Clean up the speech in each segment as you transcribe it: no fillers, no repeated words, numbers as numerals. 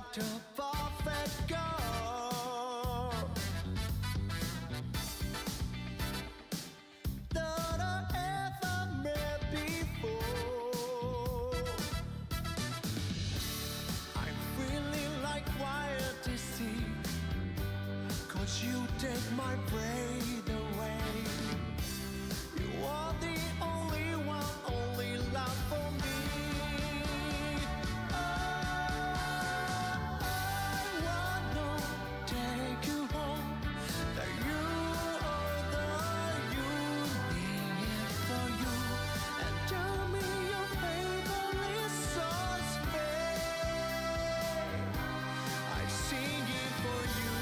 like a perfect girl that I ever met before. I'm feeling like quiet to see, 'cause you take my breath away. You are the only one, only love for me. I wanna take you home, that you are the unique for you, and tell me your favorite songs, babe. I sing it for you.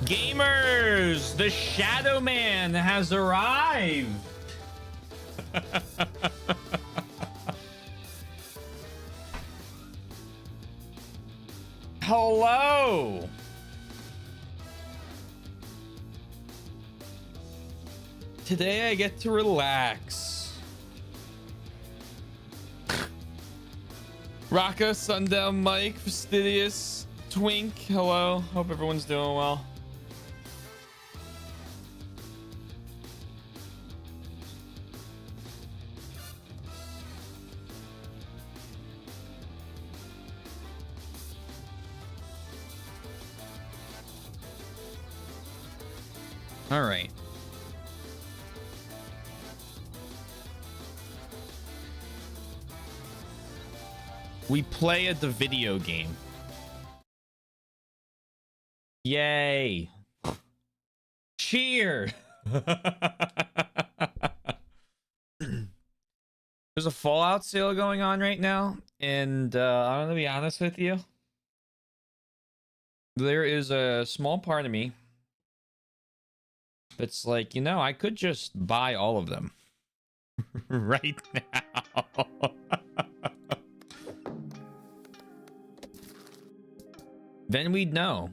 Gamers, the Shadow Man has arrived. Hello. Today I get to relax. Raka, Sundown, Mike, Fastidious, Twink, hello. Hope everyone's doing well. All right. We play at the video game. Yay. Cheer. There's a Fallout sale going on right now, and I'm gonna be honest with you. There is a small part of me that's like, you know, I could just buy all of them right now. Then we'd know.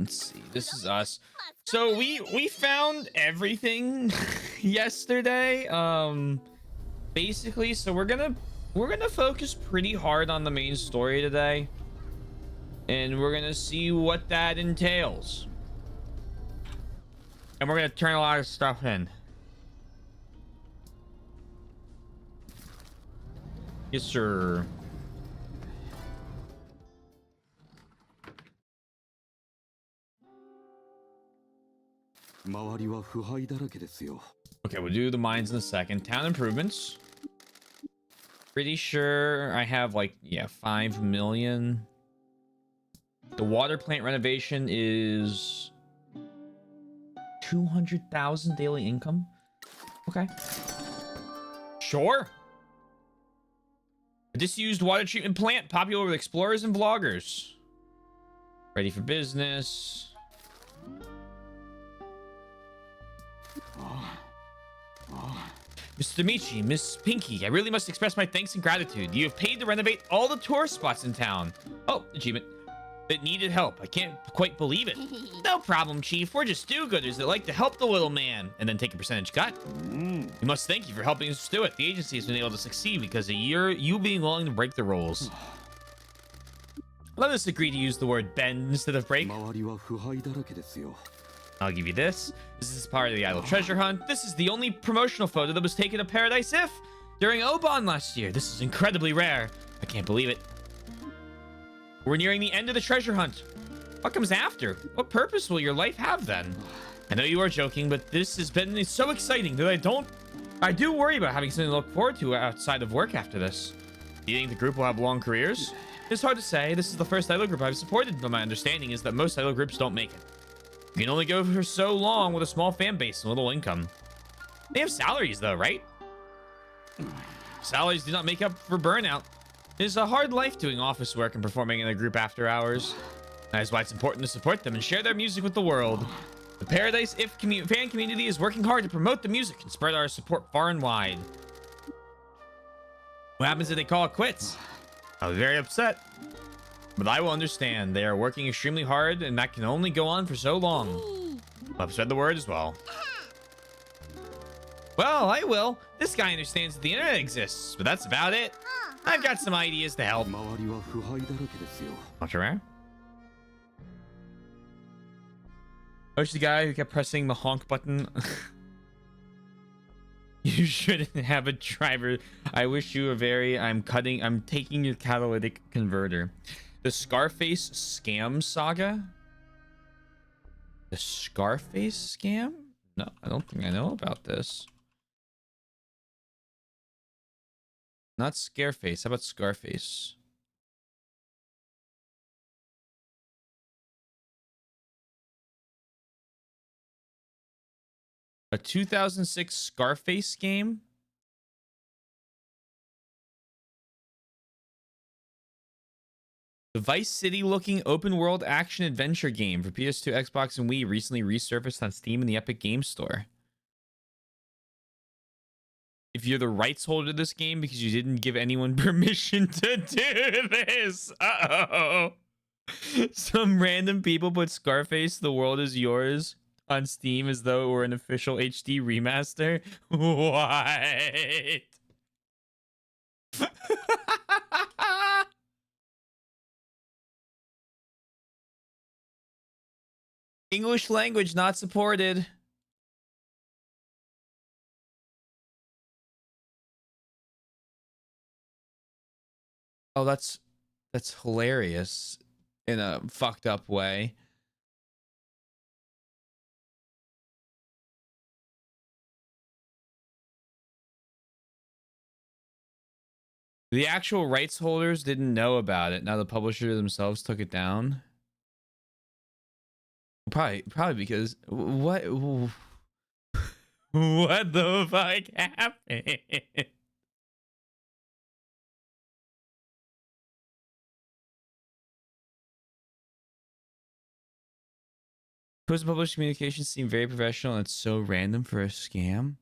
Let's see. This is us. So we found everything yesterday. Basically, so we're gonna focus pretty hard on the main story today. And we're gonna see what that entails. And we're gonna turn a lot of stuff in. Yes, sir. Okay, we'll do the mines in a second. Town improvements. Pretty sure I have like, yeah, 5 million. The water plant renovation is 200,000 daily income. Okay. Sure. A disused water treatment plant, popular with explorers and vloggers. Ready for business. Mr. Michi, Miss Pinky, I really must express my thanks and gratitude. You have paid to renovate all the tourist spots in town. Oh, achievement. It needed help. I can't quite believe it. No problem, Chief. We're just do-gooders that like to help the little man. And then take a percentage cut. We must thank you for helping us do it. The agency has been able to succeed because of you being willing to break the rules. Let us agree to use the word bend instead of break. I'll give you this. This is part of the Idle Treasure Hunt. This is the only promotional photo that was taken of Paradise If during Oban last year. This is incredibly rare. I can't believe it. We're nearing the end of the treasure hunt. What comes after? What purpose will your life have then? I know you are joking, but this has been so exciting that I do worry about having something to look forward to outside of work after this. Do you think the group will have long careers? It's hard to say. This is the first idol group I've supported, but my understanding is that most idol groups don't make it. You can only go for so long with a small fan base and little income. They have salaries though, right? Salaries do not make up for burnout. It is a hard life doing office work and performing in a group after hours. That is why it's important to support them and share their music with the world. The Paradise If fan community is working hard to promote the music and spread our support far and wide. What happens if they call it quits? I'll be very upset. But I will understand. They are working extremely hard and that can only go on for so long. I'll spread the word as well. Well, I will. This guy understands that the internet exists, but that's about it. I've got some ideas to help. Not sure. Who's the guy who kept pressing the honk button? You shouldn't have a driver. I wish you were very. I'm taking your catalytic converter. The Scarface scam saga. The Scarface scam? No, I don't think I know about this. Not Scareface. How about Scarface? A 2006 Scarface game? The Vice City looking open world action adventure game for PS2, Xbox, and Wii recently resurfaced on Steam and the Epic Game Store. If you're the rights holder of this game because you didn't give anyone permission to do this. Uh-oh. Some random people put Scarface, The World Is Yours on Steam as though it were an official HD remaster. What? English language not supported. Oh, that's hilarious in a fucked up way. The actual rights holders didn't know about it. Now the publisher themselves took it down. Probably because what the fuck happened? Post-published communications seem very professional and it's so random for a scam.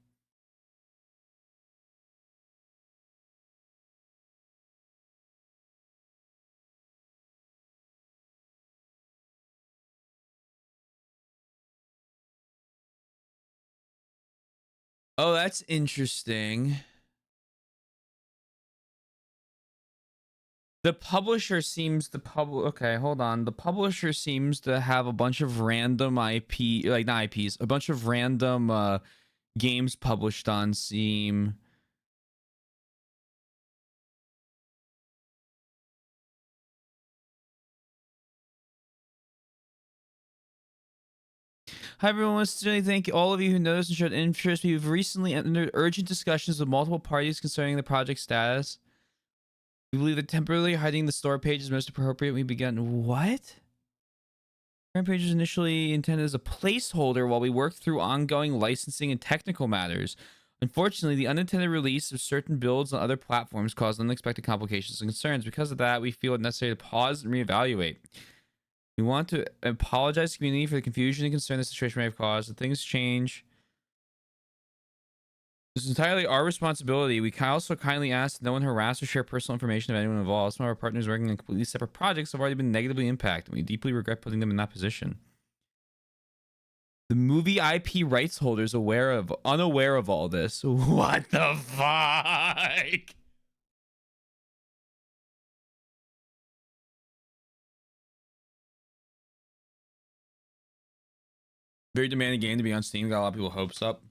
Oh, that's interesting. The publisher seems okay, hold on. The publisher seems to have a bunch of random IP, like not IPs, a bunch of random games published on Steam. Hi everyone, I want to sincerely thank all of you who noticed and showed interest. We've recently entered urgent discussions with multiple parties concerning the project status. We believe that temporarily hiding the store page is most appropriate. We began what? Current page was initially intended as a placeholder while we worked through ongoing licensing and technical matters. Unfortunately, the unintended release of certain builds on other platforms caused unexpected complications and concerns. Because of that, we feel it necessary to pause and reevaluate. We want to apologize to the community for the confusion and concern this situation may have caused. If things change, this is entirely our responsibility. We also kindly ask that no one harass or share personal information of anyone involved. Some of our partners working on completely separate projects have already been negatively impacted. We deeply regret putting them in that position. The movie IP rights holders unaware of all this. What the fuck? Very demanding game to be on Steam. Got a lot of people's hopes up.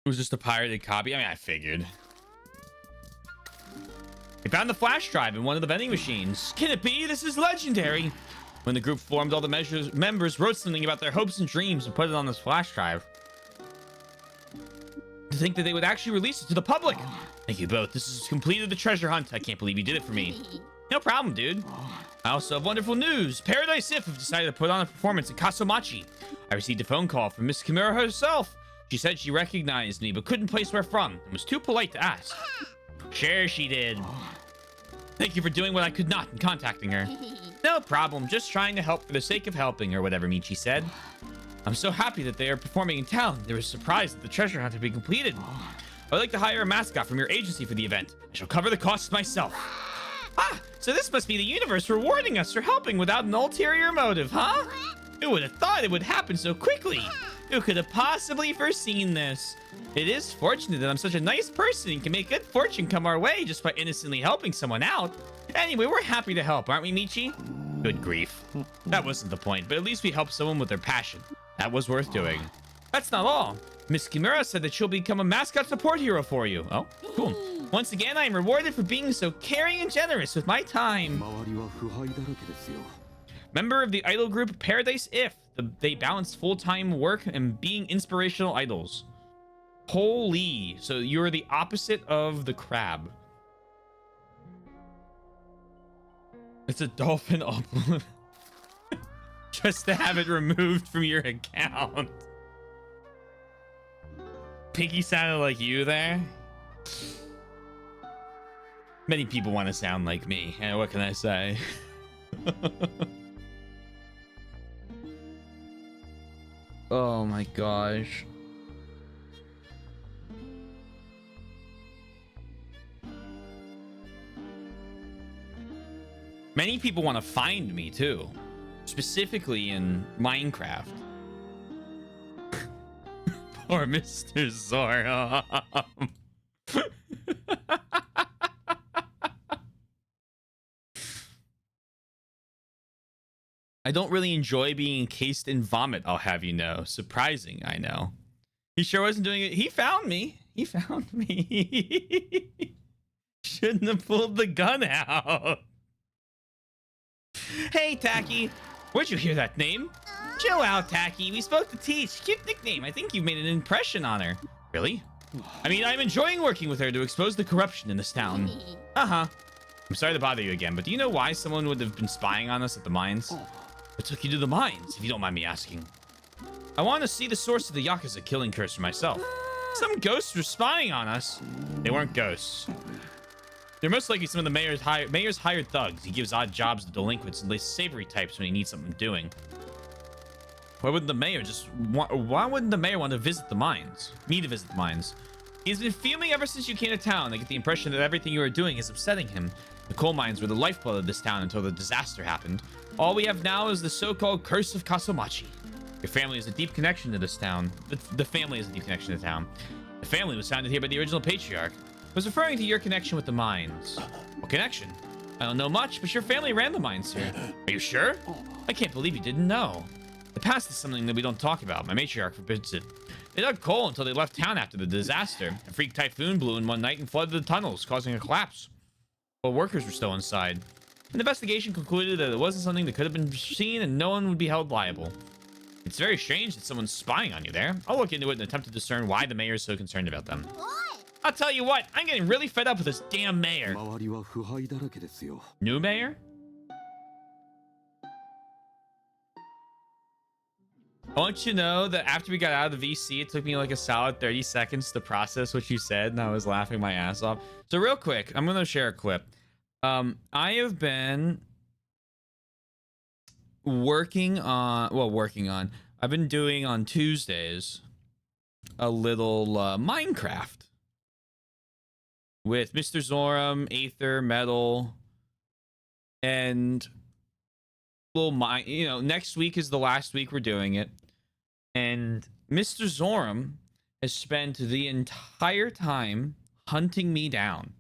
It was just a pirated copy. I mean, I figured. They found the flash drive in one of the vending machines. Can it be? This is legendary. When the group formed, all the members wrote something about their hopes and dreams and put it on this flash drive. To think that they would actually release it to the public. Thank you both. This has completed the treasure hunt. I can't believe you did it for me. No problem, dude. I also have wonderful news. Paradise If have decided to put on a performance in Kasumachi. I received a phone call from Miss Kimura herself. She said she recognized me, but couldn't place where from, and was too polite to ask. Sure, she did. Thank you for doing what I could not in contacting her. No problem, just trying to help for the sake of helping, or whatever Michi said. I'm so happy that they are performing in town. They were surprised that the treasure hunt had been completed. I would like to hire a mascot from your agency for the event. I shall cover the costs myself. Ah, so this must be the universe rewarding us for helping without an ulterior motive, huh? Who would have thought it would happen so quickly? Who could have possibly foreseen this? It is fortunate that I'm such a nice person and can make good fortune come our way just by innocently helping someone out. Anyway, we're happy to help, aren't we, Michi? Good grief. That wasn't the point, but at least we helped someone with their passion. That was worth doing. That's not all. Miss Kimura said that she'll become a mascot support hero for you. Oh, cool. Once again, I am rewarded for being so caring and generous with my time. Member of the idol group Paradise If. They balance full-time work and being inspirational idols. Holy. So you're the opposite of the crab. It's a dolphin upload. Just to have it removed from your account. Piggy sounded like you there. Many people want to sound like me. And what can I say? Oh my gosh. Many people want to find me too. Specifically in Minecraft. Poor Mr. Zora. I don't really enjoy being encased in vomit, I'll have you know. Surprising, I know. He sure wasn't doing it. He found me. He found me. Shouldn't have pulled the gun out. Hey, Tacky. Where'd you hear that name? Chill out, Tacky. We spoke to Teach. Cute nickname. I think you've made an impression on her. Really? I mean, I'm enjoying working with her to expose the corruption in this town. Uh-huh. I'm sorry to bother you again, but do you know why someone would have been spying on us at the mines? What took you to the mines, if you don't mind me asking? I want to see the source of the Yakuza killing curse for myself. Some ghosts were spying on us. They weren't ghosts. They're most likely some of the mayor's hired thugs. He gives odd jobs to delinquents and less savory types when he needs something doing. Why wouldn't the mayor want to visit the mines? Me to visit the mines. He's been fuming ever since you came to town. I get the impression that everything you are doing is upsetting him. The coal mines were the lifeblood of this town until the disaster happened. All we have now is the so-called Curse of Kasumachi. Your family has a deep connection to this town. The family has a deep connection to town. The family was founded here by the original patriarch. I was referring to your connection with the mines. What connection? I don't know much, but your family ran the mines here. Are you sure? I can't believe you didn't know. The past is something that we don't talk about. My matriarch forbids it. They dug coal until they left town after the disaster. A freak typhoon blew in one night and flooded the tunnels, causing a collapse. While workers were still inside. An investigation concluded that it wasn't something that could have been seen and no one would be held liable. It's very strange that someone's spying on you there. I'll look into it and attempt to discern why the mayor is so concerned about them. I'll tell you what, I'm getting really fed up with this damn mayor. New mayor? I want you to know that after we got out of the VC, it took me like a solid 30 seconds to process what you said, and I was laughing my ass off. So real quick, I'm going to share a clip. I have been I've been doing on Tuesdays a little Minecraft with Mr. Zoram, Aether, Metal, and next week is the last week we're doing it. And Mr. Zoram has spent the entire time hunting me down.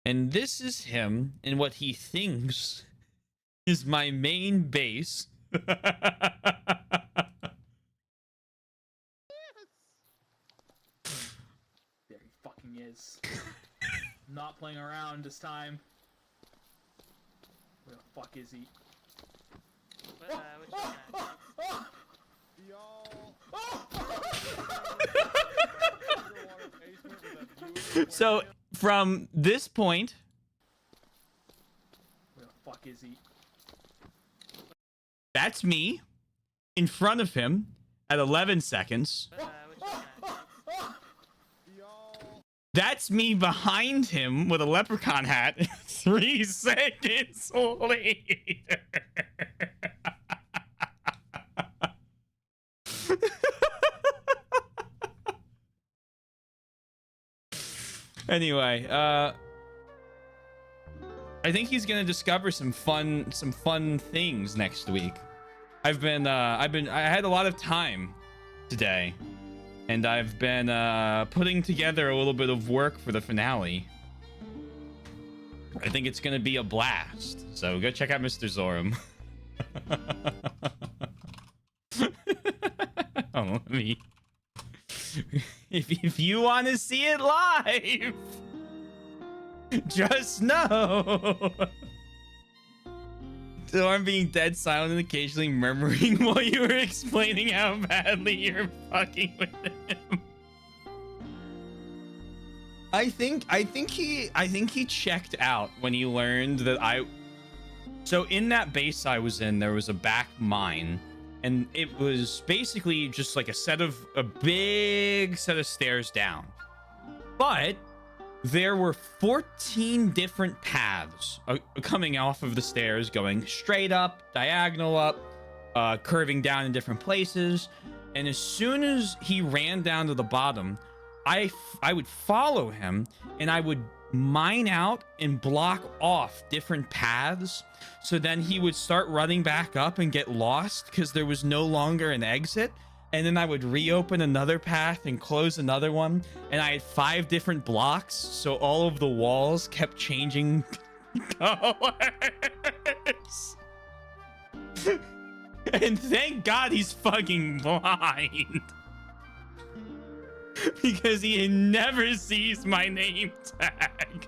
And this is him in what he thinks is my main base. There he fucking is. Not playing around this time. Where the fuck is he? So from this point, where the fuck is he? That's me in front of him at 11 seconds. That's me behind him with a leprechaun hat 3 seconds later. Anyway, I think he's gonna discover some fun things next week. I had a lot of time today, and I've been putting together a little bit of work for the finale. I think it's gonna be a blast. So go check out Mr. Zoram. Let me. If you want to see it live, just know. Dorm being dead silent and occasionally murmuring while you were explaining how badly you're fucking with him. I think he checked out when he learned that so in that base I was in, there was a back mine, and it was basically just like a big set of stairs down. But there were 14 different paths coming off of the stairs, going straight up, diagonal up, curving down in different places. And as soon as he ran down to the bottom, I would follow him, and I would mine out and block off different paths. So then he would start running back up and get lost because there was no longer an exit. And then I would reopen another path and close another one. And I had 5 different blocks, so all of the walls kept changing colors. And thank God he's fucking blind. Because he never sees my name tag.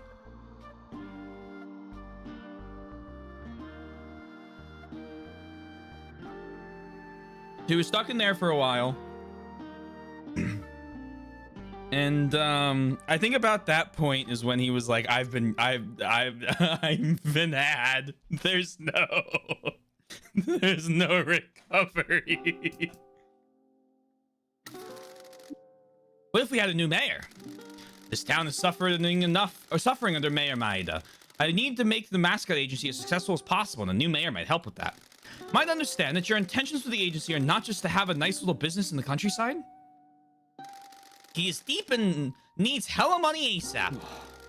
He was stuck in there for a while. And I think about that point is when he was like, I've been had. There's no recovery. What if we had a new mayor? This town is suffering under Mayor Maeda. I need to make the Mascot agency as successful as possible, and a new mayor might help with that. Might understand that your intentions for the agency are not just to have a nice little business in the countryside. He is deep and needs hella money ASAP.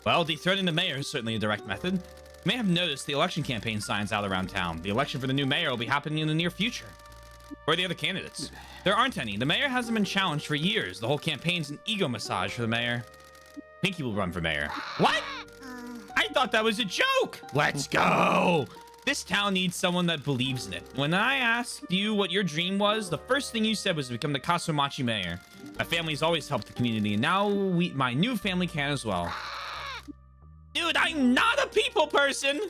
Well, dethroning the mayor is certainly a direct method. You may have noticed the election campaign signs out around town. The election for the new mayor will be happening in the near future. Where are the other candidates? There aren't any. The mayor hasn't been challenged for years. The whole campaign's an ego massage for the mayor. Pinky will run for mayor. What? I thought that was a joke. Let's go. This town needs someone that believes in it. When I asked you what your dream was, the first thing you said was to become the Kasumachi mayor. My family's always helped the community, and now my new family can as well. Dude, I'm not a people person.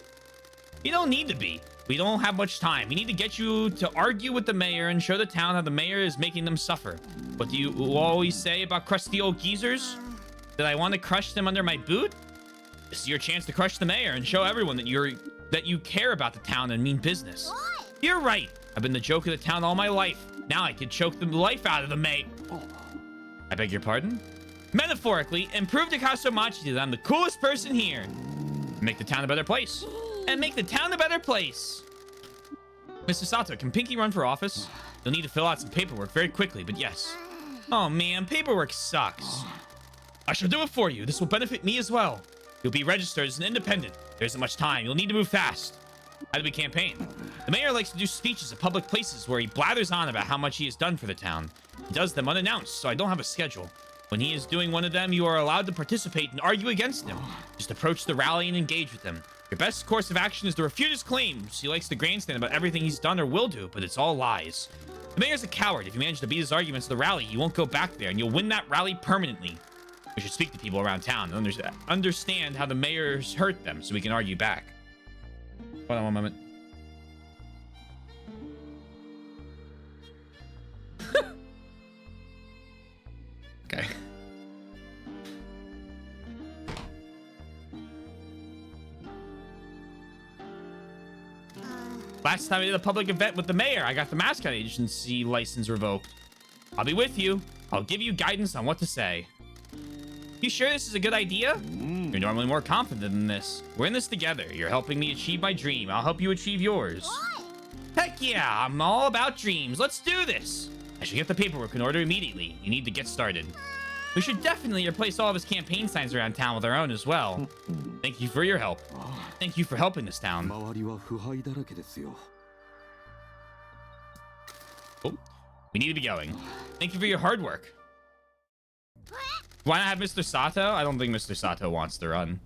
You don't need to be. We don't have much time. We need to get you to argue with the mayor and show the town how the mayor is making them suffer. What do you always say about crusty old geezers? That I want to crush them under my boot? This is your chance to crush the mayor and show everyone that you care about the town and mean business. What? You're right. I've been the joke of the town all my life. Now I can choke the life out of the mayor. I beg your pardon? Metaphorically, and prove to Kasumachi that I'm the coolest person here. Make the town a better place. And make the town a better place. Mr. Sato, can Pinky run for office? You'll need to fill out some paperwork very quickly, but yes. Oh man, paperwork sucks. I shall do it for you. This will benefit me as well. You'll be registered as an independent. There isn't much time. You'll need to move fast. How do we campaign? The mayor likes to do speeches at public places where he blathers on about how much he has done for the town. He does them unannounced, so I don't have a schedule. When he is doing one of them, you are allowed to participate and argue against him. Just approach the rally and engage with him. Your best course of action is to refute his claims. He likes to grandstand about everything he's done or will do, but it's all lies. The mayor's a coward. If you manage to beat his arguments at the rally, you won't go back there, and you'll win that rally permanently. We should speak to people around town and understand how the mayor's hurt them so we can argue back. Hold on one moment. Okay. Last time I did a public event with the mayor, I got the Mascot agency license revoked. I'll be with you. I'll give you guidance on what to say. You sure this is a good idea? You're normally more confident than this. We're in this together. You're helping me achieve my dream. I'll help you achieve yours. What? Heck yeah, I'm all about dreams. Let's do this. I should get the paperwork in order immediately. You need to get started. We should definitely replace all of his campaign signs around town with our own as well. Thank you for your help. Thank you for helping this town. Oh, we need to be going. Thank you for your hard work. Why not have Mr. Sato? I don't think Mr. Sato wants to run.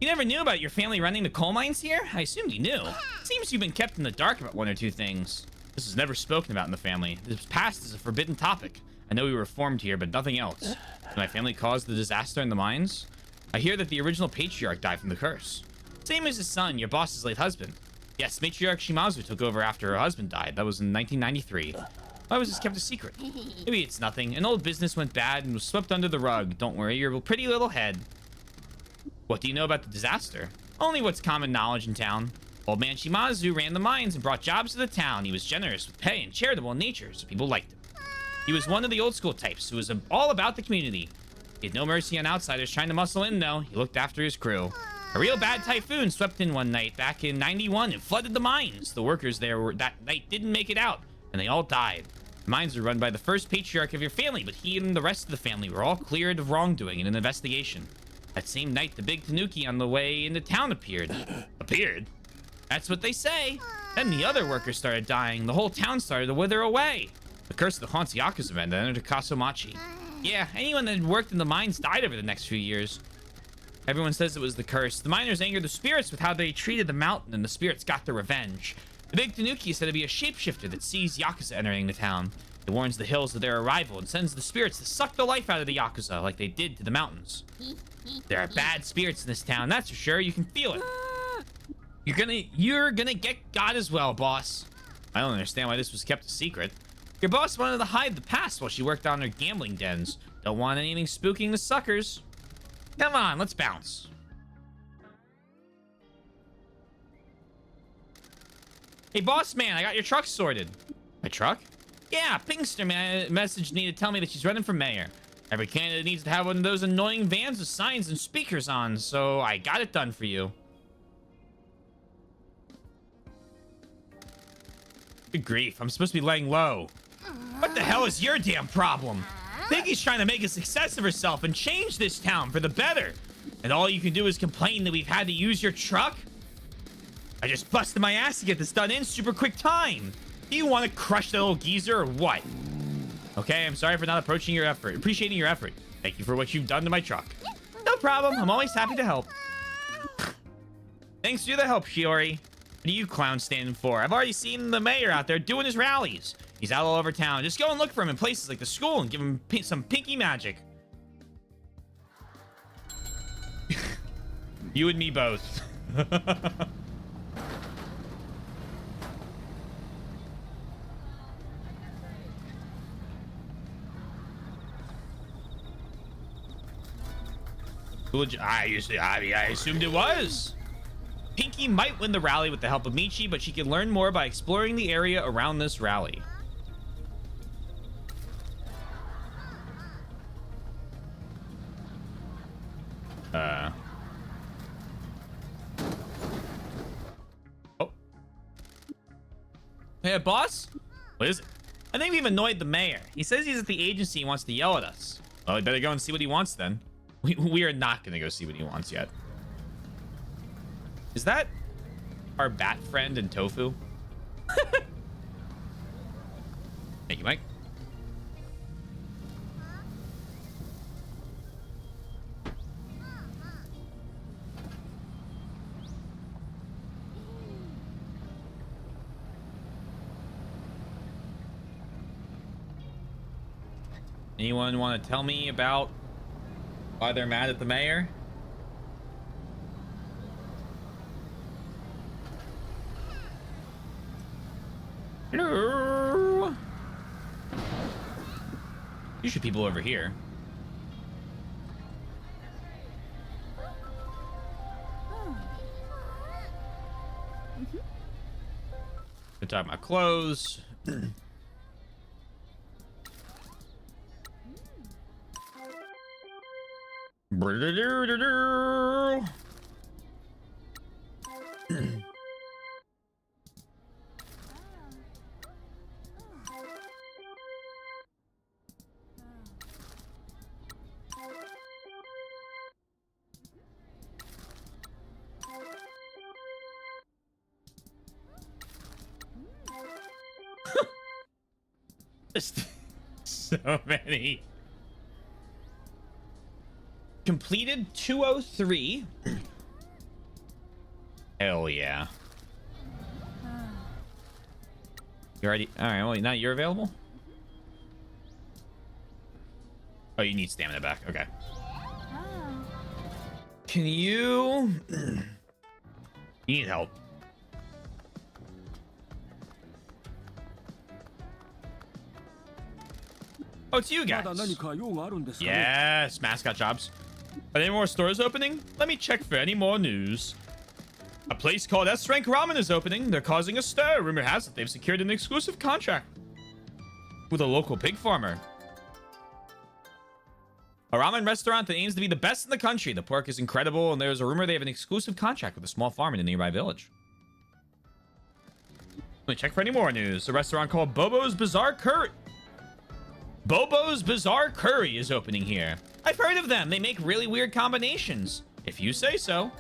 You never knew about your family running the coal mines here? I assumed you knew. Seems you've been kept in the dark about one or two things. This is never spoken about in the family. This past is a forbidden topic. I know we were formed here, but nothing else. Did my family caused the disaster in the mines? I hear that the original patriarch died from the curse. Same as his son, your boss's late husband. Yes, matriarch Shimazu took over after her husband died. That was in 1993. Why was this kept a secret? Maybe it's nothing. An old business went bad and was swept under the rug. Don't worry, your pretty little head. What do you know about the disaster? Only what's common knowledge in town. Old man Shimazu ran the mines and brought jobs to the town. He was generous with pay and charitable in nature, so people liked him. He was one of the old school types who was all about the community. He had no mercy on outsiders trying to muscle in, though. He looked after his crew. A real bad typhoon swept in one night back in 91 and flooded the mines. The workers there that night didn't make it out, and they all died. The mines were run by the first patriarch of your family, but he and the rest of the family were all cleared of wrongdoing in an investigation. That same night, the big tanuki on the way into town appeared. Appeared? That's what they say. Then the other workers started dying. The whole town started to wither away. The curse that haunts Yakuza men that entered Kasumachi. Yeah, anyone that had worked in the mines died over the next few years. Everyone says it was the curse. The miners angered the spirits with how they treated the mountain, and the spirits got their revenge. The big tanuki is said to be a shapeshifter that sees Yakuza entering the town. It warns the hills of their arrival and sends the spirits to suck the life out of the Yakuza like they did to the mountains. There are bad spirits in this town, that's for sure. You can feel it. You're gonna get God as well, boss. I don't understand why this was kept a secret. Your boss wanted to hide the past while she worked on her gambling dens. Don't want anything spooking the suckers. Come on, let's bounce. Hey, boss man, I got your truck sorted. My truck? Yeah, Pinkster man messaged me to tell me that she's running for mayor. Every candidate needs to have one of those annoying vans with signs and speakers on, so I got it done for you. Good grief, I'm supposed to be laying low. What the hell is your damn problem? Piggy's trying to make a success of herself and change this town for the better. And all you can do is complain that we've had to use your truck? I just busted my ass to get this done in super quick time. Do you want to crush that little geezer or what? Okay, I'm sorry for not appreciating your effort. Thank you for what you've done to my truck. No problem, I'm always happy to help. Thanks for the help, Shiori. What are you clowns standing for? I've already seen the mayor out there doing his rallies. He's out all over town. Just go and look for him in places like the school and give him some pinky magic. You and me both. I assumed it was. Pinky might win the rally with the help of Michi, but she can learn more by exploring the area around this rally. Oh. Hey, boss? What is it? I think we've annoyed the mayor. He says he's at the agency and wants to yell at us. Well, we better go and see what he wants then. We are not going to go see what he wants yet. Is that our bat friend in Tofu? Thank you, Mike. Anyone want to tell me about why they're mad at the mayor? Hello. Usually people over here. We're talking about clothes. Just so many. Completed 203. Hell yeah. You already... All right, well, now you're available? Oh, you need stamina back. Okay. Oh. Can you... You need help. Oh, it's you guys. まだ何か用があるんですかね。 Yes, mascot jobs. Are there more stores opening? Let me check for any more news. A place called S-Rank Ramen is opening. They're causing a stir. Rumor has it they've secured an exclusive contract with a local pig farmer. A ramen restaurant that aims to be the best in the country. The pork is incredible, and there's a rumor they have an exclusive contract with a small farm in a nearby village. Let me check for any more news. A restaurant called Bobo's Bizarre Curry. Bobo's Bizarre Curry is opening here. I've heard of them. They make really weird combinations. If you say so.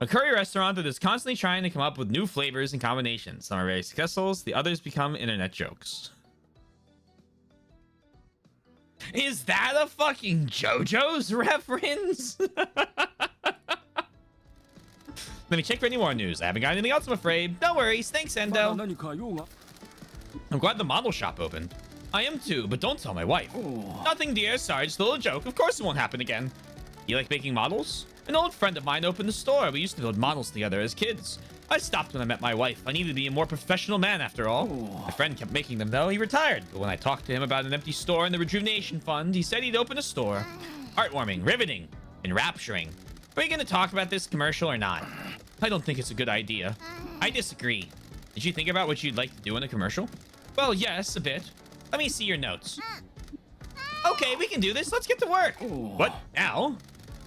A curry restaurant that is constantly trying to come up with new flavors and combinations. Some are very successful. The others become internet jokes. Is that a fucking JoJo's reference? Let me check for any more news. I haven't got anything else, I'm afraid. No worries. Thanks, まだ Endo. 何か用が。 I'm glad the model shop opened. I am too, but don't tell my wife. Oh. Nothing, dear. Sorry, just a little joke. Of course it won't happen again. You like making models? An old friend of mine opened a store. We used to build models together as kids. I stopped when I met my wife. I needed to be a more professional man after all. Oh. My friend kept making them though. He retired. But when I talked to him about an empty store and the rejuvenation fund, he said he'd open a store. Heartwarming, riveting, enrapturing. Are we going to talk about this commercial or not? I don't think it's a good idea. I disagree. Did you think about what you'd like to do in a commercial? Well, yes, a bit. Let me see your notes. Okay, we can do this. Let's get to work. Oh. What? Now?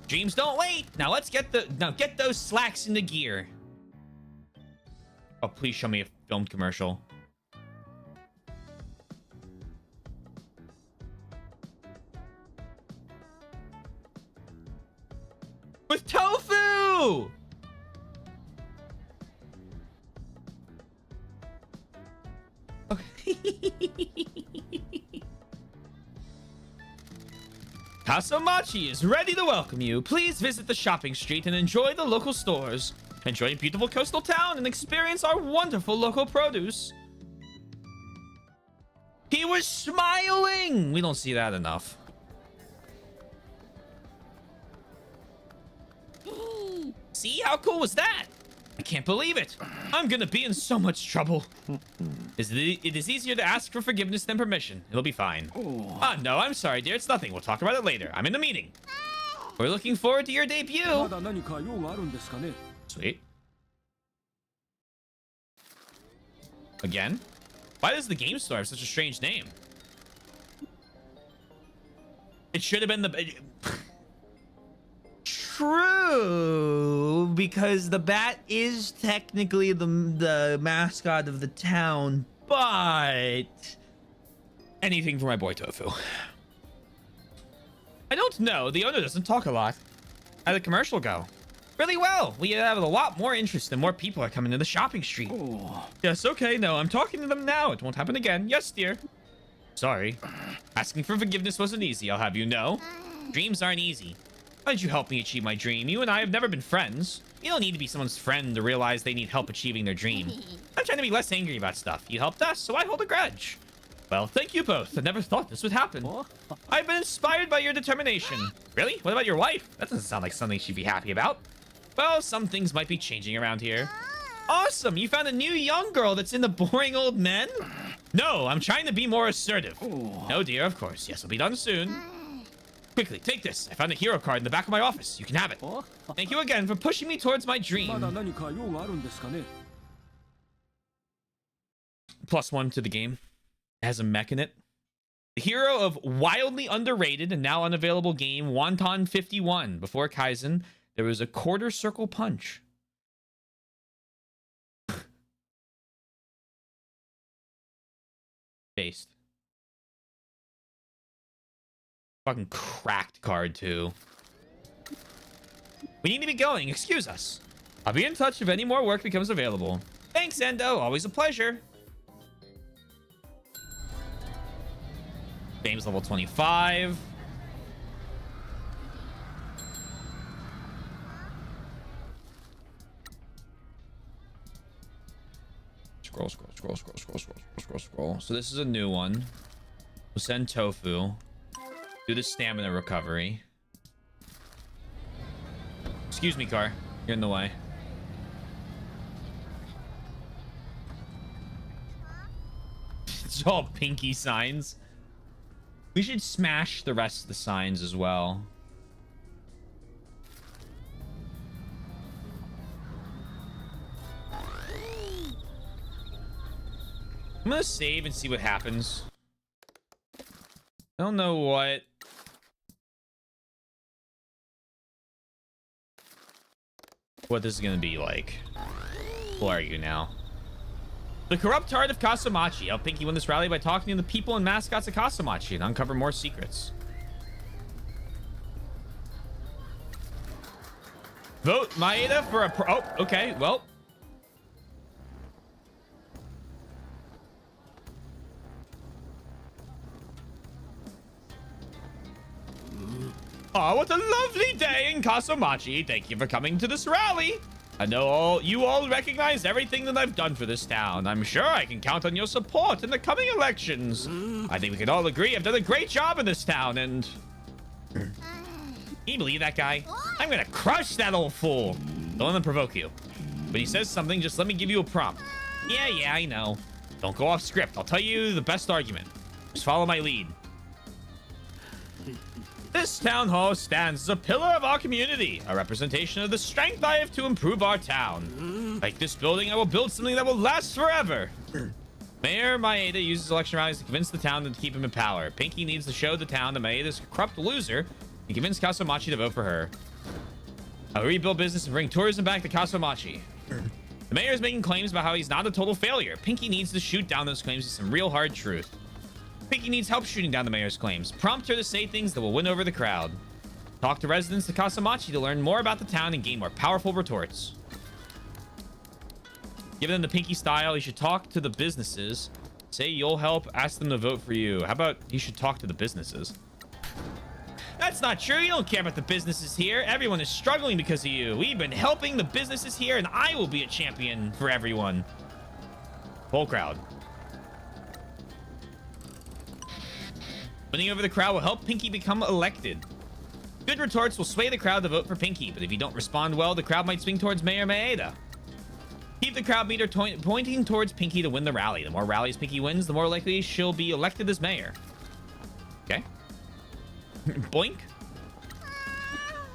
Dreams don't wait. Now get those slacks into gear. Oh, please show me a filmed commercial. With tofu! Okay. Kasamachi is ready to welcome you. Please visit the shopping street and enjoy the local stores. Enjoy a beautiful coastal town and experience our wonderful local produce. He was smiling! We don't see that enough. See? How cool was that? I can't believe it. I'm gonna be in so much trouble. It is easier to ask for forgiveness than permission. It'll be fine. Oh. Ah, no, I'm sorry, dear. It's nothing. We'll talk about it later. I'm in a meeting. We're looking forward to your ま debut. だ何か用があるんですかね。 Sweet. Again? Why does the game store have such a strange name? It should have been the... True, because the bat is technically the mascot of the town, but... Anything for my boy Tofu. I don't know. The owner doesn't talk a lot. How'd the commercial go? Really well. We have a lot more interest and more people are coming to the shopping street. Oh. Yes, okay, no, I'm talking to them now. It won't happen again. Yes, dear. Sorry. Asking for forgiveness wasn't easy, I'll have you know. Dreams aren't easy. Why did you help me achieve my dream? You and I have never been friends. You don't need to be someone's friend to realize they need help achieving their dream. I'm trying to be less angry about stuff. You helped us, so I hold a grudge. Well, thank you both. I never thought this would happen. I've been inspired by your determination. Really? What about your wife? That doesn't sound like something she'd be happy about. Well, some things might be changing around here. Awesome! You found a new young girl that's into boring old men? No, I'm trying to be more assertive. Oh. No, dear, of course. Yes, I'll be done soon. Quickly, take this. I found a hero card in the back of my office. You can have it. Oh. Thank you again for pushing me towards my まだ dream. 何か用があるんですかね。 +1 to the game. It has a mech in it. The hero of wildly underrated and now unavailable game Wonton 51. Before Kaizen, there was a quarter circle punch. Based. Fucking cracked card too. We need to be going. Excuse us. I'll be in touch if any more work becomes available. Thanks, Endo. Always a pleasure. Game's level 25. scroll. So this is a new one. We'll send Tofu. Do the stamina recovery. Excuse me, car. You're in the way. It's all pinky signs. We should smash the rest of the signs as well. I'm gonna save and see what happens. I don't know what this is gonna be like. Who are you now? The corrupt heart of Kasamachi. Help Pinky win this rally by talking to the people and mascots of Kasamachi and uncover more secrets. Vote Maeda for a oh, okay, well. Oh, what a lovely day in Kasamachi. Thank you for coming to this rally. I know you all recognize everything that I've done for this town. I'm sure I can count on your support in the coming elections. I think we can all agree I've done a great job in this town, and... Can you believe that guy? I'm gonna crush that old fool. Don't let him provoke you. When he says something, just let me give you a prompt. Yeah, I know. Don't go off script. I'll tell you the best argument. Just follow my lead. This town hall stands as a pillar of our community, a representation of the strength I have to improve our town. Like this building, I will build something that will last forever. Mayor Maeda uses election rallies to convince the town to keep him in power. Pinky needs to show the town that Maeda is a corrupt loser and convince Kasamachi to vote for her. I will rebuild business and bring tourism back to Kasamachi. The mayor is making claims about how he's not a total failure. Pinky needs to shoot down those claims with some real hard truth. Pinky needs help shooting down the mayor's claims. Prompt her to say things that will win over the crowd. Talk to residents of Kasamachi to learn more about the town and gain more powerful retorts. Given them the Pinky style, you should talk to the businesses. Say you'll help, ask them to vote for you. How about you should talk to the businesses? That's not true. You don't care about the businesses here. Everyone is struggling because of you. We've been helping the businesses here, and I will be a champion for everyone. Whole crowd. Winning over the crowd will help Pinky become elected. Good retorts will sway the crowd to vote for Pinky, but if you don't respond well, the crowd might swing towards Mayor Maeda. Keep the crowd meter pointing towards Pinky to win the rally. The more rallies Pinky wins, the more likely she'll be elected as mayor. Okay. Boink.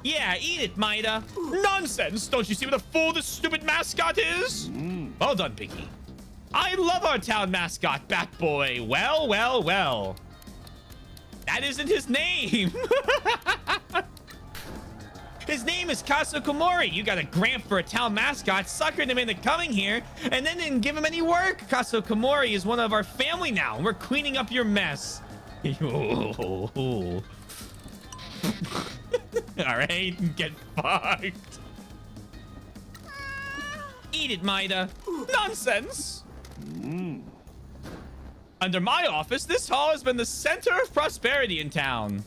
Yeah, eat it, Maeda. Nonsense! Don't you see what a fool this stupid mascot is? Well done, Pinky. I love our town mascot, Bat Boy. Well. That isn't his name. His name is Kasukomori. You got a grant for a town mascot, suckered him into coming here, and then didn't give him any work. Kasukomori is one of our family now, and we're cleaning up your mess. All right, get fucked. Eat it, Maeda. Nonsense. Under my office, this hall has been the center of prosperity in town.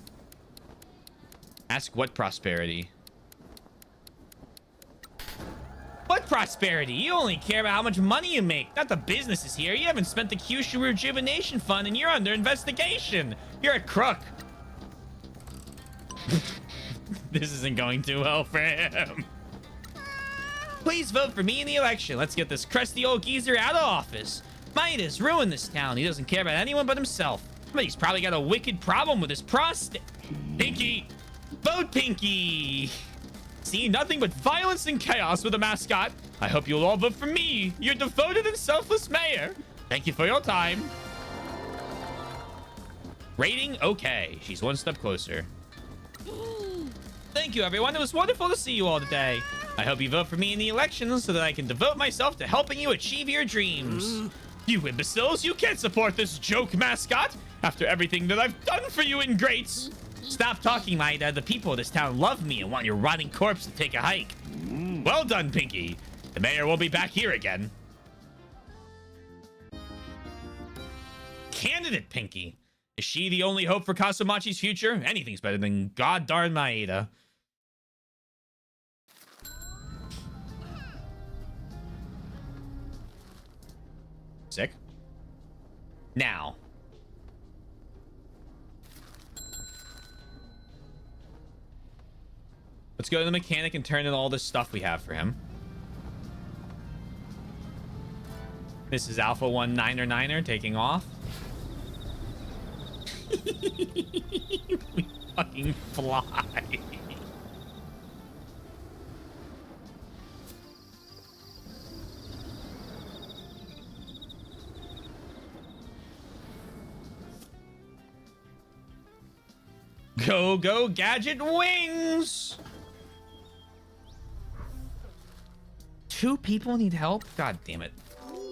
Ask what prosperity? What prosperity? You only care about how much money you make, not the businesses here. You haven't spent the Kyushu Rejuvenation Fund and you're under investigation. You're a crook. This isn't going too well for him. Please vote for me in the election. Let's get this crusty old geezer out of office. Maeda's ruined this town. He doesn't care about anyone but himself. But he's probably got a wicked problem with his prostate. Pinky! Vote Pinky! See, nothing but violence and chaos with a mascot. I hope you'll all vote for me, your devoted and selfless mayor. Thank you for your time. Rating okay. She's one step closer. Thank you, everyone. It was wonderful to see you all today. I hope you vote for me in the elections so that I can devote myself to helping you achieve your dreams. You imbeciles, you can't support this joke mascot after everything that I've done for you ingrates. Stop talking, Maeda. The people of this town love me and want your rotting corpse to take a hike. Well done, Pinky. The mayor will be back here again. Candidate Pinky. Is she the only hope for Kasamachi's future? Anything's better than goddarn Maeda. Sick. Now. Let's go to the mechanic and turn in all this stuff we have for him. This is Alpha 199er taking off. We fucking fly. Go, go, gadget wings! 2 people need help? God damn it.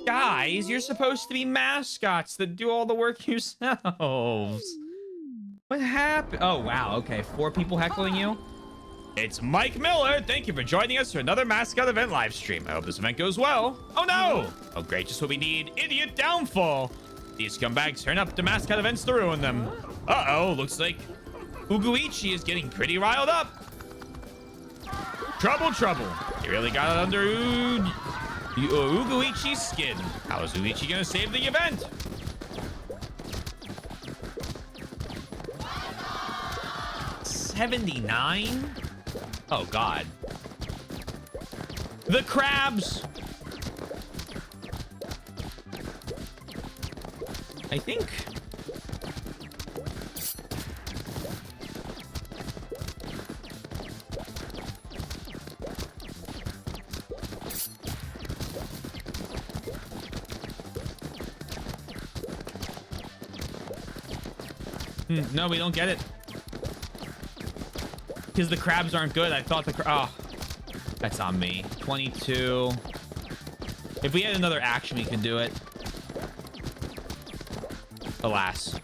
Guys, you're supposed to be mascots that do all the work yourselves. What happened? Oh, wow. Okay, 4 people heckling you? It's Mike Miller. Thank you for joining us for another mascot event live stream. I hope this event goes well. Oh, no. Oh, great. Just what we need. Idiot downfall. These scumbags turn up to mascot events to ruin them. Uh-oh. Looks like Uguichi is getting pretty riled up. Trouble, trouble. You really got it under Uguichi's skin. How is Uguichi gonna save the event? $79? Oh, God. The crabs! I think... no, we don't get it. Because the crabs aren't good. I thought the oh, that's on me. 22. If we had another action, we could do it. Alas.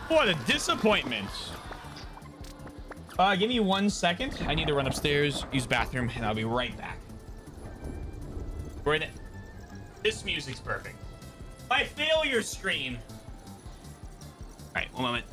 What a disappointment. Give me 1 second. I need to run upstairs, use the bathroom, and I'll be right back. We're in it. This music's perfect. My failure screen. All right, 1 moment.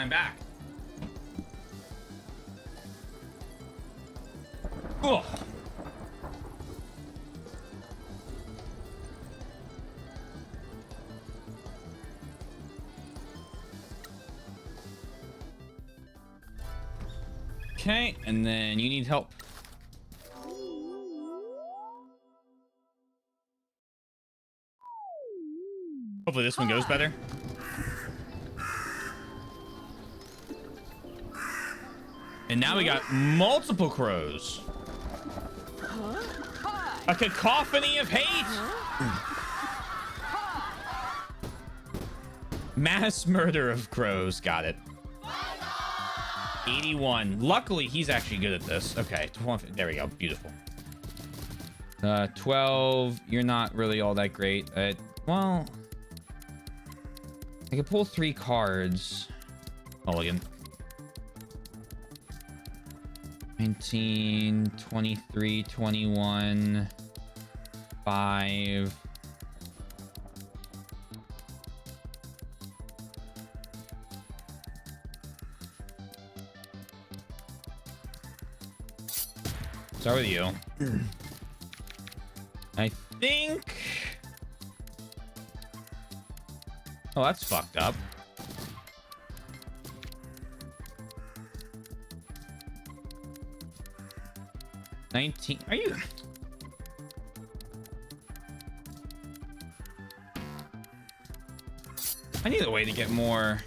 I'm back. Oh. Okay, and then you need help. Hopefully this one goes better. And now we got multiple crows. A cacophony of hate. Mass murder of crows. Got it. 81. Luckily, he's actually good at this. Okay, 12, there we go. Beautiful. 12. You're not really all that great. Well, I could pull 3 cards. Mulligan. 19, 23, 21, 5. Start with you. I think... Oh, that's fucked up. Are you... I need a way to get more...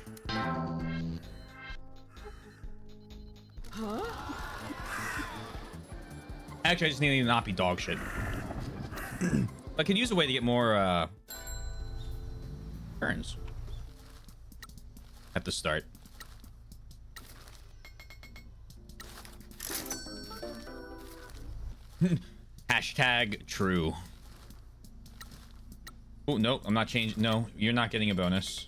Actually, I just need to not be dog shit. I could use a way to get more, turns. At the start. Hashtag true. Oh, no, I'm not changing. No, you're not getting a bonus.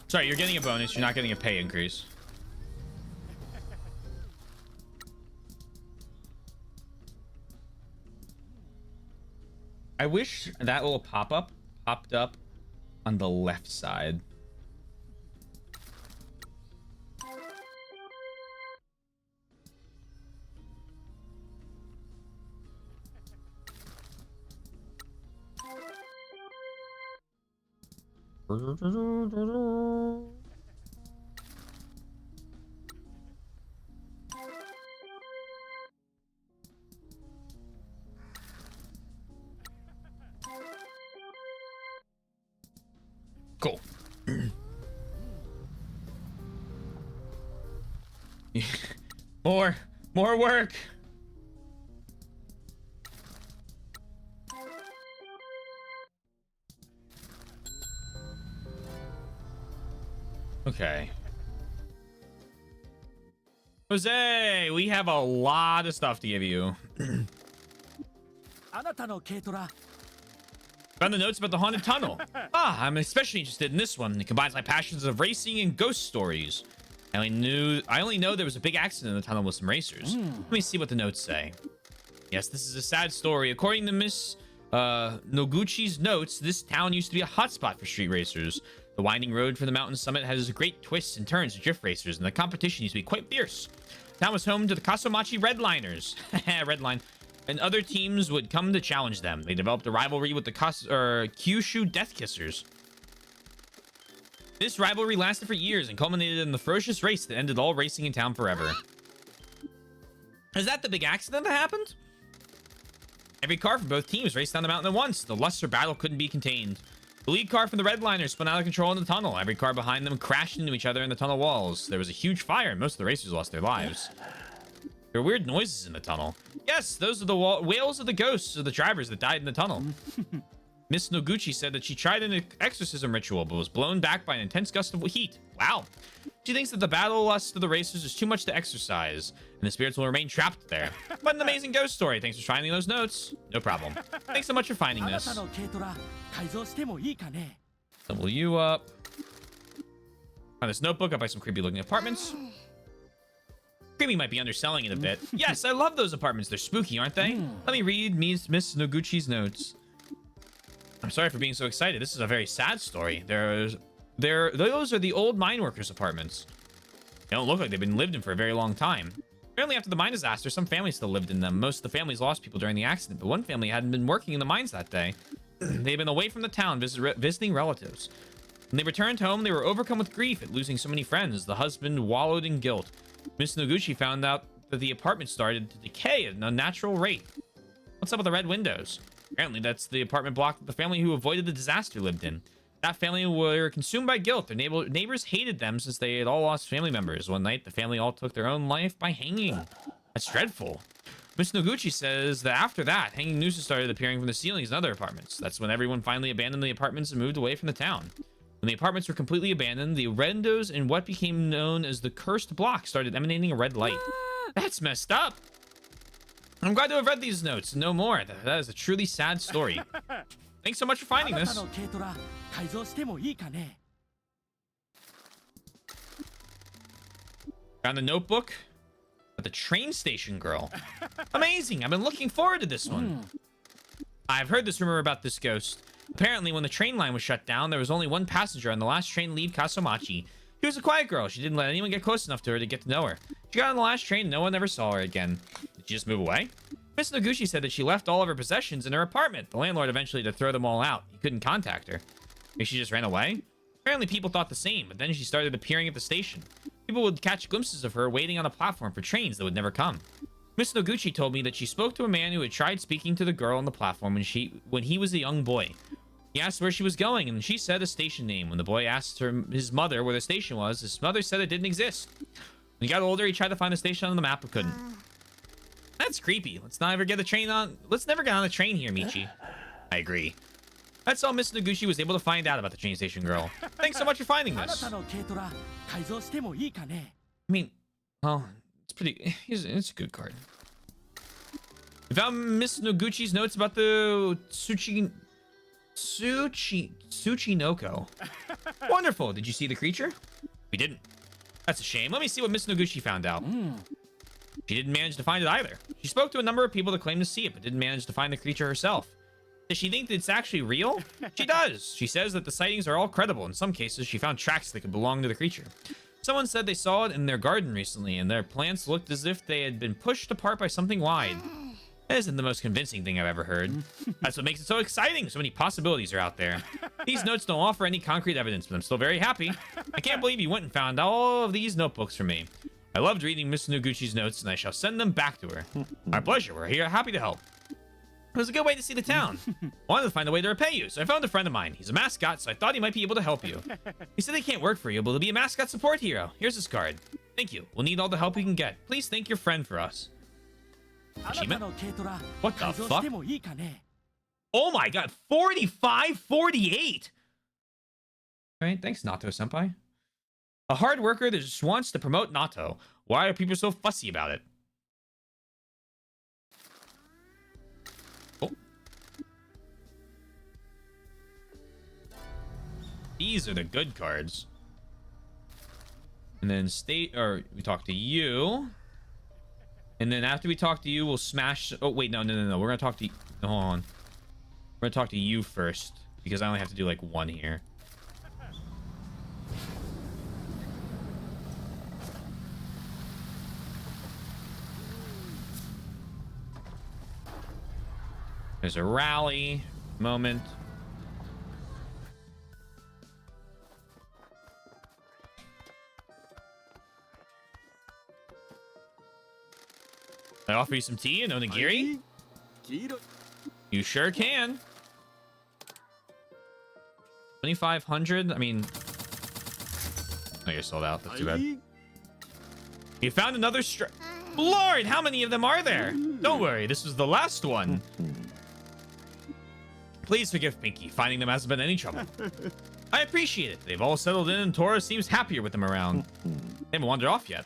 Sorry, you're getting a bonus. You're not getting a pay increase. I wish that little pop-up popped up on the left side. Cool. More work. Okay. Jose, we have a lot of stuff to give you. Found the notes about the haunted tunnel. I'm especially interested in this one. It combines my passions of racing and ghost stories. I only know there was a big accident in the tunnel with some racers. Let me see what the notes say. Yes, this is a sad story. According to Miss Noguchi's notes, this town used to be a hotspot for street racers. The winding road from the mountain summit has great twists and turns to drift racers, and the competition used to be quite fierce. The town was home to the Kasomachi Redliners. Redline. And other teams would come to challenge them. They developed a rivalry with the Kyushu Death Kissers. This rivalry lasted for years and culminated in the ferocious race that ended all racing in town forever. Is that the big accident that happened? Every car from both teams raced down the mountain at once. The luster battle couldn't be contained. The lead car from the Redliners spun out of control in the tunnel. Every car behind them crashed into each other in the tunnel walls. There was a huge fire and most of the racers lost their lives. There were weird noises in the tunnel. Yes, those are the wails of the ghosts of the drivers that died in the tunnel. Miss Noguchi said that she tried an exorcism ritual, but was blown back by an intense gust of heat. Wow. She thinks that the battle lust of the racers is too much to exercise, and the spirits will remain trapped there. What an amazing ghost story. Thanks for finding those notes. No problem. Thanks so much for finding this. Double you up. Find this notebook up by some creepy looking apartments. Creepy might be underselling it a bit. Yes, I love those apartments. They're spooky, aren't they? Let me read Miss Noguchi's notes. I'm sorry for being so excited. This is a very sad story. Those are the old mine workers' apartments. They don't look like they've been lived in for a very long time. Apparently, after the mine disaster, some families still lived in them. Most of the families lost people during the accident, but one family hadn't been working in the mines that day. They'd been away from the town visiting relatives. When they returned home, they were overcome with grief at losing so many friends. The husband wallowed in guilt. Miss Noguchi found out that the apartment started to decay at an unnatural rate. What's up with the red windows? Apparently, that's the apartment block that the family who avoided the disaster lived in. That family were consumed by guilt. Their neighbors hated them since they had all lost family members. One night, the family all took their own life by hanging. That's dreadful. Miss Noguchi says that after that, hanging nooses started appearing from the ceilings in other apartments. That's when everyone finally abandoned the apartments and moved away from the town. When the apartments were completely abandoned, the windows in what became known as the cursed block started emanating a red light. That's messed up. I'm glad to have read these notes and know more. That is a truly sad story. Thanks so much for finding this. Found a notebook with the train station girl. Amazing. I've been looking forward to this one. I've heard this rumor about this ghost. Apparently, when the train line was shut down, there was only one passenger on the last train to leave Kasumachi. She was a quiet girl. She didn't let anyone get close enough to her to get to know her. She got on the last train and no one ever saw her again. Did she just move away? Miss Noguchi said that she left all of her possessions in her apartment. The landlord eventually had to throw them all out. He couldn't contact her. Maybe she just ran away? Apparently people thought the same, but then she started appearing at the station. People would catch glimpses of her waiting on a platform for trains that would never come. Miss Noguchi told me that she spoke to a man who had tried speaking to the girl on the platform when he was a young boy. He asked where she was going, and she said a station name. When the boy asked his mother where the station was, his mother said it didn't exist. When he got older, he tried to find the station on the map, but couldn't. That's creepy. Let's not ever get the train on. Let's never get on a train here, Michi. I agree. That's all Miss Noguchi was able to find out about the train station girl. Thanks so much for finding this. I mean, well, it's pretty. It's a good card. We found Miss Noguchi's notes about the Tsuchinoko. Wonderful. Did you see the creature? We didn't. That's a shame. Let me see what Miss Noguchi found out. She didn't manage to find it either. She spoke to a number of people that claimed to see it, but didn't manage to find the creature herself. Does she think that it's actually real? She does. She says that the sightings are all credible. In some cases, she found tracks that could belong to the creature. Someone said they saw it in their garden recently, and their plants looked as if they had been pushed apart by something wide. That isn't the most convincing thing I've ever heard. That's what makes it so exciting. So many possibilities are out there. These notes don't offer any concrete evidence, but I'm still very happy. I can't believe you went and found all of these notebooks for me. I loved reading Miss Noguchi's notes, and I shall send them back to her. Our pleasure. We're here, happy to help. It was a good way to see the town. I wanted to find a way to repay you, so I found a friend of mine. He's a mascot, so I thought he might be able to help you. He said he can't work for you, but he'll be a mascot support hero. Here's his card. Thank you. We'll need all the help we can get. Please thank your friend for us. Achievement? What the fuck? Oh my god, 45-48! Alright, thanks, Nato-senpai. A hard worker that just wants to promote Nato. Why are people so fussy about it? Oh. These are the good cards. And then we talk to you. And then after we talk to you, we'll smash... Oh, wait, no. We're going to talk to you. Hold on. We're going to talk to you first. Because I only have to do, like, one here. There's a rally moment. I offer you some tea and onigiri? You sure can. 2,500? I mean... Oh, you're sold out. That's too bad. You found another Lord, how many of them are there? Don't worry, this was the last one. Please forgive Pinky. Finding them hasn't been any trouble. I appreciate it. They've all settled in and Tora seems happier with them around. They haven't wandered off yet.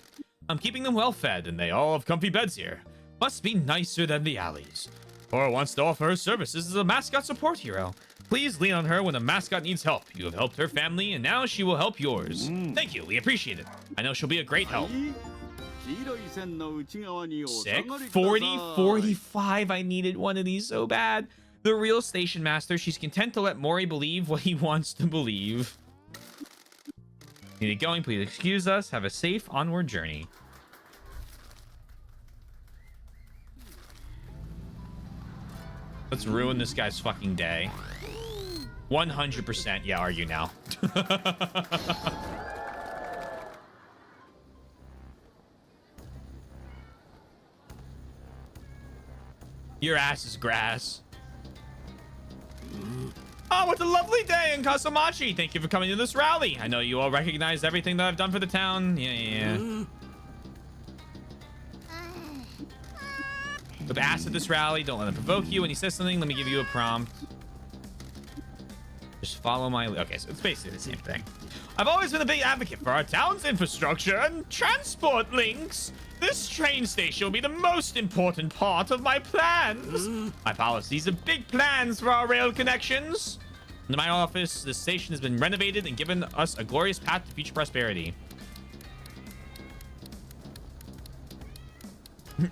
I'm keeping them well fed and they all have comfy beds here. Must be nicer than the alleys. Tora wants to offer her services as a mascot support hero. Please lean on her when a mascot needs help. You have helped her family and now she will help yours. Thank you. We appreciate it. I know she'll be a great help. Sick. 40, 45. I needed one of these so bad. The real station master. She's content to let Mori believe what he wants to believe. Need it going. Please excuse us. Have a safe onward journey. Let's ruin this guy's fucking day. 100%. Yeah, argue now. Your ass is grass. Oh, what a lovely day in Kasamachi. Thank you for coming to this rally. I know you all recognize everything that I've done for the town. Yeah. With ass at this rally, don't let him provoke you. When he says something, let me give you a prompt. Just follow my... Okay, so it's basically the same thing. I've always been a big advocate for our town's infrastructure and transport links. This train station will be the most important part of my plans. My policies are big plans for our rail connections. In my office, this station has been renovated and given us a glorious path to future prosperity.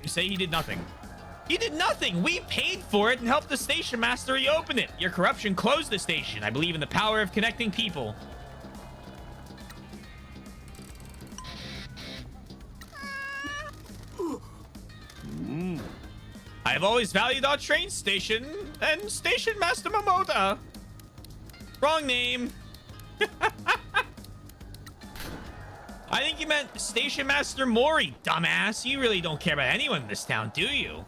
Say he did nothing. He did nothing. We paid for it and helped the station master reopen it. Your corruption closed the station. I believe in the power of connecting people. I have always valued our train station and Station Master Momota. Wrong name. I think you meant Station Master Mori, dumbass. You really don't care about anyone in this town, do you?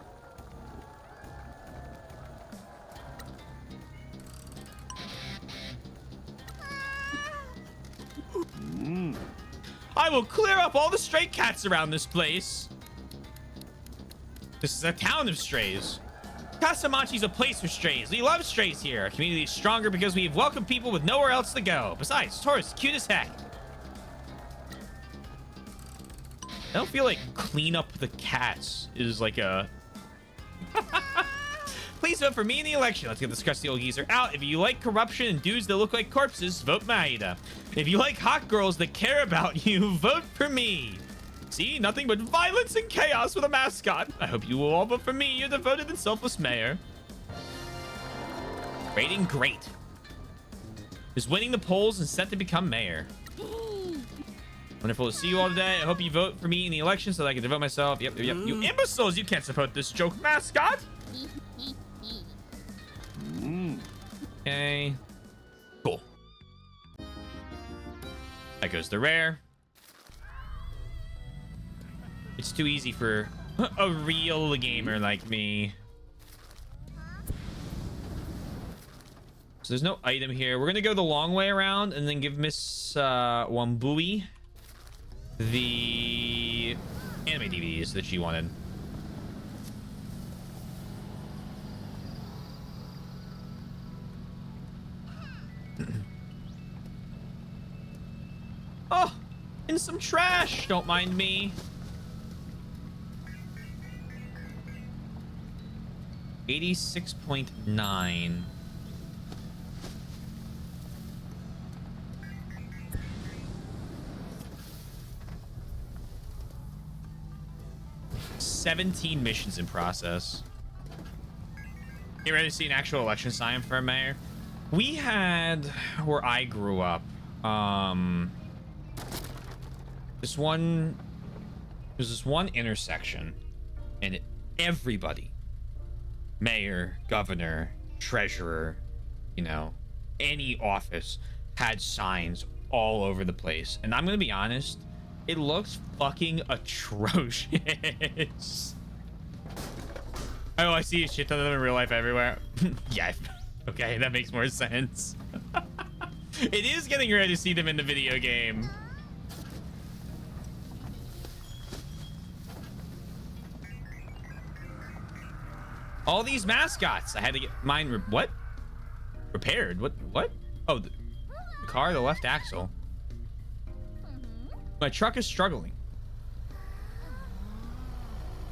I will clear up all the stray cats around this place. This is a town of strays. Kasamachi's a place for strays. We love strays here. Our community is stronger because we have welcomed people with nowhere else to go. Besides, Taurus is cute as heck. I don't feel like clean up the cats is like a... Please vote for me in the election. Let's get this crusty old geezer out. If you like corruption and dudes that look like corpses, vote Maeda. If you like hot girls that care about you, vote for me. See, nothing but violence and chaos with a mascot. I hope you will all vote for me, your devoted and selfless mayor. Rating great. Is winning the polls and set to become mayor. Wonderful to see you all today. I hope you vote for me in the election so that I can devote myself. Yep. You imbeciles, you can't support this joke, mascot. Okay. Cool. That goes the rare. It's too easy for a real gamer like me. So there's no item here. We're gonna go the long way around and then give Miss Wambui the anime DVDs that she wanted. Oh, in some trash. Don't mind me. 86.9. $17 missions in process. You ready to see an actual election sign for a mayor? We had, where I grew up, there's this one intersection, and everybody, mayor, governor, treasurer, you know, any office, had signs all over the place. And I'm gonna be honest, it looks fucking atrocious. Oh, I see a shit ton of them in real life everywhere. Yeah, okay, that makes more sense. It is getting rare to see them in the video game. All these mascots. I had to get mine. What? Repaired? What? Oh, the car, the left axle. My truck is struggling.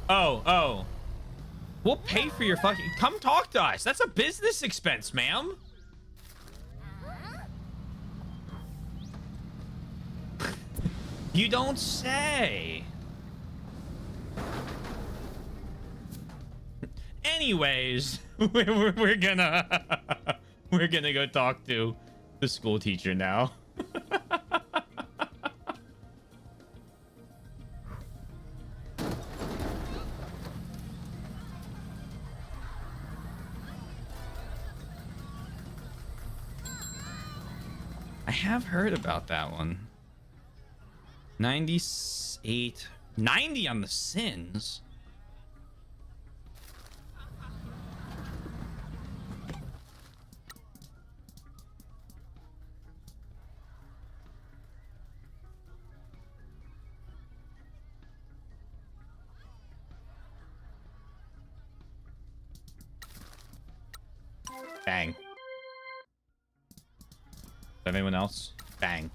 Oh. We'll pay for your fucking... Come talk to us. That's a business expense, ma'am. You don't say. Anyways, we're gonna go talk to the school teacher now. have heard about that one. 98, 90 on the Sins. Bang. Anyone else? Bang.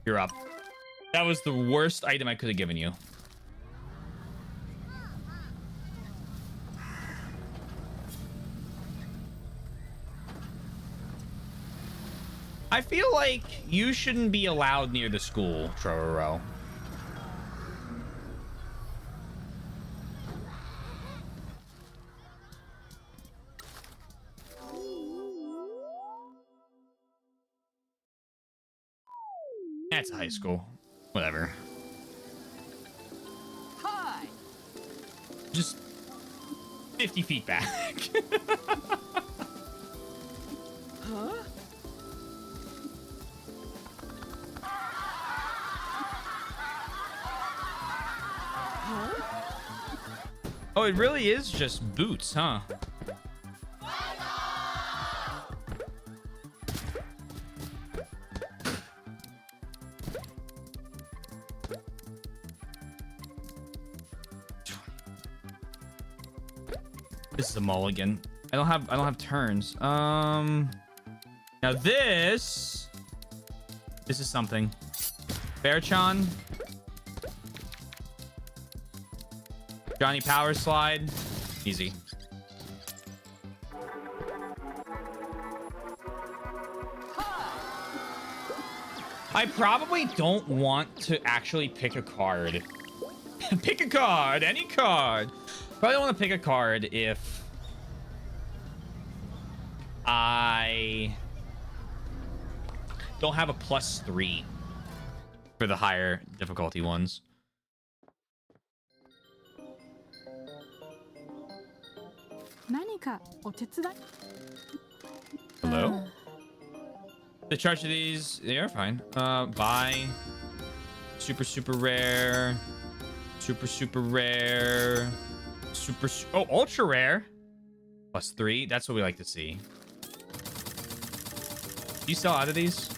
You're up. That was the worst item I could have given you. I feel like you shouldn't be allowed near the school, Trororo. That's high school. Whatever. Hi. Just 50 feet back. Huh? Oh, it really is just boots, huh? This is a mulligan. I don't have turns. Now this is something. Fairchan. Johnny Power Slide. Easy. I probably don't want to actually pick a card. Pick a card, any card. Probably don't want to pick a card if I don't have a +3 for the higher difficulty ones. Hello? The charge of these, they are fine. Buy. Super rare. Super rare. Oh, ultra rare. +3. That's what we like to see. Do you sell out of these?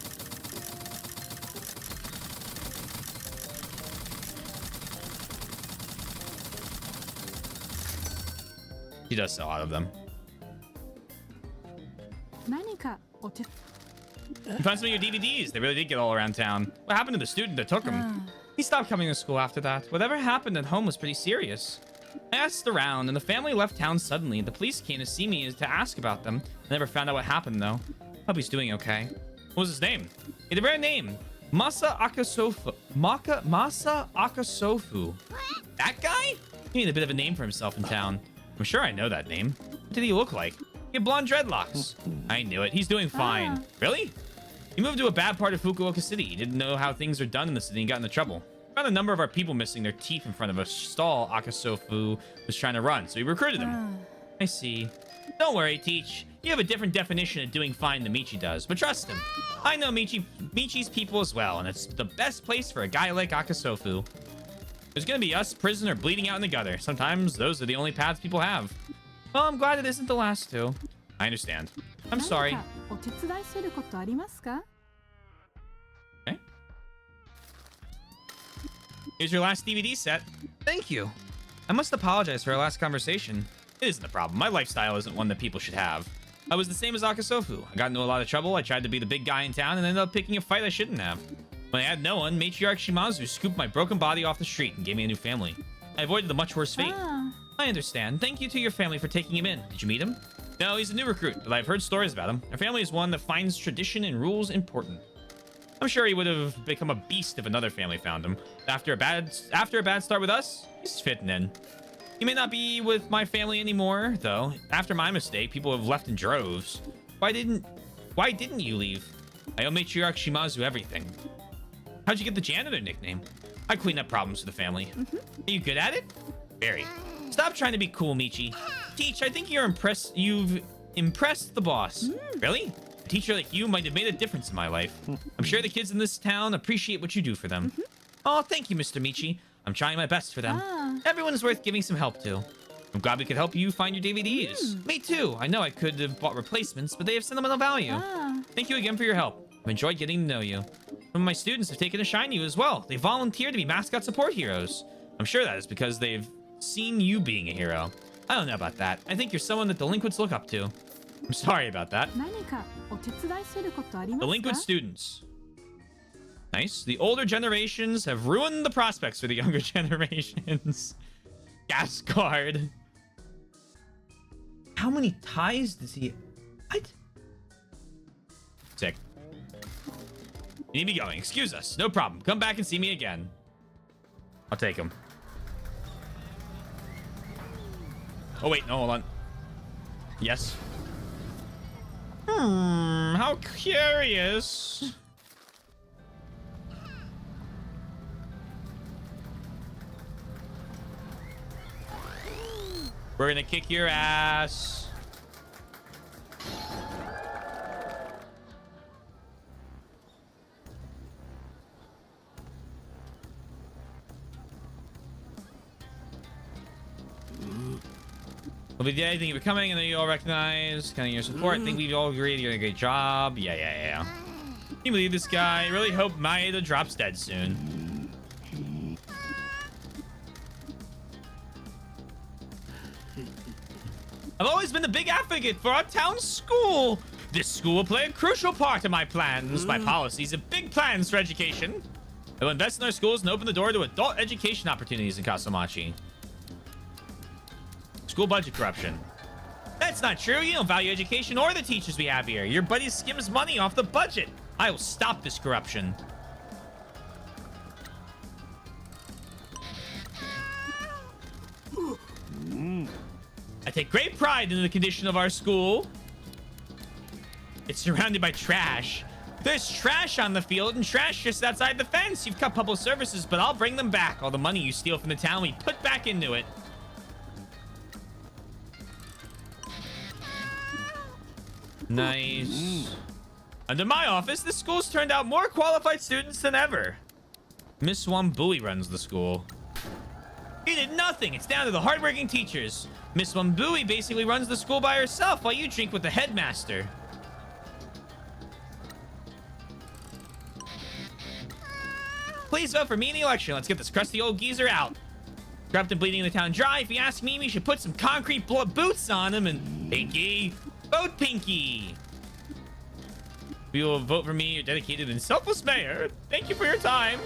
He does sell out of them. You found some of your DVDs. They really did get all around town. What happened to the student that took them? He stopped coming to school after that. Whatever happened at home was pretty serious. I asked around, and the family left town suddenly. The police came to see me to ask about them. I never found out what happened, though. Hope he's doing okay. What was his name? He had a rare name. Masa Akasofu. Masa Akasofu. That guy? He made a bit of a name for himself in town. I'm sure I know that name. What did he look like? He had blonde dreadlocks. I knew it. He's doing fine. Really? He moved to a bad part of Fukuoka City. He didn't know how things are done in the city and got into trouble. Found a number of our people missing their teeth in front of a stall Akasofu was trying to run, so he recruited them. I see. Don't worry, Teach. You have a different definition of doing fine than Michi does, but trust him. I know Michi's people as well, and it's the best place for a guy like Akasofu. There's gonna be us, prison, or bleeding out in the gutter. Sometimes those are the only paths people have. Well, I'm glad it isn't the last two. I understand. I'm sorry. Okay. Here's your last DVD set. Thank you. I must apologize for our last conversation. It isn't a problem. My lifestyle isn't one that people should have. I was the same as Akasofu. I got into a lot of trouble. I tried to be the big guy in town and ended up picking a fight I shouldn't have. When I had no one, Matriarch Shimazu scooped my broken body off the street and gave me a new family. I avoided the much worse fate. I understand. Thank you to your family for taking him in. Did you meet him? No, he's a new recruit, but I've heard stories about him. Our family is one that finds tradition and rules important. I'm sure he would have become a beast if another family found him. After a bad start with us, he's fitting in. He may not be with my family anymore, though. After my mistake, people have left in droves. Why didn't you leave? I owe Matriarch Shimazu everything. How'd you get the janitor nickname? I clean up problems for the family. Are you good at it? Very. Stop trying to be cool, Michi. Teach, I think you've impressed the boss. Really? A teacher like you might have made a difference in my life. I'm sure the kids in this town appreciate what you do for them. Oh, thank you, Mr. Michi. I'm trying my best for them. Everyone's worth giving some help to. I'm glad we could help you find your DVDs. Me too. I know I could have bought replacements, but they have sentimental value. Thank you again for your help. I've enjoyed getting to know you. Some of my students have taken a shine to you as well. They volunteered to be mascot support heroes. I'm sure that is because they've seen you being a hero. I don't know about that. I think you're someone that delinquents look up to. I'm sorry about that. Delinquent students. Nice. The older generations have ruined the prospects for the younger generations. Gas guard. How many ties does he... What? Sick. You need me going. Excuse us. No problem. Come back and see me again. I'll take him. Oh, wait. No, hold on. Yes. How curious. We're gonna kick your ass. Well, we did anything you were coming, and then you all recognize kind of your support. I think we all agreed you're doing a great job. Yeah. Can you believe this guy? I really hope Maeda drops dead soon. I've always been a big advocate for our town school. This school will play a crucial part in my plans. My policies and big plans for education. I will invest in our schools and open the door to adult education opportunities in Kasamachi. School budget corruption. That's not true. You don't value education or the teachers we have here. Your buddy skims money off the budget. I will stop this corruption. I take great pride in the condition of our school. It's surrounded by trash. There's trash on the field and trash just outside the fence. You've cut public services, but I'll bring them back. All the money you steal from the town, we put back into it. Nice. Under my office, the school's turned out more qualified students than ever. Miss Wambui runs the school. You did nothing. It's down to the hardworking teachers. Miss Wambui basically runs the school by herself while you drink with the headmaster. Please vote for me in the election. Let's get this crusty old geezer out. Corrupt and bleeding the town dry. If you ask me, we should put some concrete boots on him. And Pinky, vote Pinky. If you will vote for me, your dedicated and selfless mayor. Thank you for your time.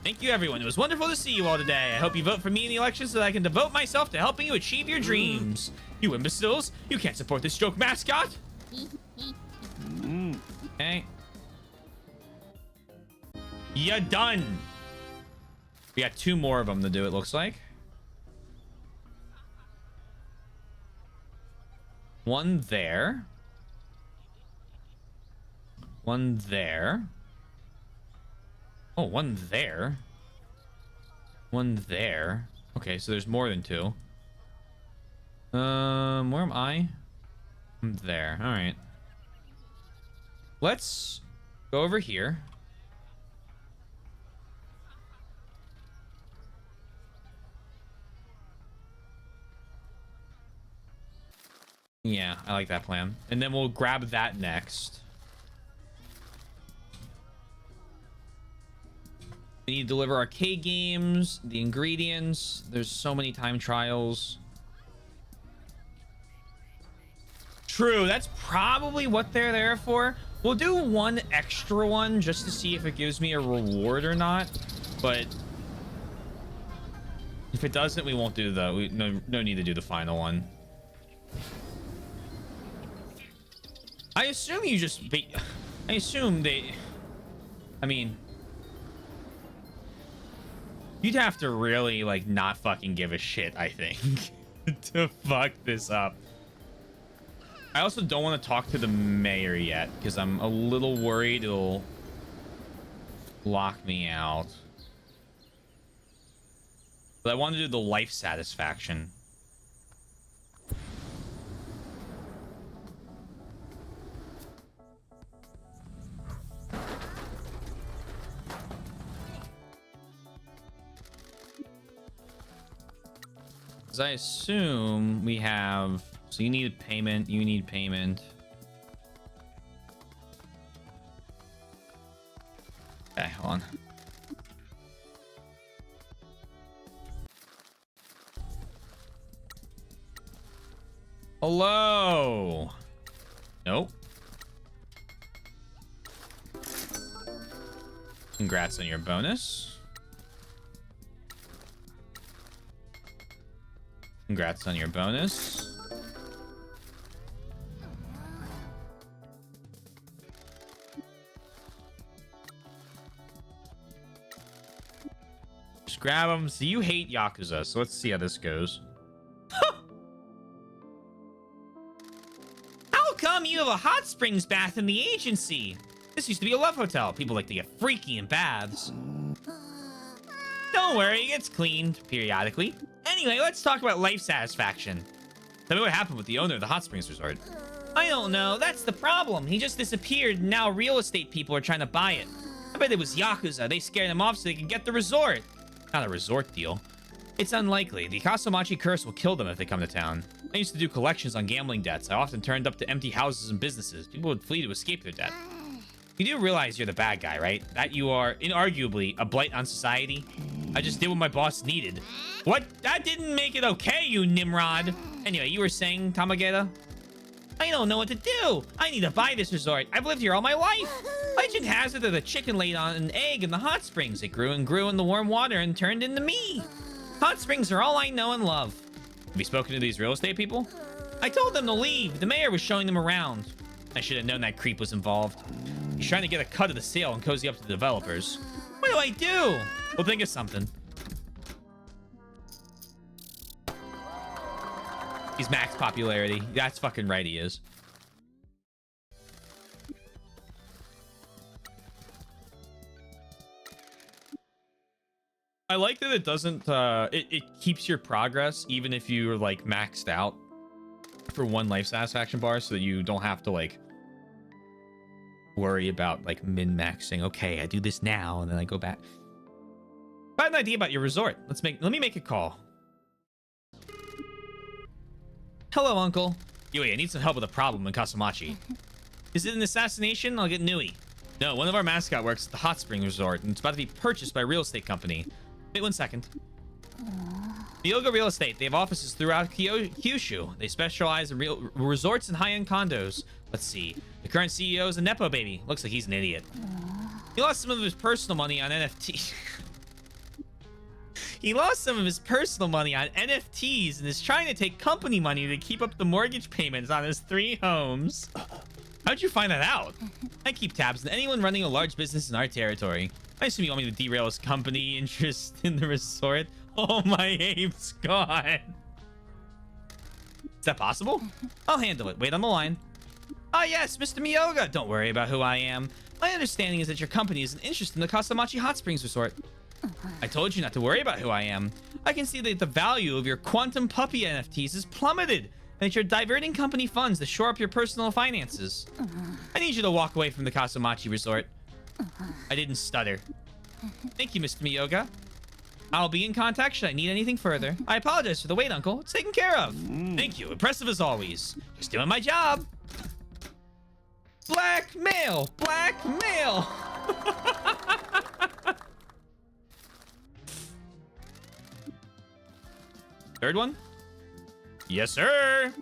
Thank you, everyone. It was wonderful to see you all today. I hope you vote for me in the election so that I can devote myself to helping you achieve your dreams. You imbeciles, you can't support this joke mascot. Okay. You're done. We got 2 more of them to do, it looks like. One there. One there. Oh, one there. One there. Okay, so there's more than 2. Where am I? I'm there. All right. Let's go over here. Yeah, I like that plan. And then we'll grab that next. We need to deliver arcade games, the ingredients. There's so many time trials. True, that's probably what they're there for. We'll do one extra one just to see if it gives me a reward or not. But if it doesn't, we won't do no need to do the final one. I assume you just I assume they, I mean, you'd have to really like not fucking give a shit, I think, to fuck this up. I also don't want to talk to the mayor yet because I'm a little worried it'll lock me out. But I want to do the life satisfaction. Because I assume we have... So you need payment. You need payment. Okay, hold on. Hello. Nope. Congrats on your bonus. Congrats on your bonus. Just grab them. So you hate Yakuza, so let's see how this goes. How come you have a hot springs bath in the agency? This used to be a love hotel. People like to get freaky in baths. Don't worry, it gets cleaned periodically. Anyway, let's talk about life satisfaction. Tell me what happened with the owner of the hot springs resort. I don't know. That's the problem. He just disappeared, and now real estate people are trying to buy it. I bet it was Yakuza. They scared him off so they could get the resort. Not a resort deal. It's unlikely. The Kasamachi curse will kill them if they come to town. I used to do collections on gambling debts. I often turned up to empty houses and businesses. People would flee to escape their debt. You do realize you're the bad guy, right? That you are inarguably a blight on society? I just did what my boss needed. What? That didn't make it okay, you Nimrod. Anyway, you were saying, Tamageta? I don't know what to do. I need to buy this resort. I've lived here all my life. Legend has it that a chicken laid on an egg in the hot springs. It grew and grew in the warm water and turned into me. Hot springs are all I know and love. Have you spoken to these real estate people? I told them to leave. The mayor was showing them around. I should have known that creep was involved. He's trying to get a cut of the sale and cozy up to the developers. What do I do? Well, think of something. He's max popularity. That's fucking right, he is. I like that it doesn't, it keeps your progress even if you're, like, maxed out for one life satisfaction bar so that you don't have to, like, worry about, like, min-maxing. Okay, I do this now, and then I go back. I have an idea about your resort. Let me make a call. Hello, Uncle. Yui, I need some help with a problem in Kasamachi. Is it an assassination? I'll get Nui. No, one of our mascot works at the Hot Spring Resort, and it's about to be purchased by a real estate company. Wait 1 second. Myoga Real Estate. They have offices throughout Kyushu. They specialize in resorts and high-end condos. Let's see. The current CEO is a Nepo baby. Looks like he's an idiot. He lost some of his personal money on NFT. He lost some of his personal money on NFTs and is trying to take company money to keep up the mortgage payments on his 3 homes. How'd you find that out? I keep tabs on anyone running a large business in our territory. I assume you want me to derail his company interest in the resort. Oh, my ape's gone. Is that possible? I'll handle it. Wait on the line. Ah, yes, Mr. Myoga. Don't worry about who I am. My understanding is that your company is an interest in the Kasamachi Hot Springs Resort. I told you not to worry about who I am. I can see that the value of your quantum puppy NFTs has plummeted, and that you're diverting company funds to shore up your personal finances. I need you to walk away from the Kasamachi Resort. I didn't stutter. Thank you, Mr. Myoga. I'll be in contact should I need anything further. I apologize for the wait, Uncle. It's taken care of. Thank you. Impressive as always. Just doing my job. Blackmail! Blackmail! Third one? Yes, sir!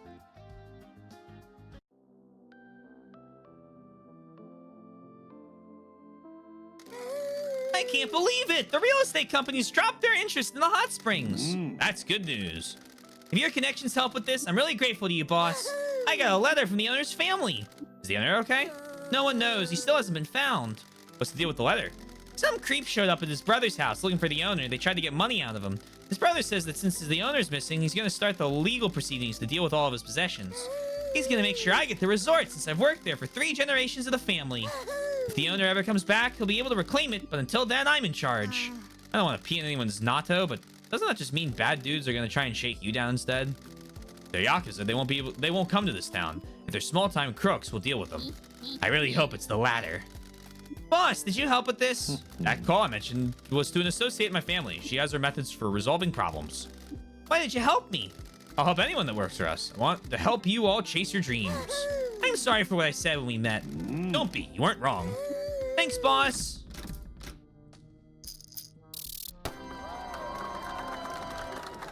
I can't believe it! The real estate companies dropped their interest in the hot springs. That's good news. If your connections help with this, I'm really grateful to you, boss. I got a letter from the owner's family. Is the owner okay? No one knows. He still hasn't been found. What's the deal with the letter? Some creep showed up at his brother's house looking for the owner. They tried to get money out of him. His brother says that since the owner's missing, he's going to start the legal proceedings to deal with all of his possessions. He's going to make sure I get the resort since I've worked there for 3 generations of the family. If the owner ever comes back, he'll be able to reclaim it, but until then, I'm in charge. I don't want to pee in anyone's natto, but doesn't that just mean bad dudes are going to try and shake you down instead? They're Yakuza. They won't come to this town. If they're small-time crooks, we'll deal with them. I really hope it's the latter. Boss, did you help with this? That call I mentioned was to an associate in my family. She has her methods for resolving problems. Why did you help me? I'll help anyone that works for us. I want to help you all chase your dreams. I'm sorry for what I said when we met. Don't be. You weren't wrong. Thanks, boss.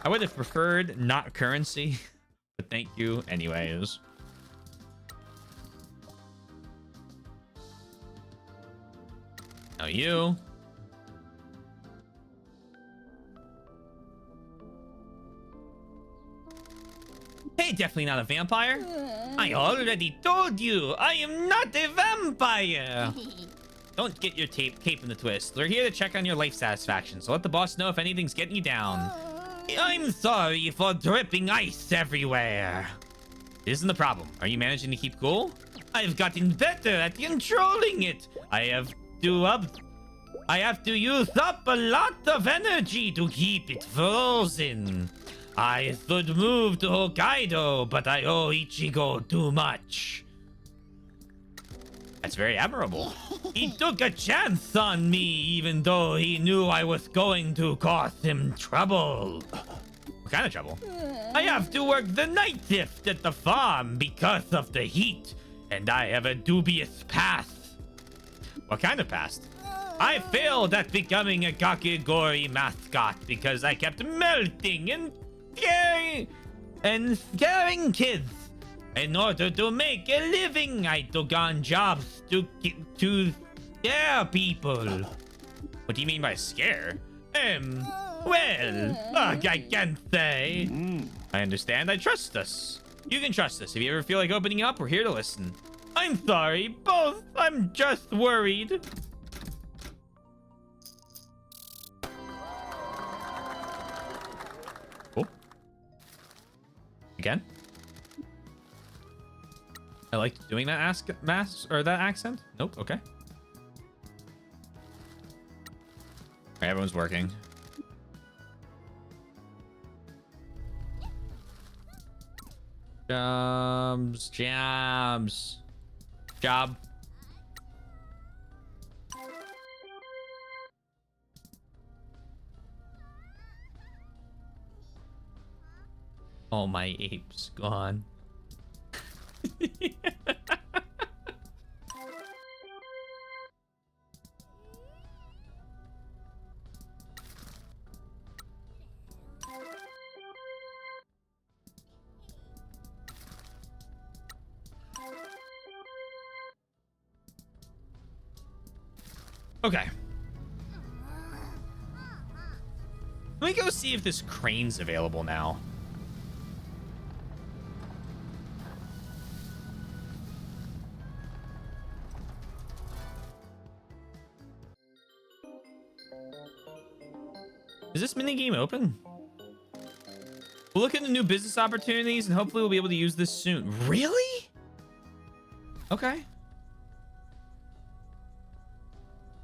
I would have preferred not currency, but thank you anyways. Now you. Hey, definitely not a vampire. I already told you, I am not a vampire. Don't get your cape in the twist. We're here to check on your life satisfaction, so let the boss know if anything's getting you down. I'm sorry for dripping ice everywhere. Isn't the problem. Are you managing to keep cool? I've gotten better at controlling it. I have to use up a lot of energy to keep it frozen. I should move to Hokkaido, but I owe Ichigo too much. That's very admirable. He took a chance on me, even though he knew I was going to cause him trouble. What kind of trouble? I have to work the night shift at the farm because of the heat, and I have a dubious past. What kind of past? I failed at becoming a Kakegori mascot because I kept melting and scaring kids. In order to make a living, I took on jobs to scare people. What do you mean by scare? Well, I can't say. I understand. I trust us. You can trust us. If you ever feel like opening up, we're here to listen. I'm sorry, both. I'm just worried. Oh. Again? I liked doing that accent. Nope. Okay. Okay, everyone's working. Jobs. Job. All my apes gone. Okay. Let me go see if this crane's available now. Is this minigame open? We'll look into new business opportunities and hopefully we'll be able to use this soon. Really? Okay.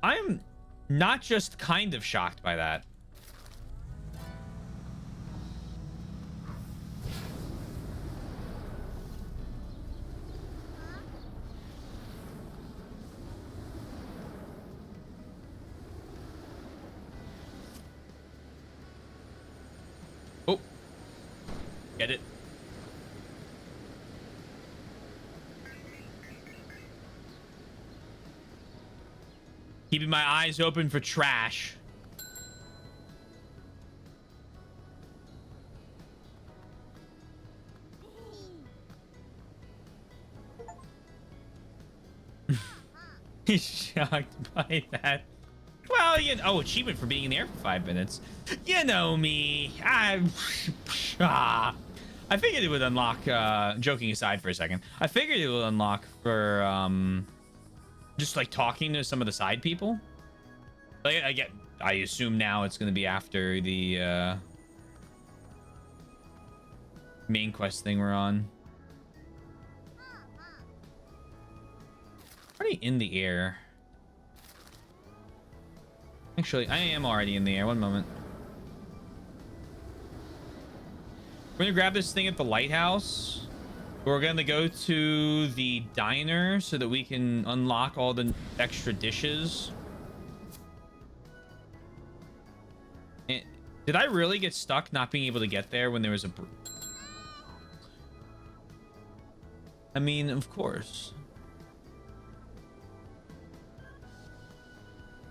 I'm not just kind of shocked by that. Oh. Get it. Keeping my eyes open for trash. He's shocked by that. Well, you know, oh, achievement for being in the air for 5 minutes. You know me. I figured it would unlock, joking aside for a second. I figured it would unlock for, just like talking to some of the side people. Like, I assume now it's going to be after the, main quest thing we're on. Already in the air. Actually, I am already in the air. One moment. We're gonna grab this thing at the lighthouse. We're gonna go to the diner so that we can unlock all the extra dishes. Did I really get stuck not being able to get there when there was a... I mean, of course.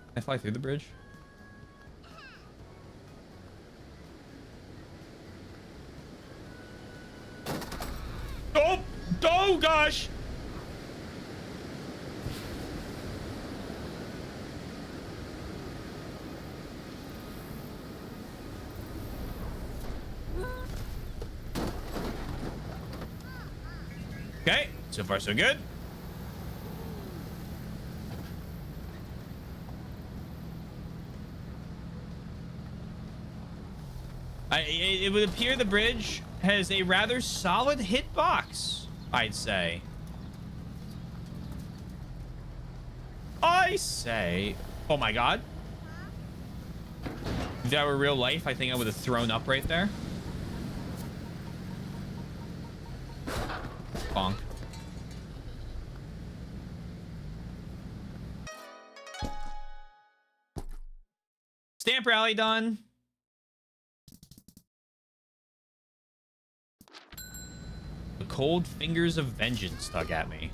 Can I fly through the bridge? Oh! Oh, gosh! Okay, so far so good. It would appear the bridge has a rather solid hitbox, I'd say. Oh my god. If that were real life, I think I would have thrown up right there. Bonk. Stamp rally done. The cold fingers of vengeance dug at me.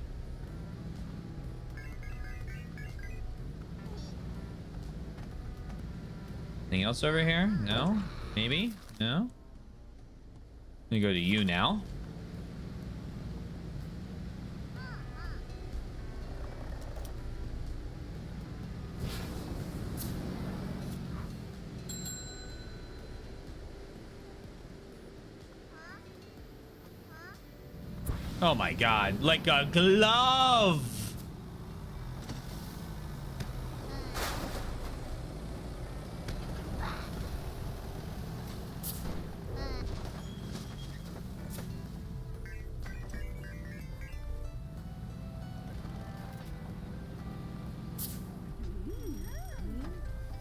Anything else over here? No? Maybe? No? I'm gonna go to you now. Oh my god, like a glove!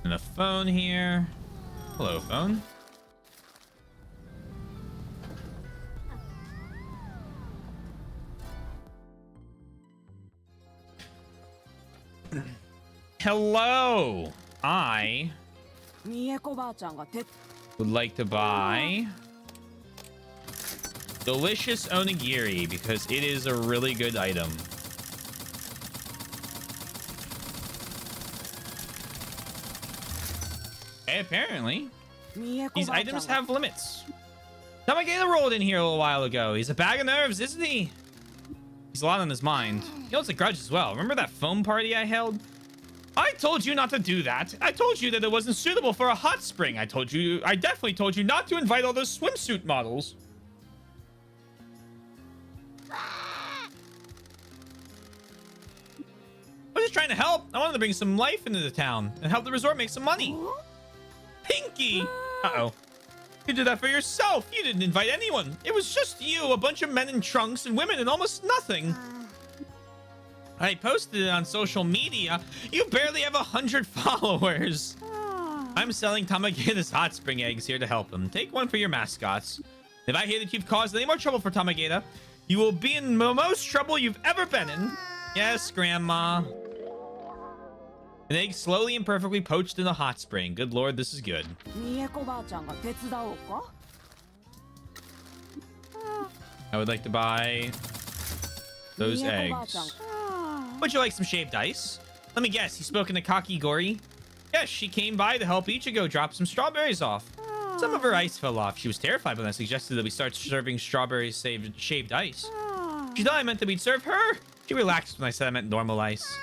And a phone here. Hello, phone. Hello. I would like to buy delicious onigiri because it is a really good item. Okay, apparently these items have limits. Tamagata rolled in here a little while ago. He's a bag of nerves, isn't he? He's a lot on his mind. He holds a grudge as well. Remember that foam party I held? I told you not to do that. I told you that it wasn't suitable for a hot spring. I definitely told you not to invite all those swimsuit models. I was just trying to help. I wanted to bring some life into the town and help the resort make some money. Pinky! Uh-oh. You did that for yourself. You didn't invite anyone. It was just you, a bunch of men in trunks and women and almost nothing. I posted it on social media. You barely have 100 followers. I'm selling Tamagata's hot spring eggs here to help him. Take one for your mascots. If I hear that you've caused any more trouble for Tamagata, you will be in the most trouble you've ever been in. Yes, Grandma. An egg slowly and perfectly poached in a hot spring. Good lord, this is good. I would like to buy those eggs. Would you like some shaved ice? Let me guess, you spoken to Kakigori? Yes, she came by to help Ichigo drop some strawberries off. Some of her ice fell off. She was terrified when I suggested that we start serving strawberries shaved ice. She thought I meant that we'd serve her. She relaxed when I said I meant normal ice.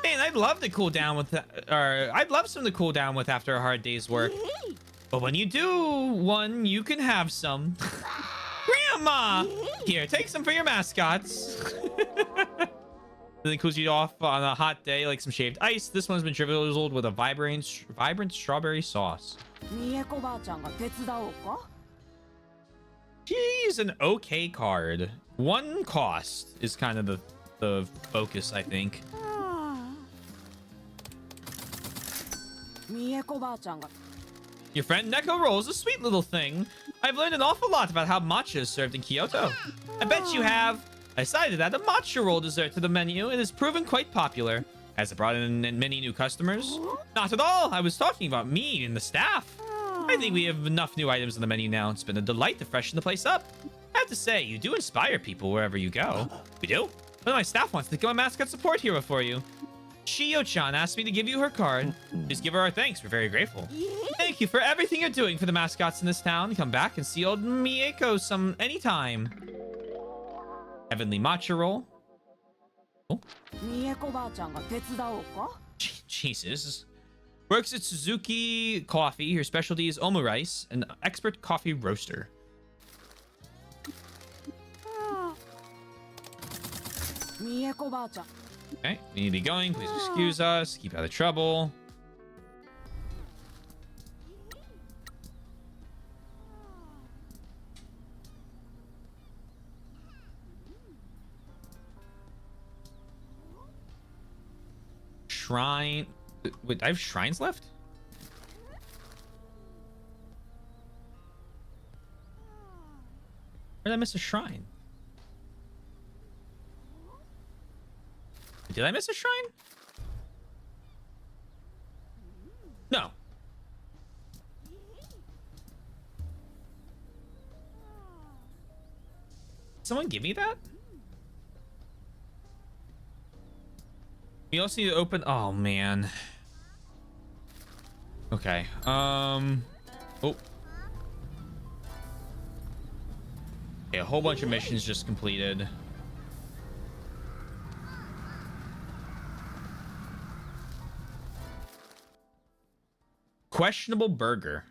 Man, I'd love to cool down with, I'd love some to cool down with after a hard day's work. But when you do one, you can have some. Grandma! Here, take some for your mascots. Then it cools you off on a hot day like some shaved ice. This one's been drizzled with a vibrant strawberry sauce. She's an okay card. One cost is kind of the focus, I think. Your friend Neko Roll is a sweet little thing. I've learned an awful lot about how matcha is served in Kyoto. I bet you have. I decided that a matcha roll dessert to the menu. It has proven quite popular. Has it brought in many new customers? Not at all. I was talking about me and the staff. I think we have enough new items on the menu now. It's been a delight to freshen the place up. I have to say, you do inspire people wherever you go. We do? One of my staff wants to become a mascot support hero for you. Shio-chan asked me to give you her card. Just give her our thanks. We're very grateful. Thank you for everything you're doing for the mascots in this town. Come back and see old Mieko some anytime. Heavenly matcha roll. Oh. Jesus. Works at Suzuki Coffee. Her specialty is omurice, an expert coffee roaster. Okay, we need to be going. Please excuse us. Keep out of trouble. Shrine. Wait, I have shrines left? Where did I miss a shrine? Did I miss a shrine? No. Someone give me that? We also need to open... Oh, man. Okay. Oh. Okay, a whole bunch of missions just completed. Questionable burger.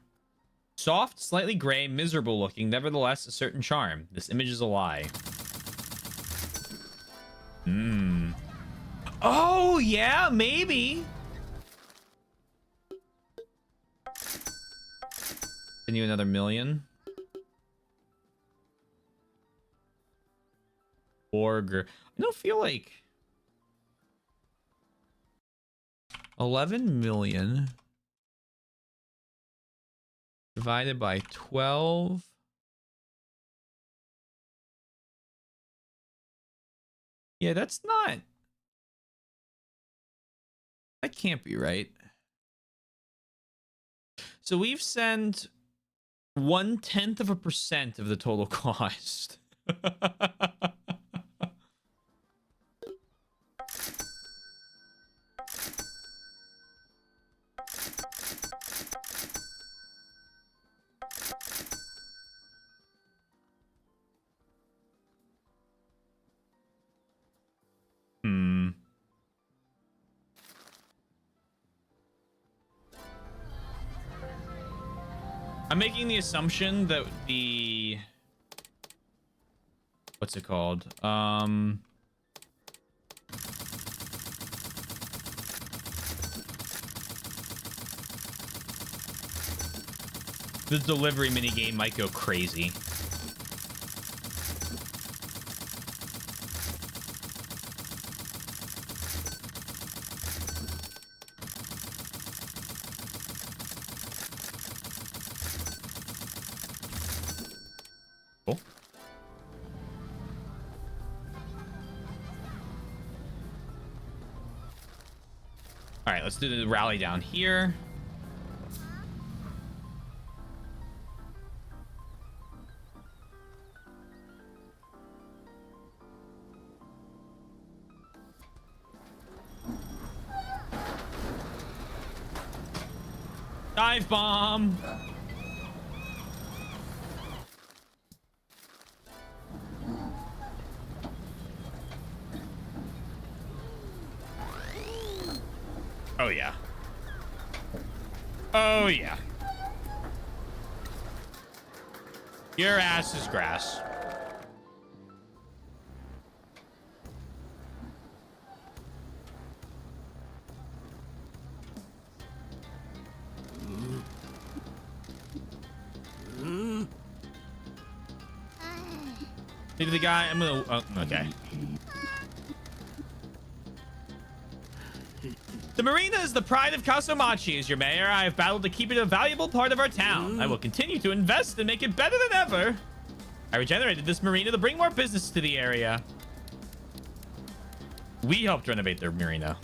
Soft, slightly gray, miserable looking, nevertheless a certain charm. This image is a lie. Oh, yeah, maybe. Can you another million? Burger. I don't feel like 11 million divided by 12. Yeah, that's not. That can't be right. So we've sent 0.1% of the total cost. I'm making the assumption that the... What's it called? The delivery minigame might go crazy. Cool. All right, let's do the rally down here. Dive bomb. Oh yeah. Oh yeah. Your ass is grass. Look at the guy. I'm gonna. Oh, okay. The marina is the pride of Kasumachi. As your mayor, I have battled to keep it a valuable part of our town. I will continue to invest and make it better than ever. I regenerated this marina to bring more business to the area. We helped renovate their marina.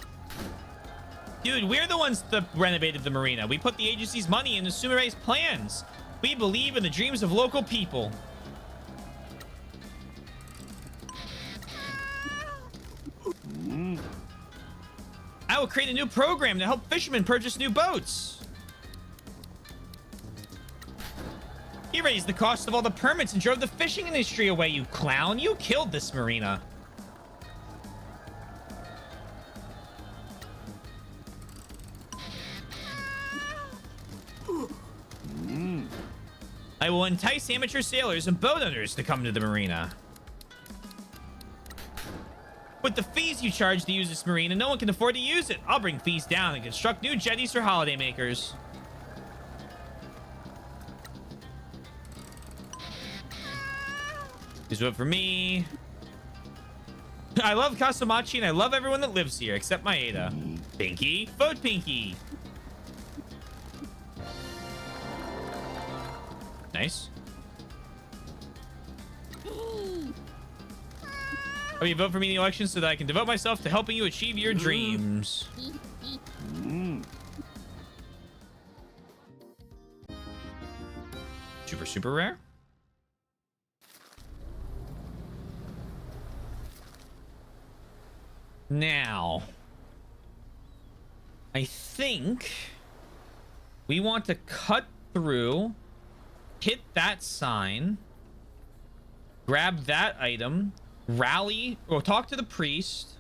Dude, we're the ones that renovated the marina. We put the agency's money into Sumire's plans. We believe in the dreams of local people. I will create a new program to help fishermen purchase new boats. You raised the cost of all the permits and drove the fishing industry away, you clown. You killed this marina. I will entice amateur sailors and boat owners to come to the marina. With the fees you charge to use this marina, no one can afford to use it. I'll bring fees down and construct new jetties for holidaymakers. Please vote for me. I love Kasamachi and I love everyone that lives here except Maeda. Pinky, vote Pinky. Nice. Oh, you vote for me in the election so that I can devote myself to helping you achieve your dreams. Super, super rare. Now, I think we want to cut through, hit that sign, grab that item, rally, or talk to the priest.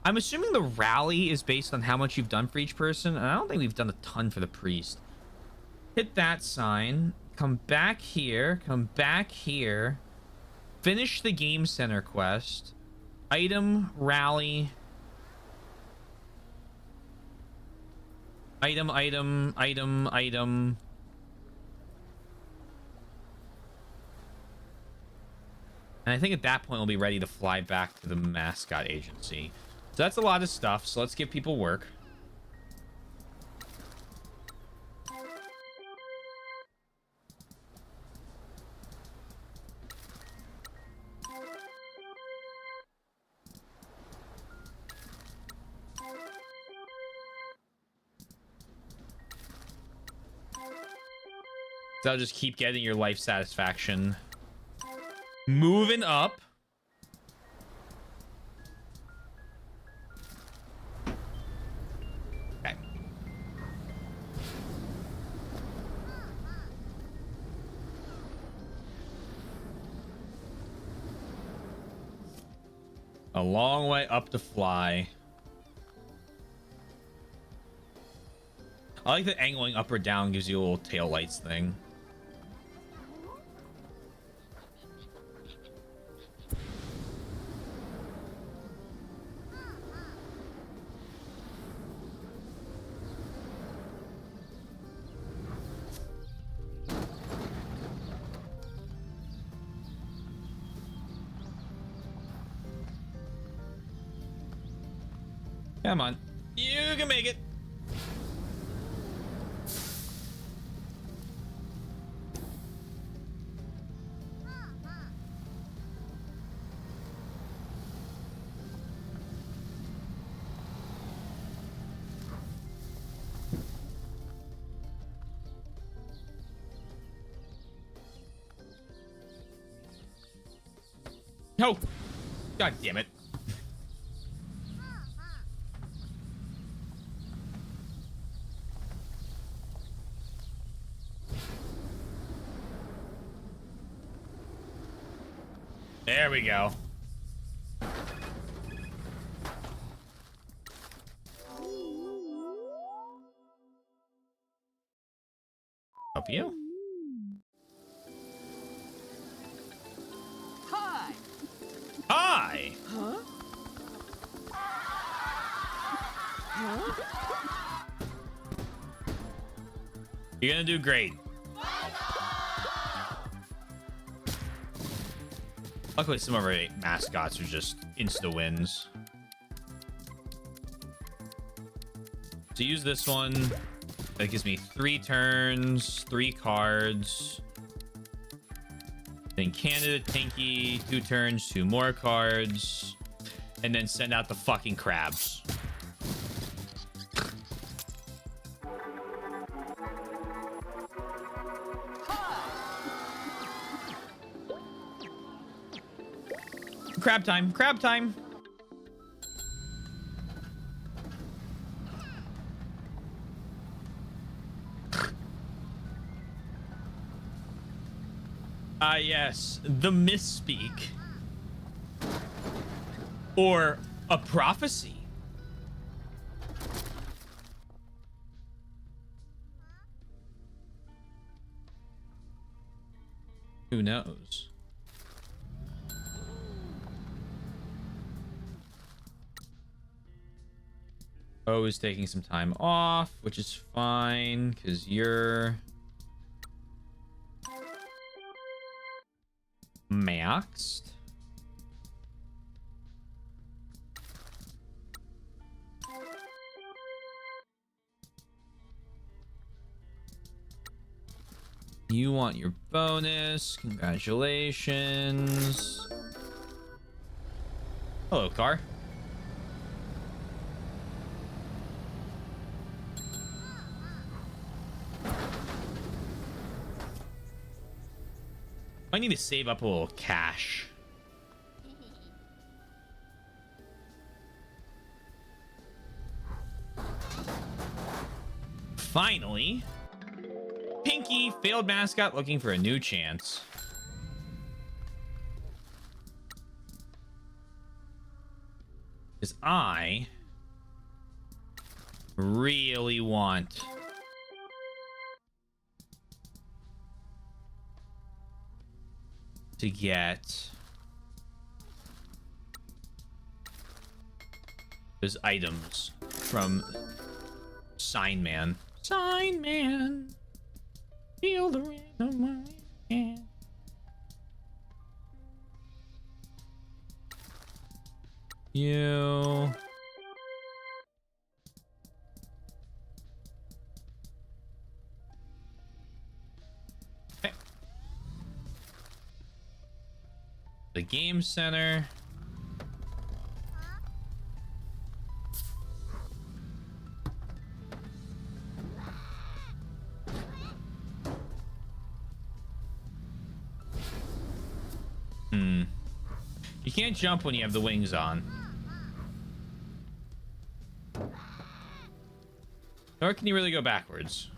I'm assuming the rally is based on how much you've done for each person, and I don't think we've done a ton for the priest. Hit that sign, come back here, finish the game center quest, item, rally, item. And I think at that point we'll be ready to fly back to the Mascot agency. So that's a lot of stuff. So let's give people work. So I'll just keep getting your life satisfaction. Moving up. Okay. A long way up to fly. I like that angling up or down gives you a little tail lights thing. Come on. You can make it. No. God damn it. There we go. Help you? Hi. Hi. Huh? Huh? You're gonna do great. Luckily, some of our mascots are just insta wins. So use this one. That gives me 3 turns, 3 cards. Then candidate Tinky, 2 turns, 2 more cards. And then send out the fucking crabs. Crab time. Crab time. Ah, yes. The misspeak. Or a prophecy. Who knows? O is taking some time off, which is fine because you're maxed. You want your bonus. Congratulations. Hello, car. I need to save up a little cash. Finally. Pinky, failed mascot, looking for a new chance. Because I really want to get those items from Sign Man. Sign Man. Feel the rhythm of my hand. You. Okay. The game center. You can't jump when you have the wings on. Nor can you really go backwards.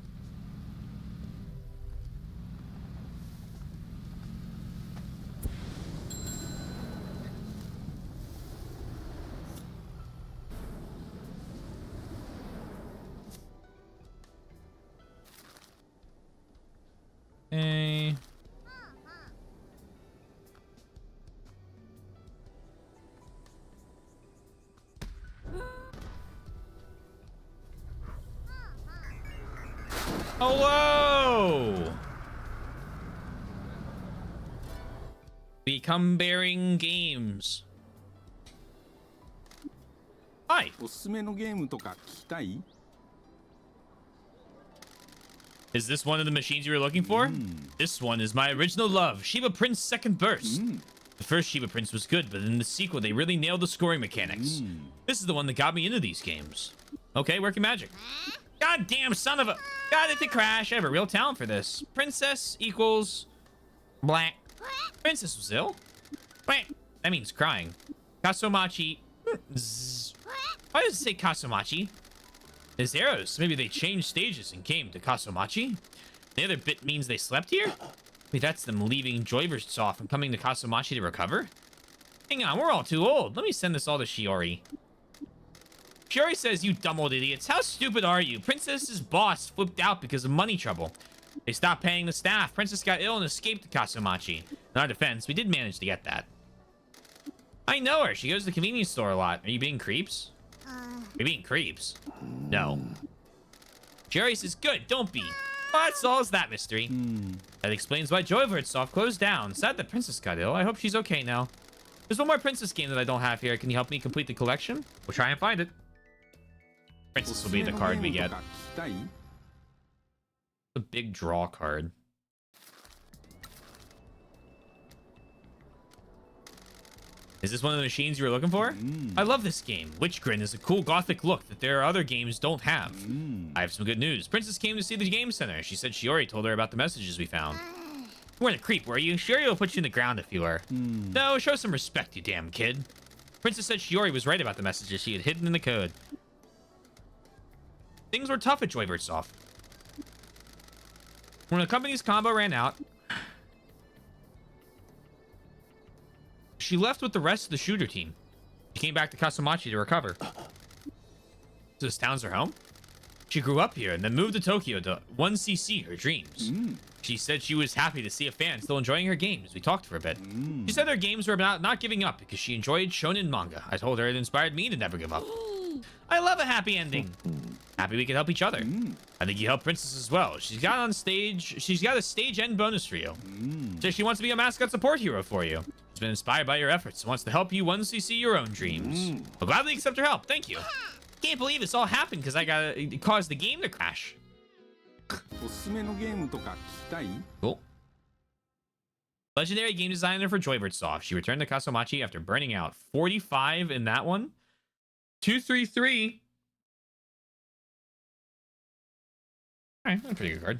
Okay. Hello! Become bearing games. Hi. おすすめのゲームとか聞きたい？ Is this one of the machines you were looking for? This one is my original love, Shiba Prince Second Burst. The first Shiba Prince was good, but in the sequel, they really nailed the scoring mechanics. This is the one that got me into these games. Okay, working magic. Goddamn son of a... Got it to crash. I have a real talent for this. Princess equals... Blank. Princess was ill. Blank. That means crying. Kasomachi. Zzz. Why does it say Kasomachi? There's arrows. Maybe they changed stages and came to Kasomachi. The other bit means they slept here? Wait, that's them leaving Joyver's off and coming to Kasomachi to recover? Hang on, we're all too old. Let me send this all to Shiori. Shiori says, you dumb old idiots. How stupid are you? Princess's boss flipped out because of money trouble. They stopped paying the staff. Princess got ill and escaped to Kasomachi. In our defense, we did manage to get that. I know her. She goes to the convenience store a lot. Are you being creeps? Are you being creeps? No. Jerry says, good, don't be. Well, that solves that mystery. That explains why Joyvert Soft closed down. Sad that Princess got ill. I hope she's okay now. There's one more Princess game that I don't have here. Can you help me complete the collection? We'll try and find it. Princess will be the card we get. A big draw card. Is this one of the machines you were looking for? I love this game. Witch Grin is a cool gothic look that there are other games don't have. I have some good news. Princess came to see the game center. She said Shiori told her about the messages we found. weren't a creep, were you? Shiori will put you in the ground if you were. No, show some respect, you damn kid. Princess said Shiori was right about the messages she had hidden in the code. Things were tough at Joyvertsoft. When the company's combo ran out, she left with the rest of the shooter team. She came back to Kasumachi to recover. So this town's her home? She grew up here and then moved to Tokyo to 1cc her dreams. She said she was happy to see a fan still enjoying her games. We talked for a bit. She said her games were about not giving up because she enjoyed shonen manga. I told her it inspired me to never give up. I love a happy ending. Happy we could help each other. I think you helped Princess as well. She's got a stage end bonus reel. Says she wants to be a mascot support hero for you. She's been inspired by your efforts and wants to help you 1cc your own dreams. I'll gladly accept her help. Thank you. Can't believe this all happened because it caused the game to crash. おすすめのゲームとか聞きたい Cool. Legendary game designer for Joyvertsoft. She returned to Kasumachi after burning out. 45 in that one. 233. All right, that's a pretty good card.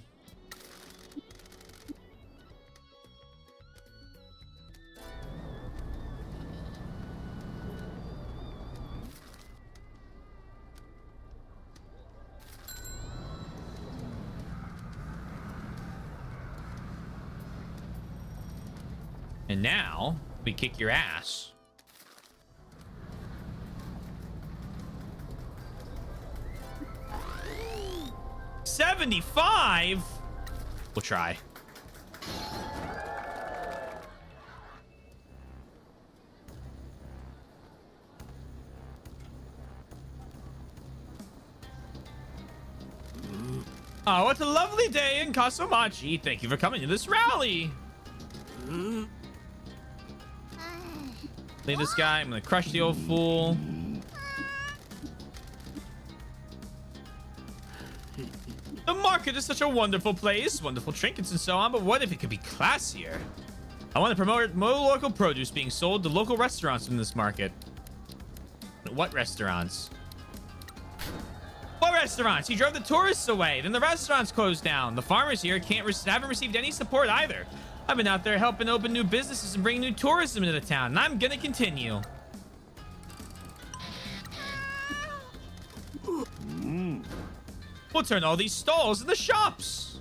And now we kick your ass. $75? We'll try. Oh, what a lovely day in Kasumachi. Thank you for coming to this rally. Leave this guy. I'm gonna crush the old fool. The market is such a wonderful place, wonderful trinkets and so on, but what if it could be classier? I want to promote more local produce being sold to local restaurants in this market. What restaurants? What restaurants? He drove the tourists away, then the restaurants closed down. The farmers here haven't received any support either. I've been out there helping open new businesses and bring new tourism into the town, and I'm gonna continue. We'll turn all these stalls into shops.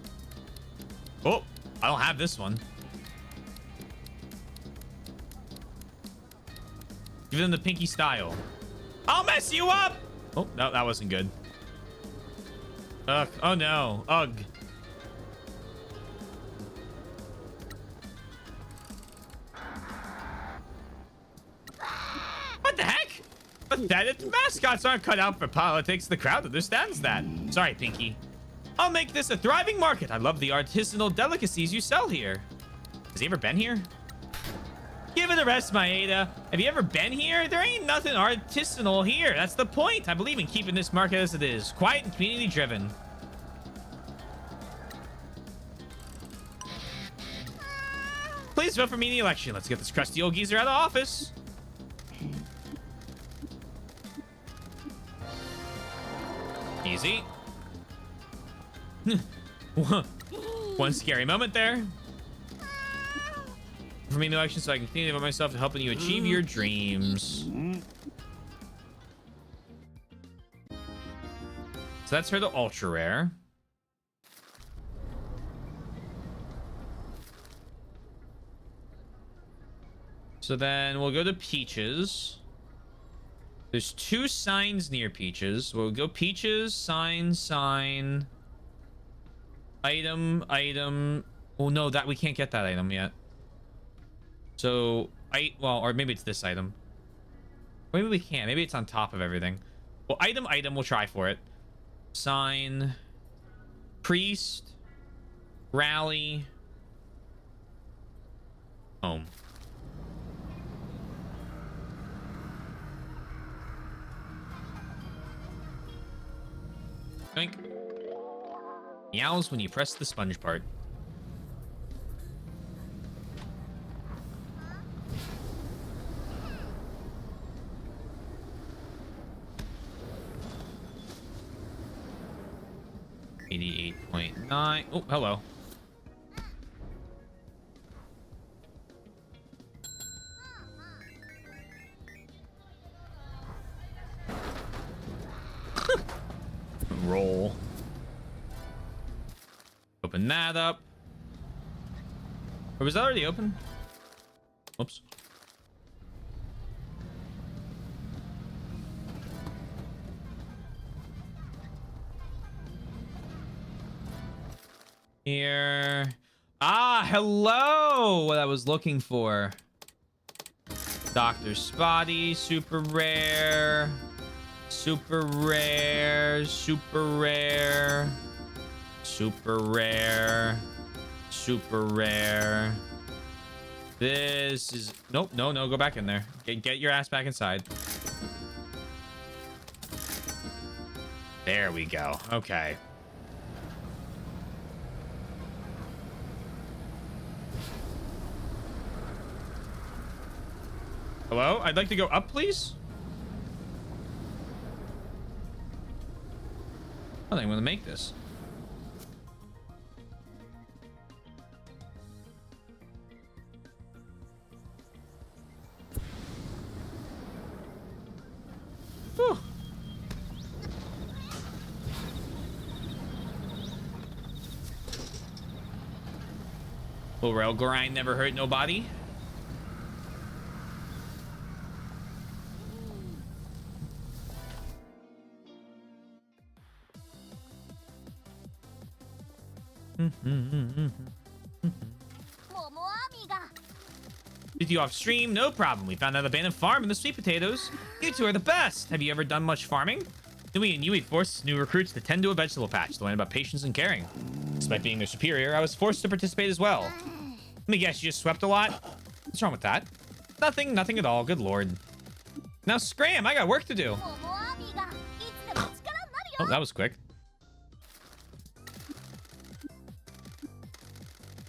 Oh, I don't have this one. Give them the pinky style. I'll mess you up. Oh, no, that wasn't good. Ugh. Oh, no. Ugh. What the heck? Pathetic mascots aren't cut out for politics. The crowd understands that. Sorry, Pinky. I'll make this a thriving market. I love the artisanal delicacies you sell here. Has he ever been here? Give it a rest, Maeda. Have you ever been here? There ain't nothing artisanal here. That's the point. I believe in keeping this market as it is. Quiet and community driven. Please vote for me in the election. Let's get this crusty old geezer out of office. Easy. One scary moment there. For me in the election so I can continue to devote myself to helping you achieve your dreams. So that's her, the ultra rare. So then we'll go to Peaches. There's 2 signs near Peaches. We'll go Peaches, sign, sign. Item, item. Oh no, that we can't get that item yet. So, or maybe it's this item. Maybe we can't. Maybe it's on top of everything. Well, item, item, we'll try for it. Sign. Priest. Rally. Home. Yoink. Meows when you press the sponge part. $88.9. Oh, hello. Open that up. Or was that already open? Whoops. Here. Ah, hello! What I was looking for. Dr. Spotty, super rare. Super rare. Super rare. Super rare. Super rare. This is... Nope, no, go back in there. Get your ass back inside. There we go. Okay. Hello? I'd like to go up, please. I think I'm gonna make this. Whew. Little rail grind never hurt nobody. With you off stream, no problem. We found that abandoned farm and the sweet potatoes. You two are the best. Have you ever done much farming? Nui and Yui forced new recruits to tend to a vegetable patch to learn about patience and caring. Despite being their superior, I was forced to participate as well. Let me guess, you just swept a lot? What's wrong with that? Nothing at all. Good lord. Now scram, I got work to do. Oh, that was quick.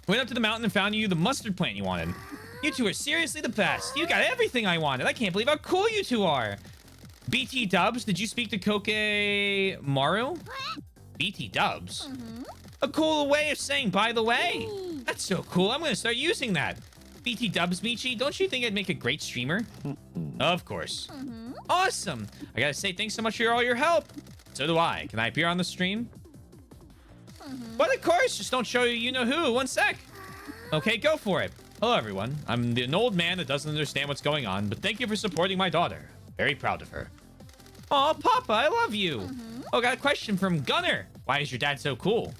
Went up to the mountain and found you the mustard plant you wanted. You two are seriously the best. You got everything I wanted. I can't believe how cool you two are. BT Dubs, did you speak to Koke Maru? BT Dubs? A cool way of saying by the way. That's so cool. I'm going to start using that. BT Dubs, Michi, don't you think I'd make a great streamer? Of course. Awesome. I got to say thanks so much for all your help. So do I. Can I appear on the stream? But of course, just don't show you know who. 1 sec. Okay, go for it. Hello, everyone. I'm an old man that doesn't understand what's going on, but thank you for supporting my daughter. Very proud of her. Aw, Papa, I love you. Oh, got a question from Gunner. Why is your dad so cool?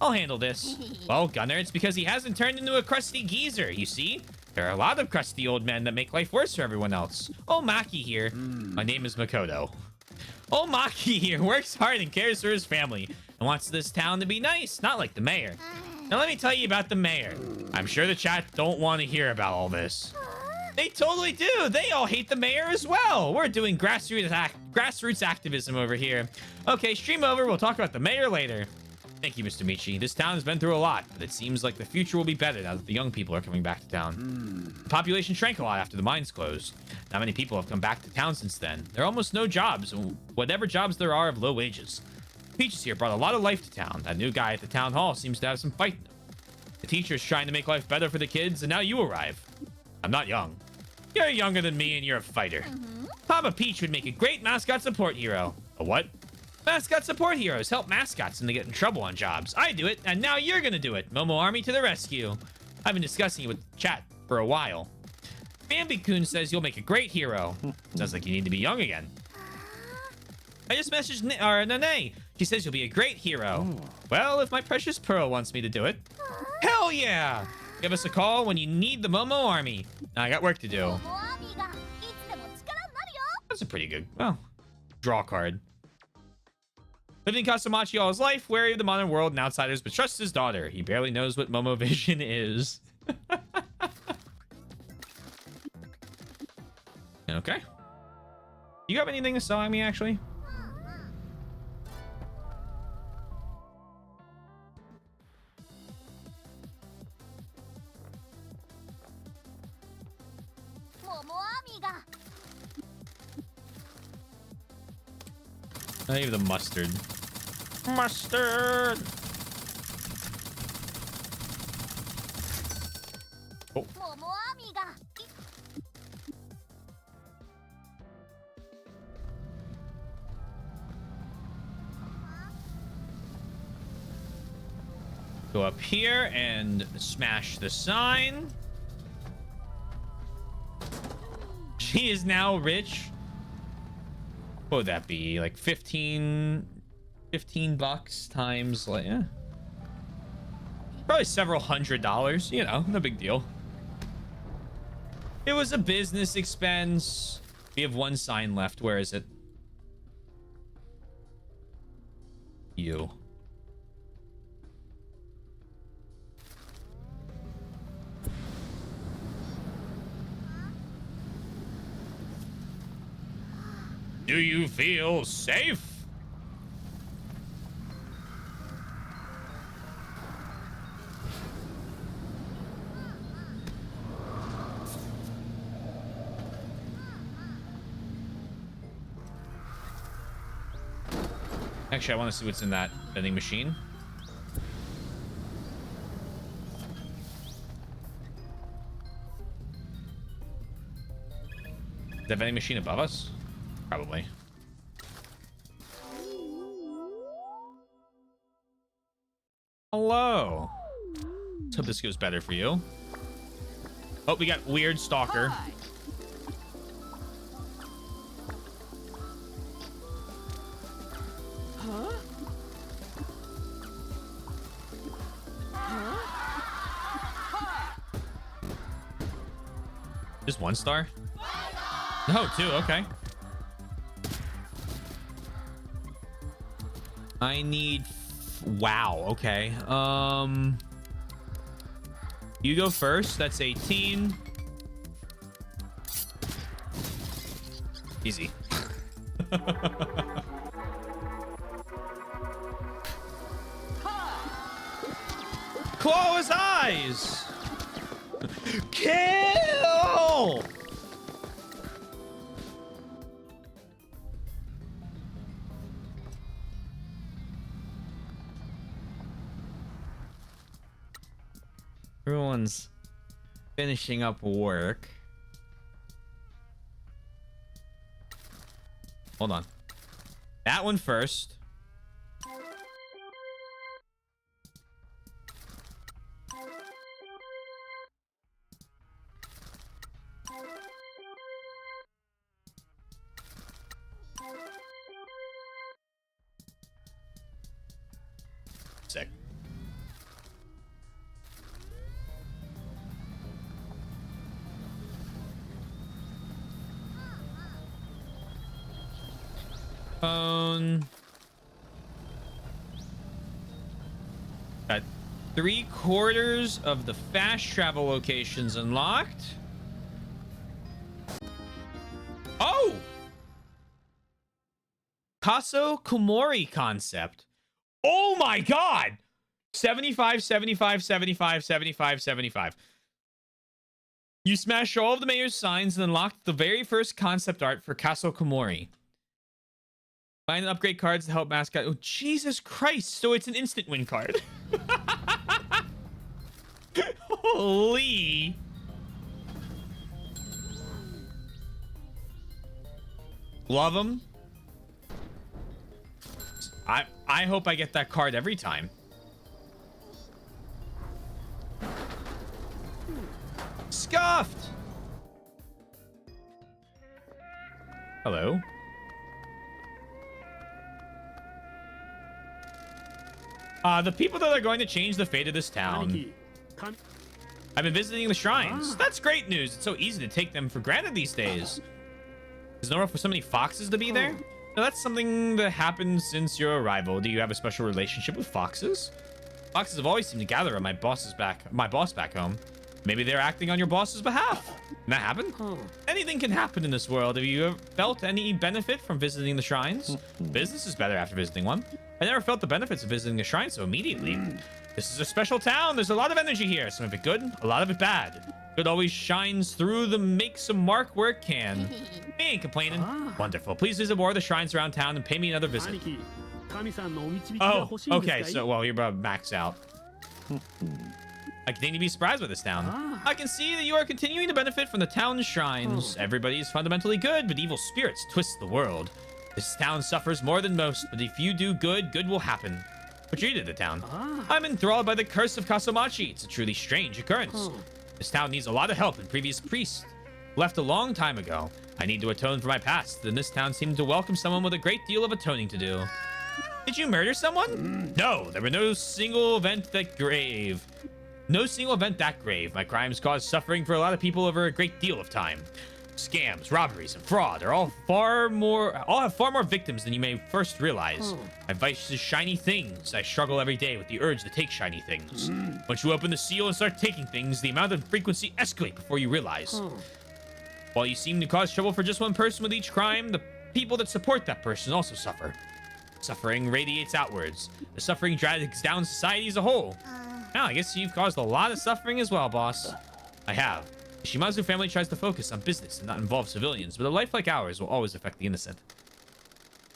I'll handle this. Well, Gunner, it's because he hasn't turned into a crusty geezer, you see? There are a lot of crusty old men that make life worse for everyone else. Oh, Maki here. My name is Makoto. Oh, Maki here works hard and cares for his family and wants this town to be nice, not like the mayor. Now let me tell you about the mayor. I'm sure the chat don't want to hear about all this. They totally do. They all hate the mayor as well. We're doing grassroots activism over here. Okay, stream over. We'll talk about the mayor later. Thank you, Mr. Michi. This town has been through a lot, but it seems like the future will be better now that the young people are coming back to town. The population shrank a lot after the mines closed. Not many people have come back to town since then. There are almost no jobs, and whatever jobs there are have low wages. Peaches here brought a lot of life to town. That new guy at the town hall seems to have some fight in him. The teacher's trying to make life better for the kids, and now you arrive. I'm not young. You're younger than me, and you're a fighter. Papa Peach would make a great mascot support hero. A what? Mascot support heroes help mascots when they get in trouble on jobs. I do it, and now you're gonna do it. Momo Army to the rescue. I've been discussing it with chat for a while. Bambi-kun says you'll make a great hero. Sounds like you need to be young again. I just messaged Nene. She says you'll be a great hero. Well, if my precious Pearl wants me to do it. Hell yeah! Give us a call when you need the Momo Army. Now I got work to do. That's a pretty good, well, draw card. Living in Kasamachi all his life, wary of the modern world and outsiders, but trusts his daughter. He barely knows what Momo Vision is. Okay. You have anything to sell at me, actually? Not even the mustard. Mustard! Oh. Go up here and smash the sign. She is now rich. What would that be? Like 15 bucks times, like, yeah. Probably several $100s, you know, no big deal. It was a business expense. We have one sign left. Where is it? You. Do you feel safe? Actually, I want to see what's in that vending machine. Is that vending machine above us? Probably. Hello. Let's hope this goes better for you. Oh, we got weird stalker. Hi. Huh? Just 1 star? No, 2. Okay. I need... Wow. Okay. You go first. That's 18. Easy. Close eyes. Kill. Everyone's finishing up work. Hold on. That one first. Sick. Phone. Got 3/4 of the fast travel locations unlocked. Oh! Kaso Komori concept. Oh my god! 75, 75, 75, 75, 75. You smashed all of the mayor's signs and unlocked the very first concept art for Kaso Komori. Find and upgrade cards to help Mascot. Oh, Jesus Christ. So it's an instant win card. Holy. Love them. I hope I get that card every time. Scuffed. Hello. The people that are going to change the fate of this town. I've been visiting the shrines. That's great news. It's so easy to take them for granted these days. Is nowhere for so many foxes to be there? No, that's something that happened since your arrival. Do you have a special relationship with foxes? Foxes have always seemed to gather on my boss back home. Maybe they're acting on your boss's behalf. Can that happen? Anything can happen in this world. Have you ever felt any benefit from visiting the shrines? Business is better after visiting one. I never felt the benefits of visiting a shrine so immediately. This is a special town. There's a lot of energy here. Some of it good, a lot of it bad. Good always shines through the makes a mark where it can. We ain't complaining. Wonderful. Please visit more of the shrines around town and pay me another visit. Oh, okay. So, well, you're about max out. I continue to be surprised by this town. I can see that you are continuing to benefit from the town's shrines. Everybody is fundamentally good, but evil spirits twist the world. This town suffers more than most, but if you do good, good will happen. What you did to the town? I'm enthralled by the curse of Kasomachi. It's a truly strange occurrence. This town needs a lot of help, and previous priest left a long time ago. I need to atone for my past, and this town seemed to welcome someone with a great deal of atoning to do. Did you murder someone? No, there were no single event that grave. No single event that grave. My crimes caused suffering for a lot of people over a great deal of time. Scams, robberies, and fraud are all have far more victims than you may first realize. My vice is shiny things. I struggle every day with the urge to take shiny things. Once you open the seal and start taking things, the amount of frequency escalate before you realize. While you seem to cause trouble for just one person with each crime, the people that support that person also suffer. Suffering radiates outwards. The suffering drags down society as a whole. Now, I guess you've caused a lot of suffering as well, boss. I have. The Shimazu family tries to focus on business and not involve civilians, but a life like ours will always affect the innocent.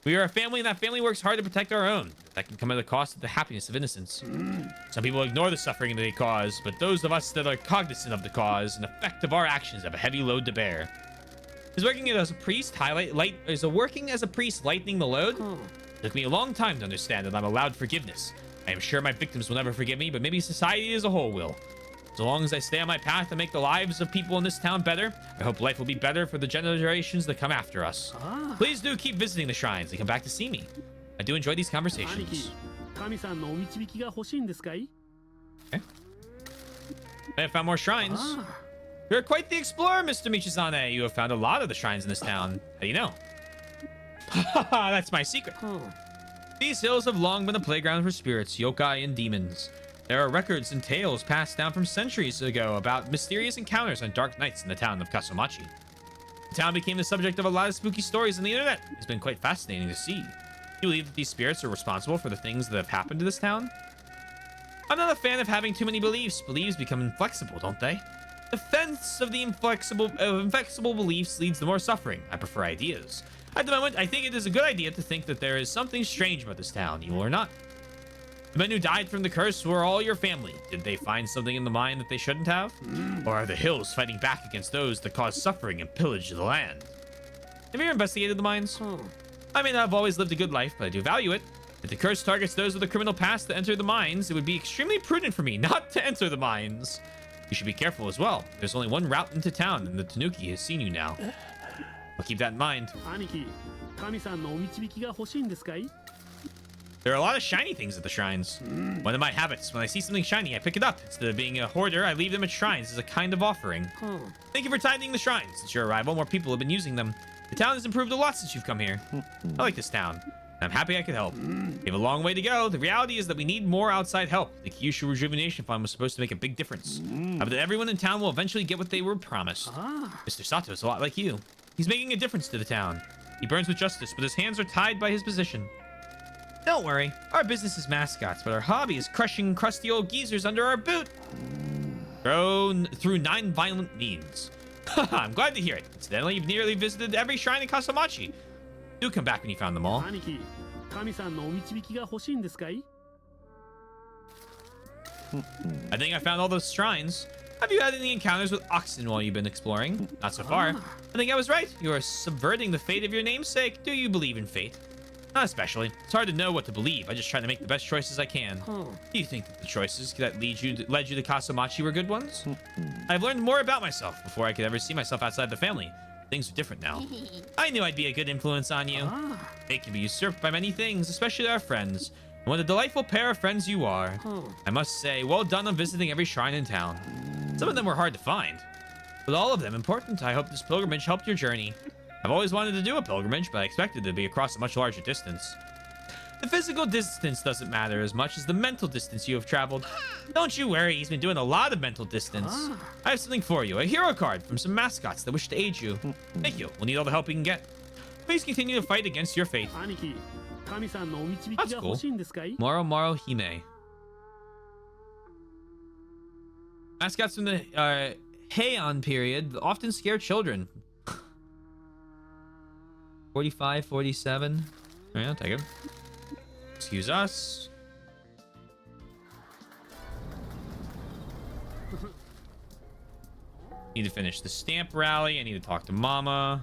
We are a family, and that family works hard to protect our own. That can come at the cost of the happiness of innocence. Some people ignore the suffering they cause, but those of us that are cognizant of the cause and effect of our actions have a heavy load to bear. Is working as a priest lightening the load? It took me a long time to understand that I'm allowed forgiveness. I am sure my victims will never forgive me, but maybe society as a whole will. So long as I stay on my path and make the lives of people in this town better, I hope life will be better for the generations that come after us. Please do keep visiting the shrines and come back to see me. I do enjoy these conversations. Okay. I have found more shrines. You're quite the explorer, Mr. Michizane. You have found a lot of the shrines in this town. How do you know? That's my secret. These hills have long been a playground for spirits, yokai, and demons. There are records and tales passed down from centuries ago about mysterious encounters on dark nights in the town of Kasomachi. The town became the subject of a lot of spooky stories on the internet. It's been quite fascinating to see. Do you believe that these spirits are responsible for the things that have happened to this town? I'm not a fan of having too many beliefs. Beliefs become inflexible, don't they? The fence of the inflexible beliefs leads to more suffering. I prefer ideas. At the moment, I think it is a good idea to think that there is something strange about this town, evil or not. The men who died from the curse were all your family. Did they find something in the mine that they shouldn't have? Or are the hills fighting back against those that cause suffering and pillage the land? Have you ever investigated the mines? I may not have always lived a good life, but I do value it. If the curse targets those with a criminal past that enter the mines, it would be extremely prudent for me not to enter the mines. You should be careful as well. There's only one route into town, and the Tanuki has seen you now. I'll keep that in mind. There are a lot of shiny things at the shrines. One of my habits, when I see something shiny, I pick it up. Instead of being a hoarder, I leave them at shrines as a kind of offering. Thank you for tidying the shrines. Since your arrival, more people have been using them. The town has improved a lot since you've come here. I like this town. I'm happy I could help. We have a long way to go. The reality is that we need more outside help. The Kyushu Rejuvenation Fund was supposed to make a big difference. I bet everyone in town will eventually get what they were promised. Mr. Sato is a lot like you. He's making a difference to the town. He burns with justice, but his hands are tied by his position. Don't worry. Our business is mascots, but our hobby is crushing crusty old geezers under our boot. Through 9 violent means. I'm glad to hear it. Incidentally, you've nearly visited every shrine in Kasomachi. Do come back when you found them all. I think I found all those shrines. Have you had any encounters with oxen while you've been exploring? Not so far. I think I was right. You are subverting the fate of your namesake. Do you believe in fate? Not especially. It's hard to know what to believe. I just try to make the best choices I can. Do you think that the choices that led you to Kasomachi were good ones? I've learned more about myself before I could ever see myself outside the family. Things are different now. I knew I'd be a good influence on you. Fate can be usurped by many things, especially our friends. And what a delightful pair of friends you are. I must say, well done on visiting every shrine in town. Some of them were hard to find, but all of them important. I hope this pilgrimage helped your journey. I've always wanted to do a pilgrimage, but I expected it to be across a much larger distance. The physical distance doesn't matter as much as the mental distance you have traveled. Don't you worry, he's been doing a lot of mental distance. I have something for you, a hero card from some mascots that wish to aid you. Thank you, we'll need all the help we can get. Please continue to fight against your fate. That's cool. Moro Hime. Mascots from the Heian period often scare children. 45, 47. All right, I'll take it. Excuse us. Need to finish the stamp rally. I need to talk to Mama.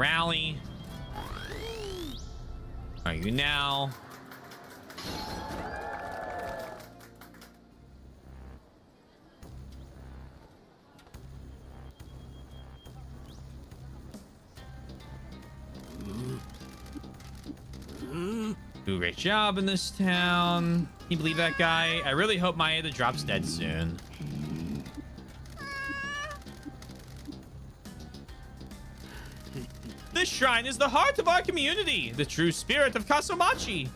rally. Are you now? Do a great job in this town. Can you believe that guy? I really hope Maeda drops dead soon. This shrine is the heart of our community, the true spirit of Kasumachi.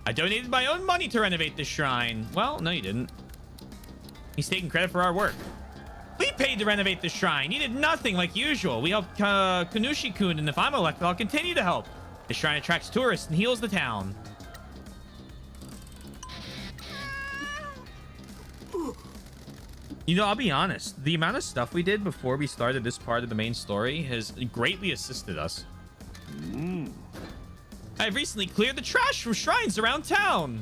I donated my own money to renovate this shrine. Well, no, you didn't. He's taking credit for our work. We paid to renovate the shrine. You did nothing like usual. We helped Kunushi-kun, and if I'm elected, I'll continue to help. The shrine attracts tourists and heals the town. You know, I'll be honest. The amount of stuff we did before we started this part of the main story has greatly assisted us. I've recently cleared the trash from shrines around town.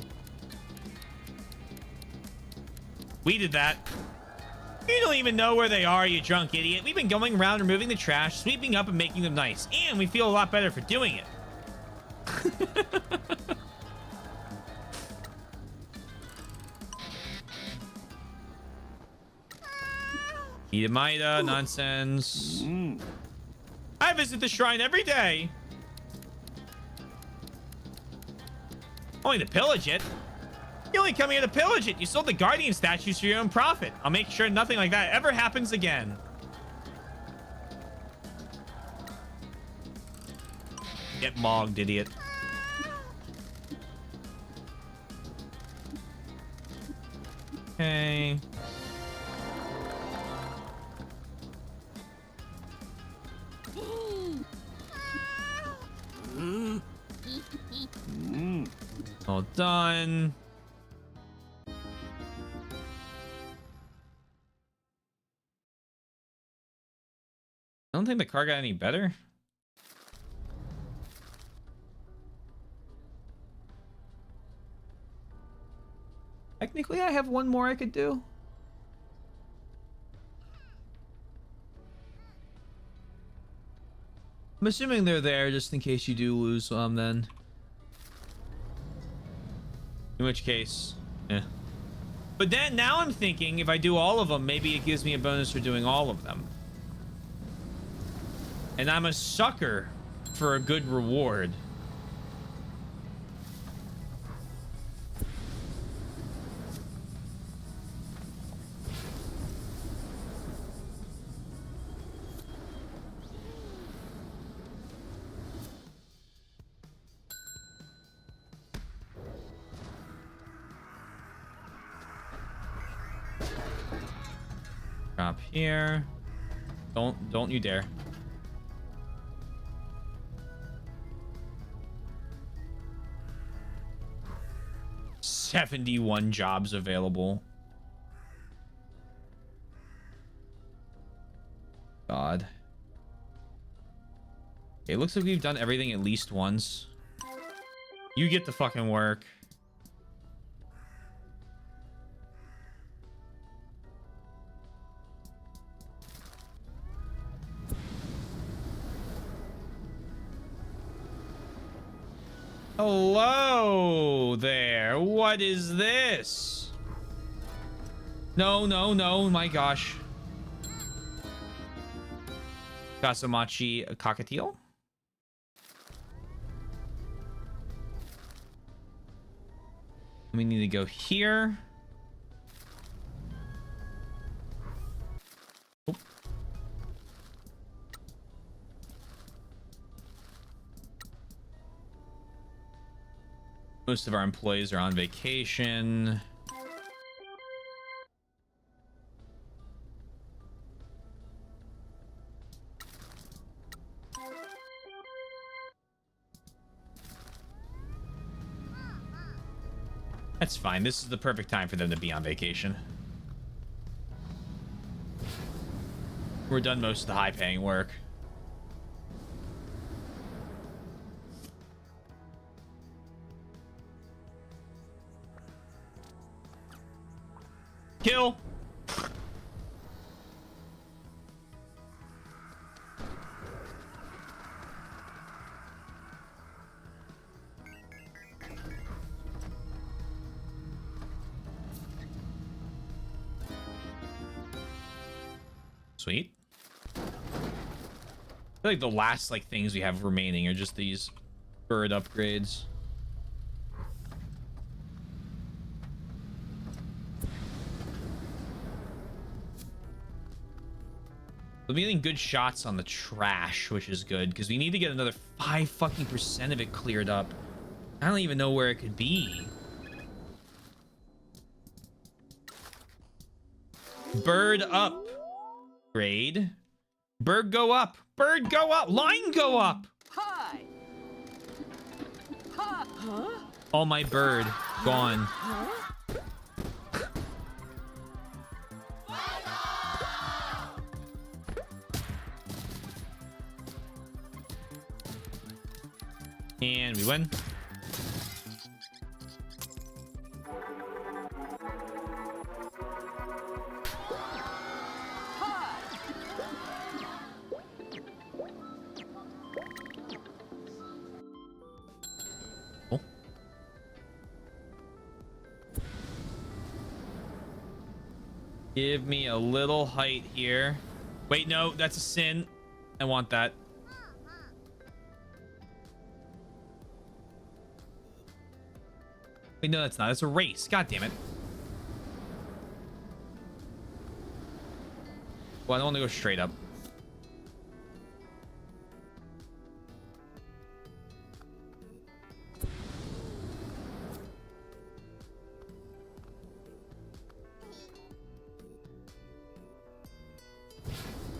We did that. You don't even know where they are, you drunk idiot. We've been going around removing the trash, sweeping up and making them nice. And we feel a lot better for doing it. Maeda, nonsense. I visit the shrine every day. Only to pillage it. You only come here to pillage it. You sold the guardian statues for your own profit. I'll make sure nothing like that ever happens again. Get mogged, idiot. Okay. All done. I don't think the car got any better. Technically, I have one more I could do. I'm assuming they're there just in case you do lose some then. In which case, yeah. But then now I'm thinking if I do all of them, maybe it gives me a bonus for doing all of them. And I'm a sucker for a good reward. Drop here. Don't you dare. $71 jobs available. God. Okay, it looks like we've done everything at least once. You get to fucking work. Hello there. What is this? No, no, no. My gosh. Kasumachi cockatiel? We need to go here. Oop. Most of our employees are on vacation. That's fine. This is the perfect time for them to be on vacation. We're done most of the high-paying work. Kill. Sweet. I feel like the last like things we have remaining are just these bird upgrades. We're getting good shots on the trash, which is good because we need to get another 5 fucking % of it cleared up. I don't even know where it could be. Bird up. Grade. Bird go up. Bird go up. Line go up. Hi. Huh? All my bird gone. And we win. Oh. Give me a little height here. Wait, no, that's a sin. I want that. Wait, no, that's not. It's a race. God damn it. Well, I don't want to go straight up.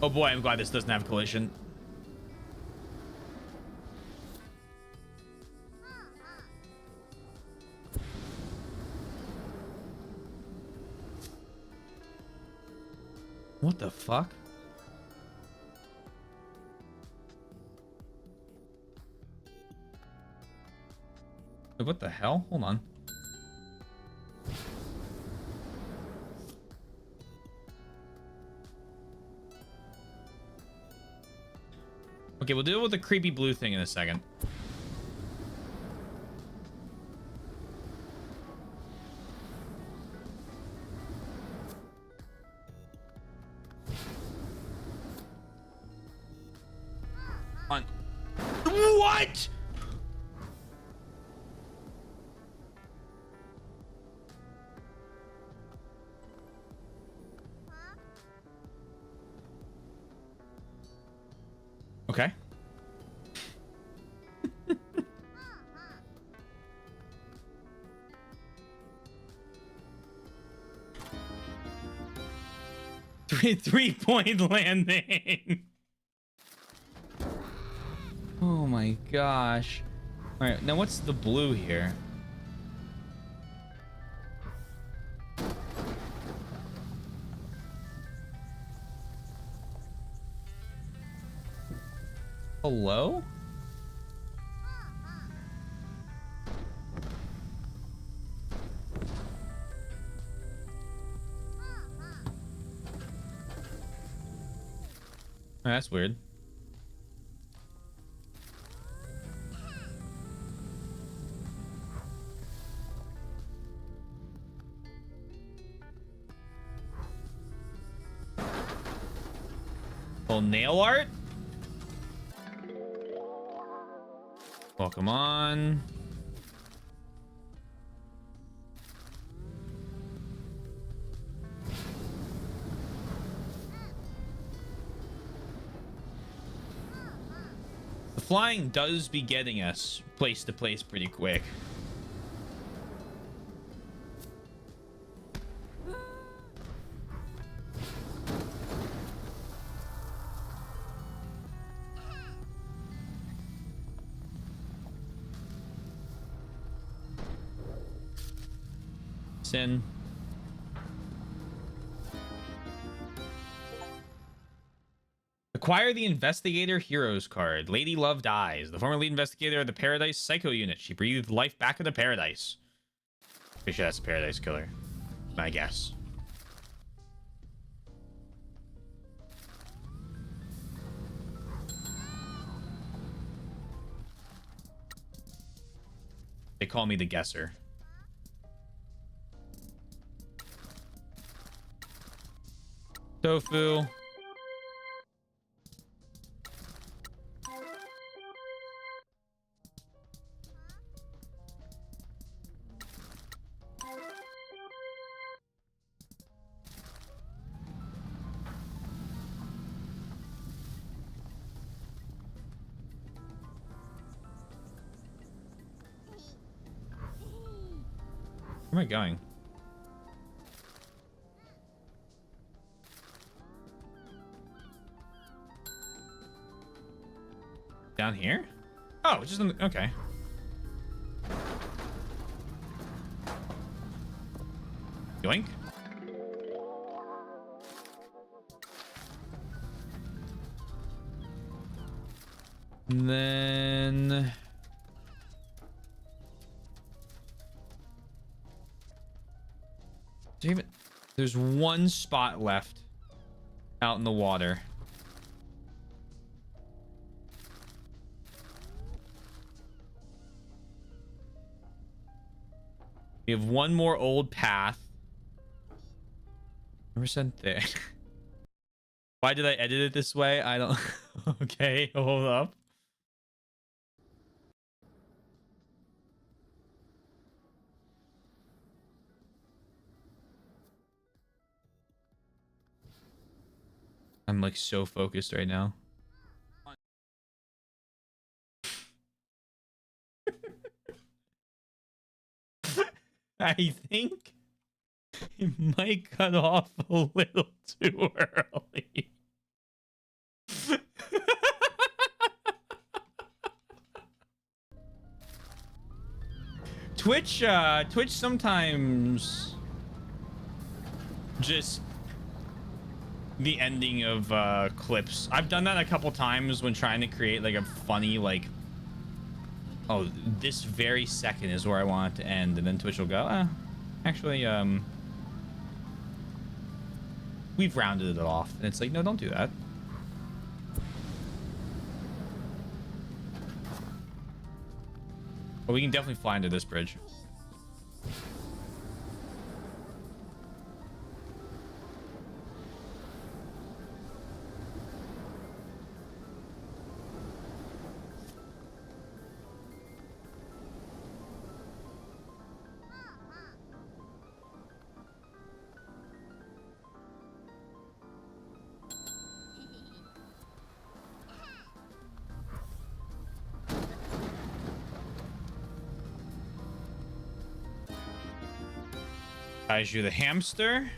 Oh boy, I'm glad this doesn't have collision. What the fuck? Wait, what the hell? Hold on. Okay, we'll deal with the creepy blue thing in a second. On. What? Okay. Three-point landing. Oh my gosh. All right, now what's the blue here? Hello? Oh, that's weird. Little nail art? Welcome on. The flying does be getting us place to place pretty quick. Sin. Acquire the Investigator Heroes card. Lady Love dies. The former lead investigator of the Paradise Psycho Unit. She breathed life back into Paradise. Pretty sure that's a Paradise Killer. I guess. They call me the Guesser. Tofu. Where am I going? Down here? Oh, just on the, okay. Yoink. And then damn it. There's one spot left out in the water. We have one more old path. Never sent there. Why did I edit it this way? I don't. Okay, hold up. I'm like so focused right now. I think it might cut off a little too early. Twitch sometimes just the ending of clips. I've done that a couple times when trying to create like a funny like, oh, this very second is where I want it to end, and then Twitch will go, actually, we've rounded it off, and it's like, no, don't do that. But we can definitely fly under this bridge. Kaiju the hamster.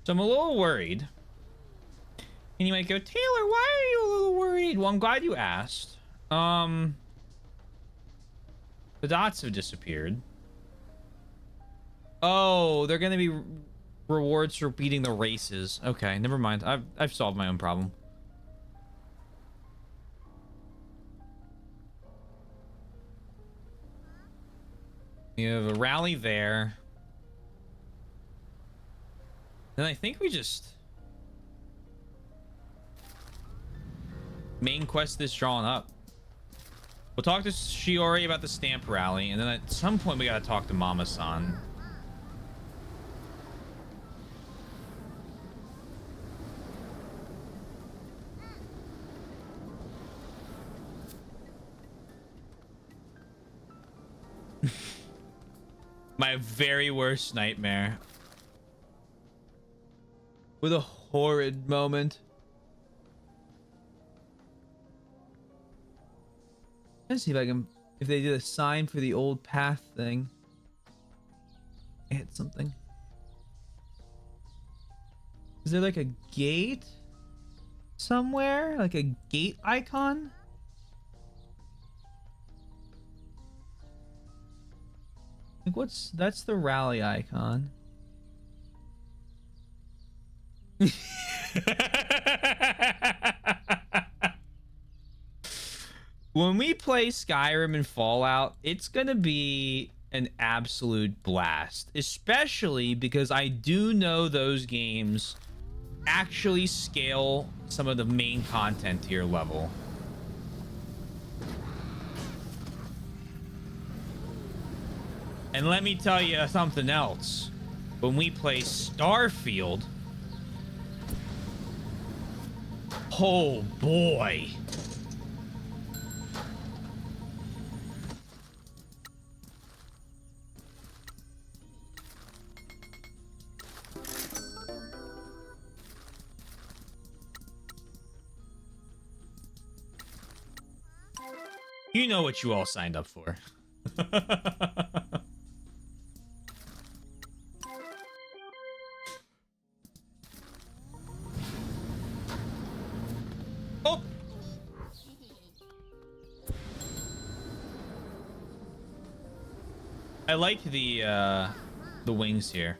So I'm a little worried. And you might go, Taylor, why are you a little worried? Well, I'm glad you asked. The dots have disappeared. Oh, they're gonna be rewards for beating the races. Okay, never mind. I've solved my own problem. You have a rally there. Then I think we just main quest this drawn up. We'll talk to Shiori about the stamp rally, and then at some point we gotta talk to Mama-san. My very worst nightmare. With a horrid moment. Let's see if I can, if they did a sign for the old path thing. I hit something. Is there like a gate somewhere? Like a gate icon? Like what's, that's the rally icon. When we play Skyrim and Fallout, it's gonna be an absolute blast, especially because I do know those games actually scale some of the main content to your level. And let me tell you something else. When we play Starfield, oh boy. You know what you all signed up for. Oh. I like the wings here.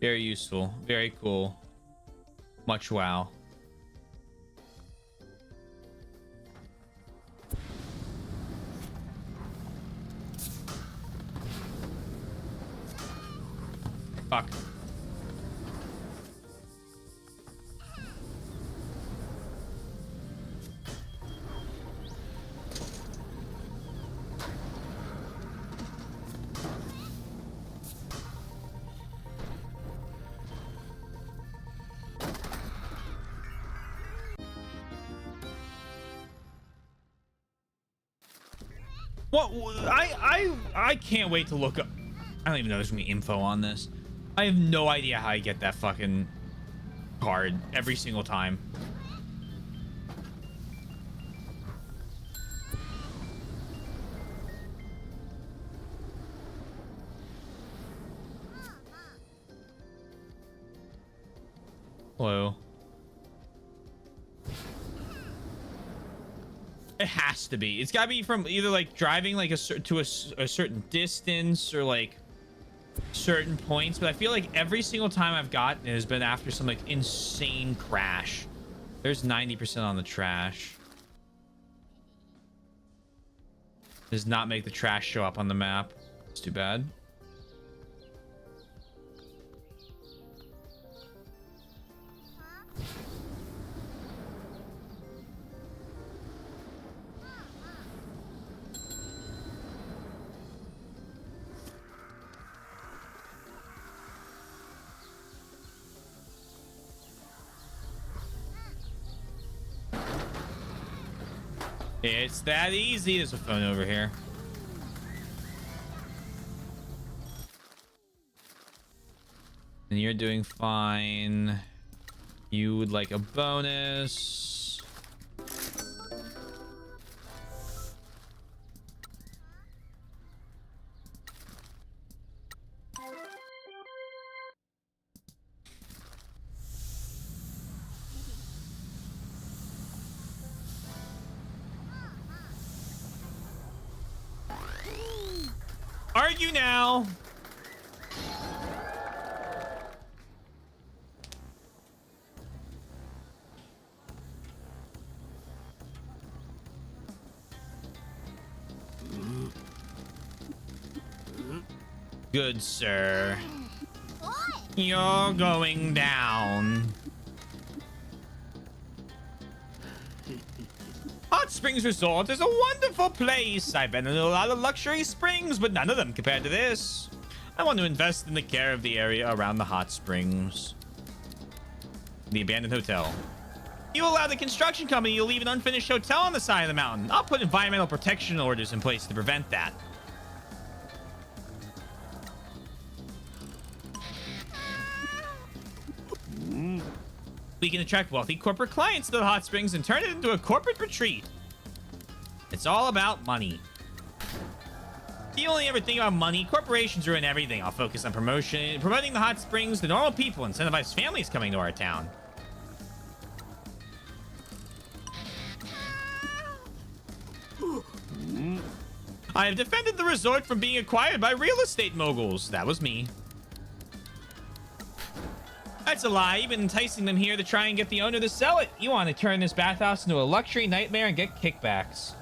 Very useful. Very cool. Much wow. Fuck. What? I can't wait to look up. I don't even know there's gonna be info on this. I have no idea how I get that fucking card every single time. Hello. It has to be. It's got to be from either like driving like a certain distance or like certain points. But I feel like every single time I've gotten it has been after some like insane crash. There's 90% on the trash. Does not make the trash show up on the map. It's too bad. It's that easy. There's a phone over here. And you're doing fine. You would like a bonus. Argue now. Good sir. You're going down. Hot Springs Resort is a wonderful place. I've been in a lot of luxury springs, but none of them compared to this. I want to invest in the care of the area around the hot springs. The abandoned hotel. You allow the construction company to leave an unfinished hotel on the side of the mountain. I'll put environmental protection orders in place to prevent that. We can attract wealthy corporate clients to the hot springs and turn it into a corporate retreat. It's all about money. Do you only ever think about money? Corporations ruin everything. I'll focus on promoting the hot springs to normal people, incentivize families coming to our town. I have defended the resort from being acquired by real estate moguls. That was me. That's a lie. You've been enticing them here to try and get the owner to sell it. You want to turn this bathhouse into a luxury nightmare and get kickbacks.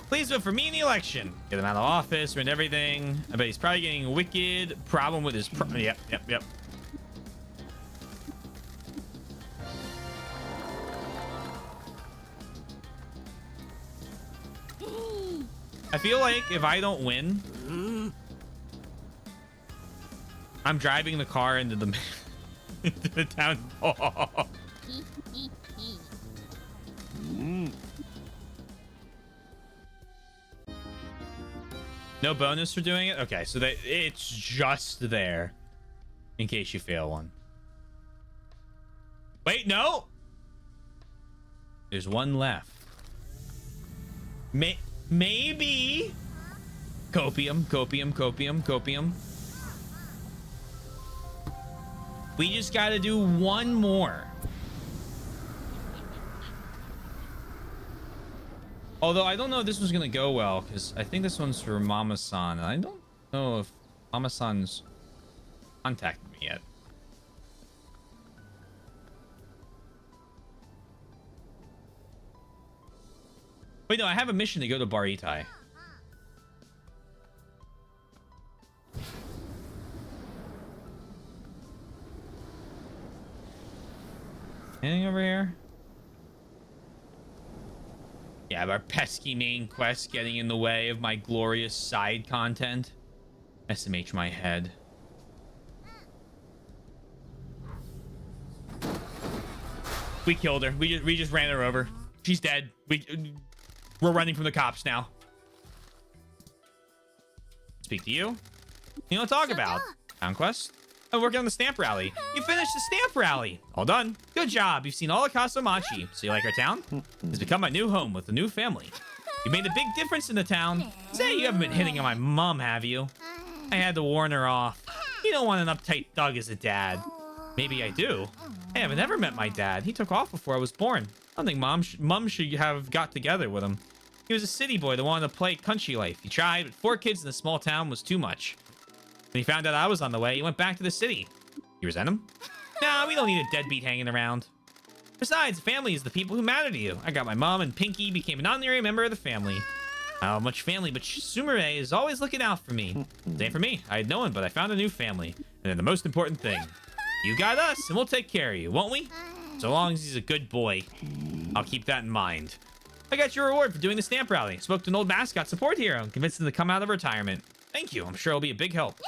Please vote for me in the election. Get him out of office, ruin everything. I bet he's probably getting a wicked problem with his... Yep. I feel like if I don't win, I'm driving the car into the into the town hall. No bonus for doing it? Okay, so it's just there in case you fail one. Wait, no. There's one left. Maybe. Copium, copium, copium, copium. We just got to do one more. Although I don't know if this one's going to go well, because I think this one's for Mama-san. I don't know if Mama-san's contacted me yet. Wait, no, I have a mission to go to Bar Itai. Anything over here? Yeah, our pesky main quest getting in the way of my glorious side content. SMH my head. We killed her. We just ran her over. She's dead. We're running from the cops now. Speak to you. You know what to talk about? Town quest? I'm working on the stamp rally. You finished the stamp rally. All done. Good job. You've seen all of Kasamachi. So you like our town? It's become my new home with a new family. You made a big difference in the town. Say, you haven't been hitting on my mom, have you? I had to warn her off. You don't want an uptight thug as a dad. Maybe I do. I haven't ever met my dad. He took off before I was born. I don't think mom should have got together with him. He was a city boy that wanted to play country life. He tried, but 4 kids in a small town was too much. When he found out I was on the way, he went back to the city. You resent him? Nah, we don't need a deadbeat hanging around. Besides, family is the people who matter to you. I got my mom, and Pinky became an honorary member of the family. I don't have much family, but Sumire is always looking out for me. Same for me. I had no one, but I found a new family. And then the most important thing. You got us, and we'll take care of you, won't we? So long as he's a good boy. I'll keep that in mind. I got your reward for doing the stamp rally. Spoke to an old Mascot support hero and convinced him to come out of retirement. Thank you. I'm sure it'll be a big help.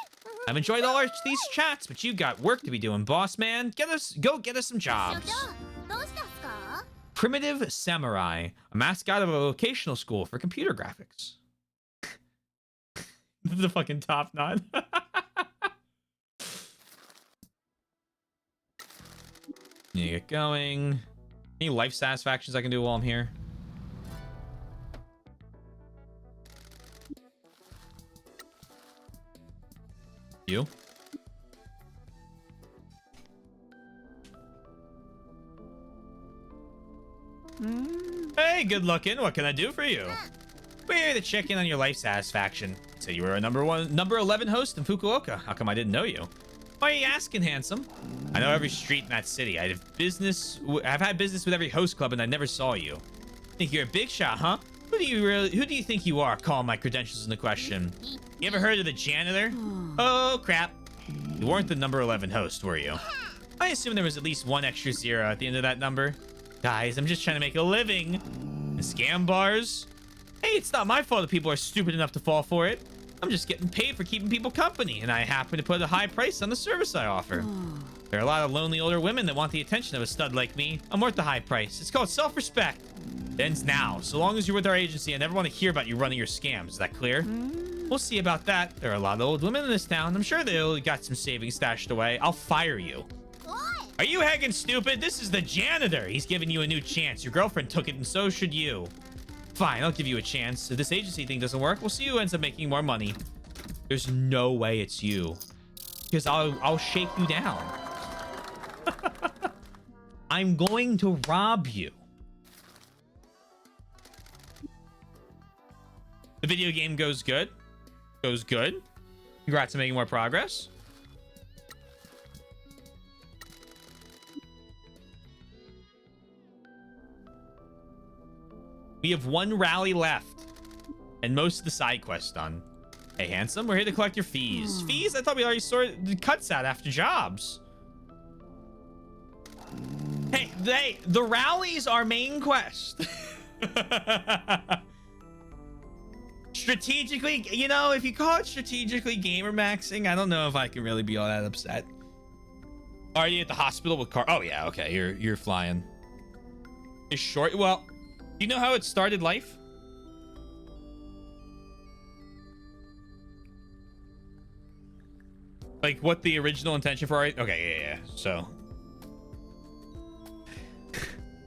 I've enjoyed all these chats, but you've got work to be doing, boss man. Go get us some jobs. Primitive Samurai, a mascot of a vocational school for computer graphics. The fucking top knot. You get going. Any life satisfactions I can do while I'm here? You? Hey, good looking. What can I do for you? We're here to check in on your life satisfaction. So you were a number 11 host in Fukuoka. How come I didn't know you? Why are you asking, handsome? I know every street in that city. I've had business with every host club, and I never saw you. Think you're a big shot, huh? Who do you think you are? Calling my credentials into question. You ever heard of the janitor? Oh crap! You weren't the number 11 host, were you? I assume there was at least one extra 0 at the end of that number. Guys, I'm just trying to make a living. And scam bars? Hey, it's not my fault that people are stupid enough to fall for it. I'm just getting paid for keeping people company, and I happen to put a high price on the service I offer. There are a lot of lonely older women that want the attention of a stud like me. I'm worth the high price. It's called self-respect. It ends now, so long as you're with our agency. I never want to hear about you running your scams. Is that clear? We'll see about that. There are a lot of old women in this town. I'm sure they got some savings stashed away. I'll fire you. Are you heckin' stupid? This is the janitor. He's giving you a new chance. Your girlfriend took it, and so should you. Fine, I'll give you a chance. If this agency thing doesn't work, we'll see who ends up making more money. There's no way it's you. Because I'll shake you down. I'm going to rob you. The video game goes good. Goes good. Congrats on making more progress. We have one rally left. And most of the side quests done. Hey, handsome, we're here to collect your fees. Fees? I thought we already sorted the cuts out after jobs. Hey, the rally's our main quest. Strategically, you know, if you call it strategically gamer maxing, I don't know if I can really be all that upset. Are you at the hospital with car? Oh yeah, okay, you're flying. It's short. Well, you know how it started life? Like what the original intention for it. Okay, yeah. So.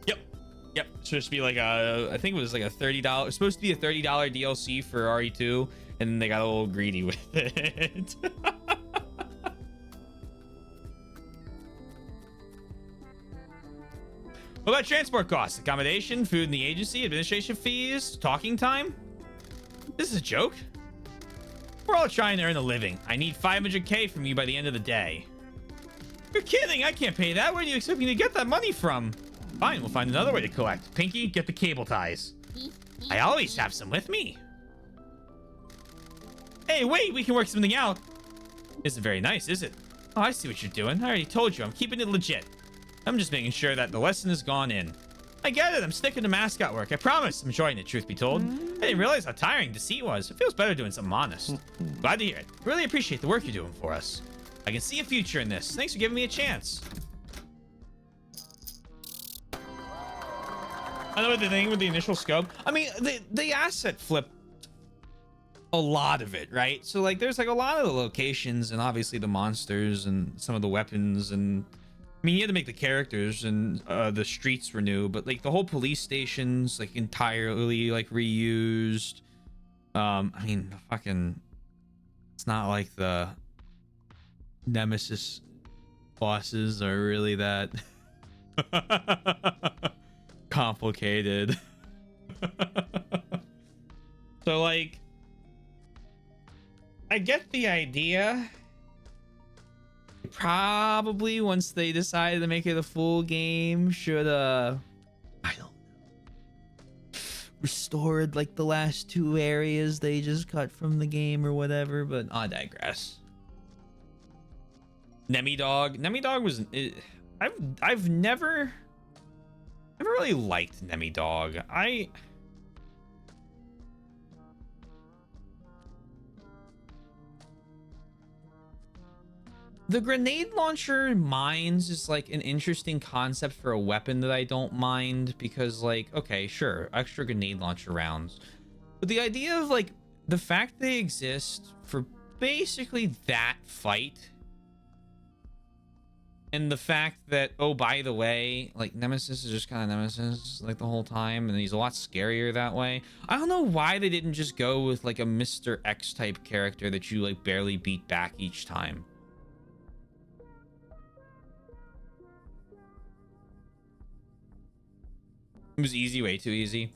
Yep. It's supposed to be like I think it was like a $30. Supposed to be a $30 DLC for RE2, and then they got a little greedy with it. What about transport costs? Accommodation, food in the agency, administration fees, talking time? This is a joke. We're all trying to earn a living. I need 500k from you by the end of the day. You're kidding. I can't pay that. Where do you expect me to get that money from? Fine, we'll find another way to collect. Pinky, get the cable ties. I always have some with me. Hey, wait, we can work something out. Isn't very nice, is it? Oh, I see what you're doing. I already told you, I'm keeping it legit. I'm just making sure that the lesson has gone in. I get it, I'm sticking to mascot work. I promise I'm enjoying it, truth be told. I didn't realize how tiring deceit was. It feels better doing something honest. Glad to hear it. Really appreciate the work you're doing for us. I can see a future in this. Thanks for giving me a chance. I know what the thing with the initial scope. I mean, the asset flipped a lot of it, right? So like there's like a lot of the locations and obviously the monsters and some of the weapons, and I mean you had to make the characters, and the streets were new, but like the whole police stations like entirely like reused. I mean fucking, it's not like the Nemesis bosses are really that complicated. So like I get the idea. Probably once they decided to make it a full game should I don't know, restored like the last 2 areas they just cut from the game or whatever, but I digress. Nemidog was I've never really liked Nemidog. The grenade launcher mines is like an interesting concept for a weapon that I don't mind, because like, okay, sure, extra grenade launcher rounds. But the idea of like the fact they exist for basically that fight, and the fact that, oh, by the way, like Nemesis is just kind of Nemesis like the whole time, and he's a lot scarier that way. I don't know why they didn't just go with like a Mr. X type character that you like barely beat back each time. It was easy, way too easy.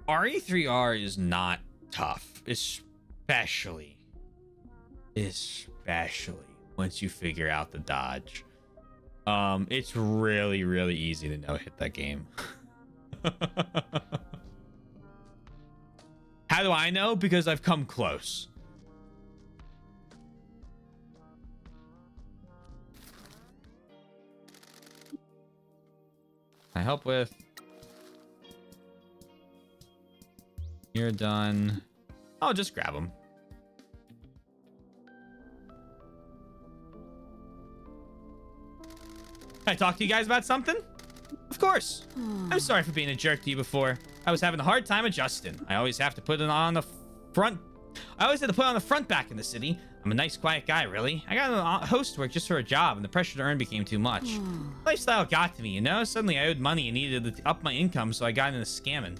RE3R is not tough, especially once you figure out the dodge. It's really easy to no hit that game. How do I know? Because I've come close. I help with. You're done. I'll just grab them. Can I talk to you guys about something? Of course. I'm sorry for being a jerk to you before. I was having a hard time adjusting. I always have to put it on the front. I always had to put on the front back in the city. I'm a nice, quiet guy, really. I got a host work just for a job, and the pressure to earn became too much. Lifestyle got to me, you know? Suddenly I owed money and needed to up my income, so I got into scamming.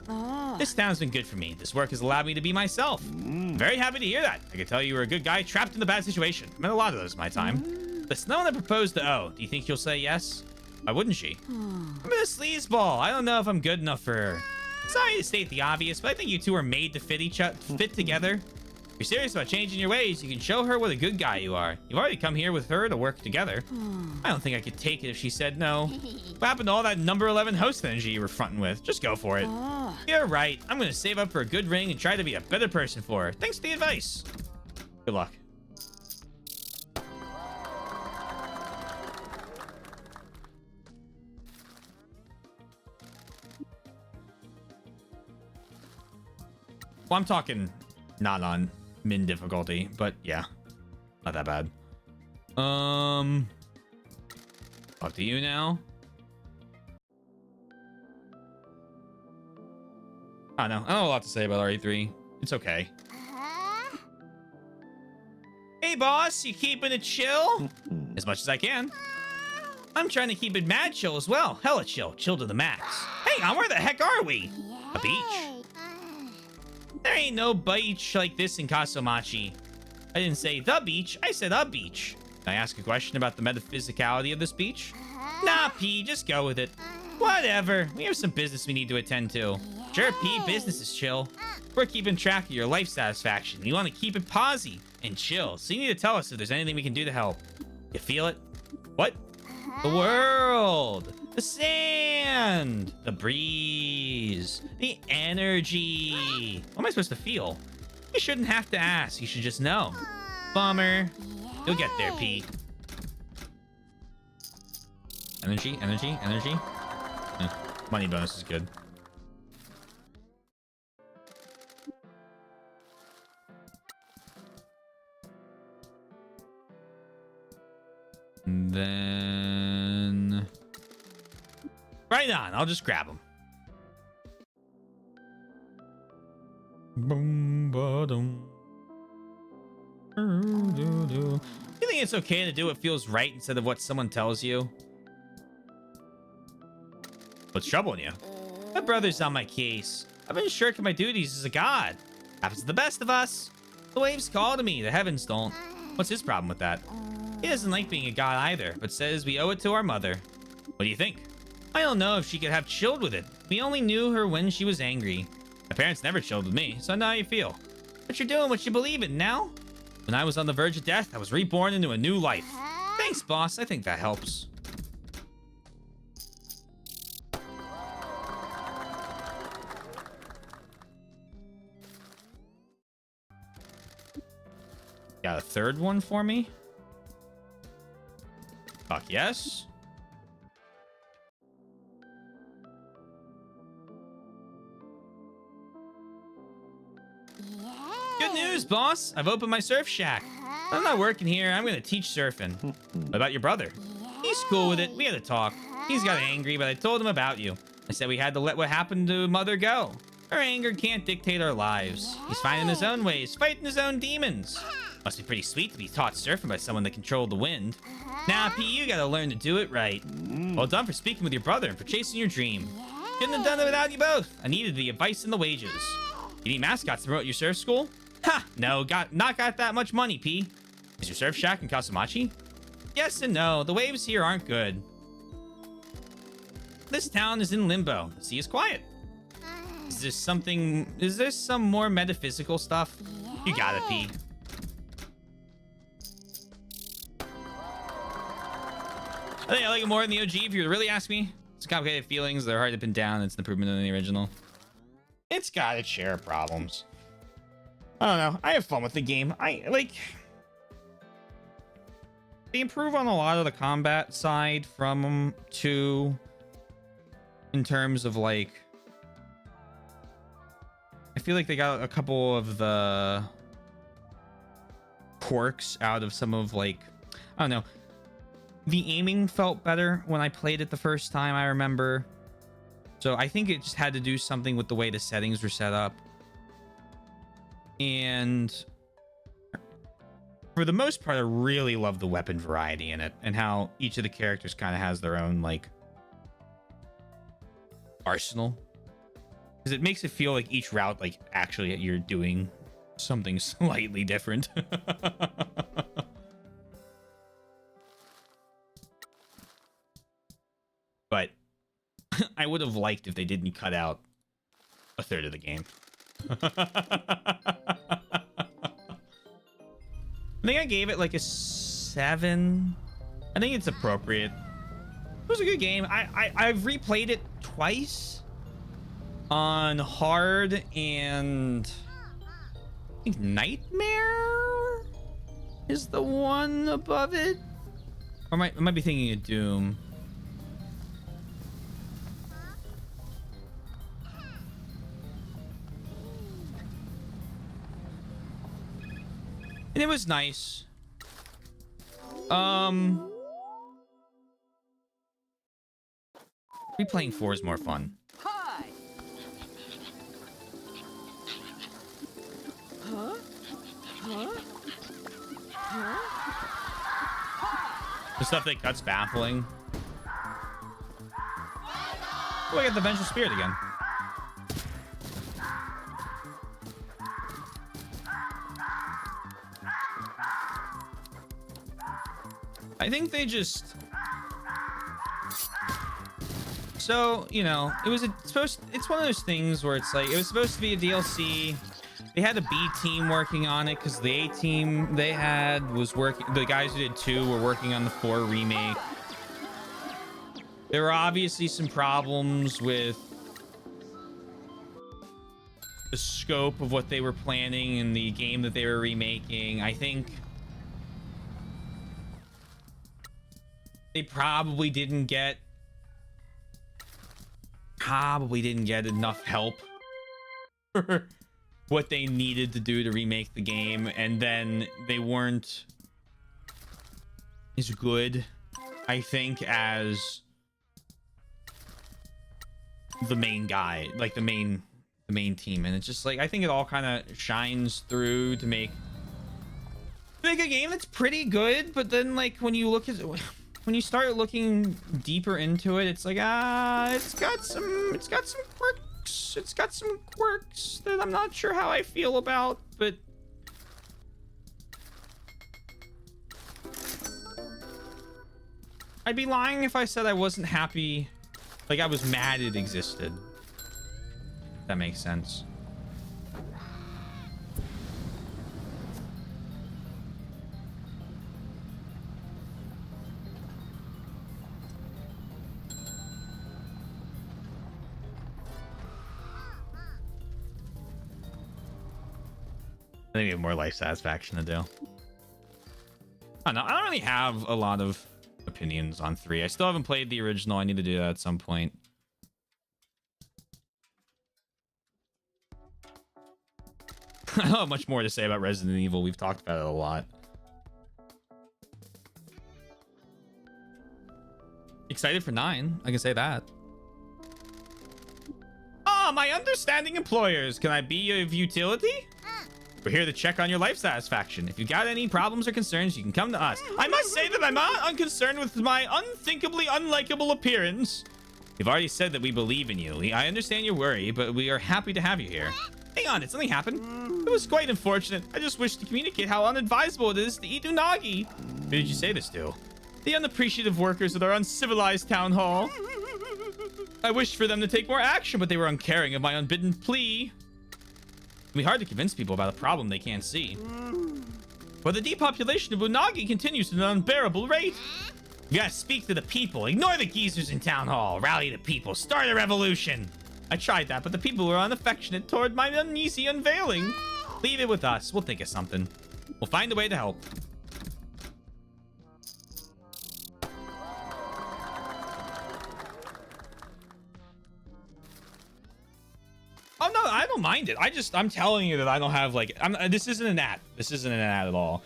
This town's been good for me. This work has allowed me to be myself. Very happy to hear that. I can tell you were a good guy trapped in a bad situation. I met a lot of those in my time. Listen, no one that proposed to O. Do you think she'll say yes? Why wouldn't she? I'm a sleazeball. I don't know if I'm good enough for her. Sorry to state the obvious, but I think you two are made to fit together. If you're serious about changing your ways, you can show her what a good guy you are. You've already come here with her to work together. I don't think I could take it if she said no. What happened to all that number 11 host energy you were fronting with? Just go for it. You're right. I'm going to save up for a good ring and try to be a better person for her. Thanks for the advice. Good luck. Well, I'm talking not on min difficulty, but yeah, not that bad. Up to you now. I don't know a lot to say about RE3. It's okay. Hey, boss, you keeping it chill? As much as I can. I'm trying to keep it mad chill as well. Hella chill. Chill to the max. Hang on, where the heck are we? A beach? There ain't no beach like this in Kasumachi. I didn't say the beach. I said a beach. Can I ask a question about the metaphysicality of this beach? Nah, P, just go with it. Whatever. We have some business we need to attend to. Sure, P, business is chill. We're keeping track of your life satisfaction. You want to keep it posy and chill, so you need to tell us if there's anything we can do to help. You feel it? What? The world, the sand, the breeze, the energy. What am I supposed to feel? You shouldn't have to ask. You should just know. Bummer. You'll get there, P. Energy, energy, energy. Money bonus is good. And then... right on, I'll just grab them. Boom, ba-dum. You think it's okay to do what feels right instead of what someone tells you? What's troubling you? My brother's on my case. I've been shirking my duties as a god. Happens to the best of us. The waves call to me, the heavens don't. What's his problem with that? He doesn't like being a god either, but says we owe it to our mother. What do you think? I don't know if she could have chilled with it. We only knew her when she was angry. My parents never chilled with me, so I know how you feel. But you're doing what you believe in now. When I was on the verge of death, I was reborn into a new life. Thanks, boss. I think that helps. Got a third one for me? Fuck yes. Good news, boss. I've opened my surf shack. I'm not working here. I'm going to teach surfing. What about your brother? He's cool with it. We had a talk. He's got angry, but I told him about you. I said we had to let what happened to mother go. Her anger can't dictate our lives. He's finding his own ways, fighting his own demons. Must be pretty sweet to be taught surfing by someone that controlled the wind. Nah, P, you gotta learn to do it right. Well done for speaking with your brother and for chasing your dream. Couldn't have done it without you both. I needed the advice and the wages. You need mascots to promote your surf school? Ha! No, not got that much money, P. Is your surf shack in Kasumachi? Yes and no. The waves here aren't good. This town is in limbo. The sea is quiet. Is there some more metaphysical stuff? You got it, P. I think I like it more in the OG, if you would really ask me. It's complicated feelings. They're hard to pin down. It's an improvement in the original. It's got its share of problems. I don't know. I have fun with the game. They improve on a lot of the combat side from 2 in terms of I feel like they got a couple of the quirks out of some of I don't know. The aiming felt better when I played it the first time, I remember. So I think it just had to do something with the way the settings were set up. And for the most part, I really love the weapon variety in it and how each of the characters kind of has their own arsenal. Because it makes it feel like each route, actually you're doing something slightly different. But I would have liked if they didn't cut out a third of the game. I think I gave it a 7. I think it's appropriate. It was a good game. I've replayed it twice on hard, and I think Nightmare is the one above it. Or I might be thinking of Doom. And it was nice. Replaying 4 is more fun. Hi. Huh? Huh? Huh? stuff they cut's baffling. Oh, I got the Vengeful Spirit again. I think they just... So, you know, it's one of those things where it's like, it was supposed to be a DLC. They had a B team working on it because the A team they had was working, the guys who did 2 were working on the 4 remake. There were obviously some problems with the scope of what they were planning in the game that they were remaking. I think they probably didn't get enough help for what they needed to do to remake the game, and then they weren't as good, I think, as the main guy, like the main team. And it's just like, I think it all kind of shines through to make a game that's pretty good, but then like when you look at it, when you start looking deeper into it, it's like, it's got some quirks. It's got some quirks that I'm not sure how I feel about, but I'd be lying if I said I wasn't happy, like I was mad it existed. If that makes sense. I think we have more life satisfaction to do. I don't know. I don't really have a lot of opinions on 3. I still haven't played the original. I need to do that at some point. I don't have much more to say about Resident Evil. We've talked about it a lot. Excited for 9. I can say that. Oh, my understanding employers. Can I be of utility? We're here to check on your life satisfaction. If you got any problems or concerns, you can come to us. I must say that I'm not unconcerned with my unthinkably unlikable appearance. You've already said that we believe in you. I understand your worry, but we are happy to have you here. Hang on, did something happen? It was quite unfortunate. I just wish to communicate how unadvisable it is to eat unagi. Who did you say this to? The unappreciative workers at our uncivilized town hall. I wished for them to take more action, but they were uncaring of my unbidden plea. It can be hard to convince people about a problem they can't see. But the depopulation of Unagi continues at an unbearable rate. You gotta speak to the people. Ignore the geezers in town hall. Rally the people. Start a revolution. I tried that, but the people were unaffectionate toward my uneasy unveiling. Leave it with us. We'll think of something. We'll find a way to help. Oh no, I don't mind it. I'm telling you that I don't have like, this isn't an ad. This isn't an ad at all.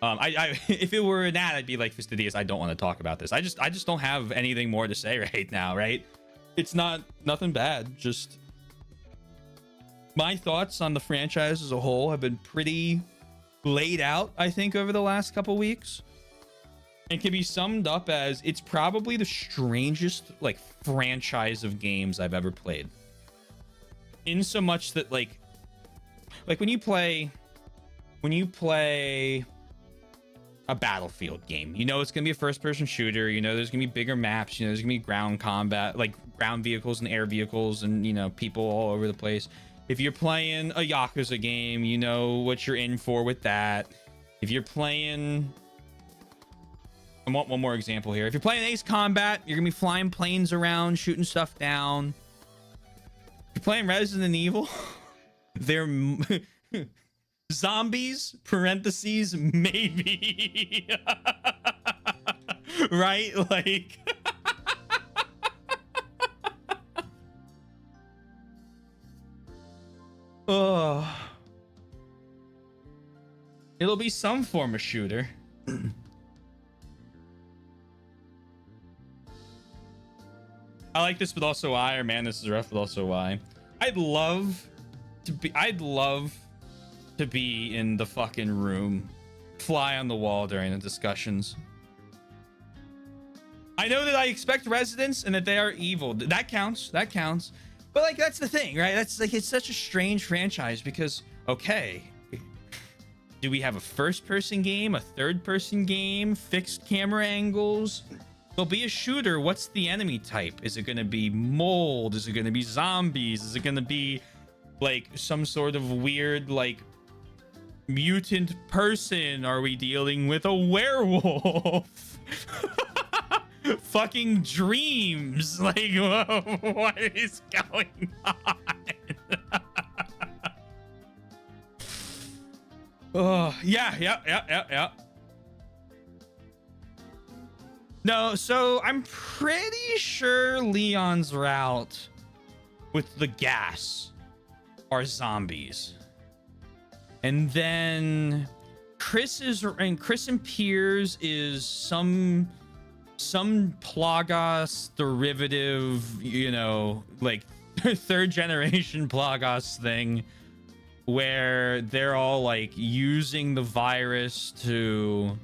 If it were an ad, I'd be like, Fastidious, I don't want to talk about this. I just don't have anything more to say right now, right? It's nothing bad. Just my thoughts on the franchise as a whole have been pretty laid out, I think, over the last couple weeks. It can be summed up as it's probably the strangest like franchise of games I've ever played. In so much that like when you play a Battlefield game, you know it's gonna be a first-person shooter, you know there's gonna be bigger maps, you know there's gonna be ground combat, like ground vehicles and air vehicles, and you know people all over the place. If you're playing a Yakuza game, you know what you're in for with that. If you're playing, I want one more example here. If you're playing Ace Combat, you're gonna be flying planes around, shooting stuff down. If you're playing Resident Evil, they're zombies, parentheses, maybe. Right? Like... Oh. It'll be some form of shooter. I like this, but also why, or man, this is rough, but also why. I'd love to be in the fucking room, fly on the wall during the discussions. I know that I expect residents and that they are evil. That counts. That counts. But like, that's the thing, right? That's like, it's such a strange franchise because, okay, do we have a first-person game, a third-person game, fixed camera angles? There'll be a shooter. What's the enemy type? Is it going to be mold? Is it going to be zombies? Is it going to be like some sort of weird like mutant person? Are we dealing with a werewolf? Fucking dreams. Like, whoa, what is going on? Oh, yeah. No, so I'm pretty sure Leon's route with the gas are zombies. And then Chris and Piers is some Plagos derivative, you know, like third generation Plagos thing where they're all like using the virus to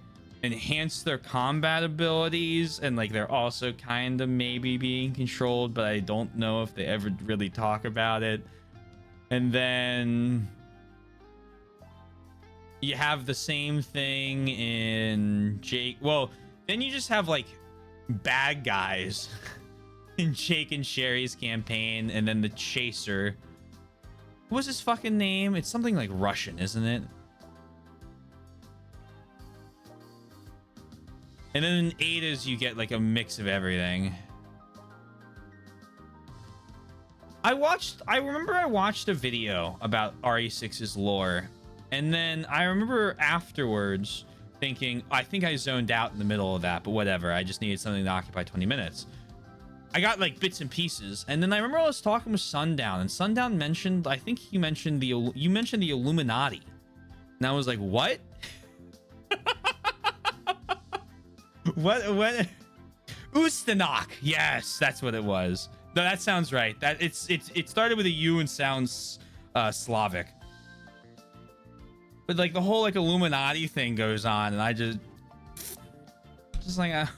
enhance their combat abilities, and like they're also kind of maybe being controlled, but I don't know if they ever really talk about it. And then you have the same thing in Jake. Well, then you just have like bad guys in Jake and Sherry's campaign, and then the Chaser. What was his fucking name? It's something like Russian, isn't it? And then in Ada's, you get like a mix of everything. I remember I watched a video about RE6's lore, and then I remember afterwards thinking, I think I zoned out in the middle of that, but whatever. I just needed something to occupy 20 minutes. I got like bits and pieces, and then I remember I was talking with Sundown, and Sundown mentioned, I think you mentioned the Illuminati, and I was like, what? What? Ustanok. Yes, that's what it was. No, that sounds right. That it started with a U and sounds Slavic. But like the whole like Illuminati thing goes on, and I just like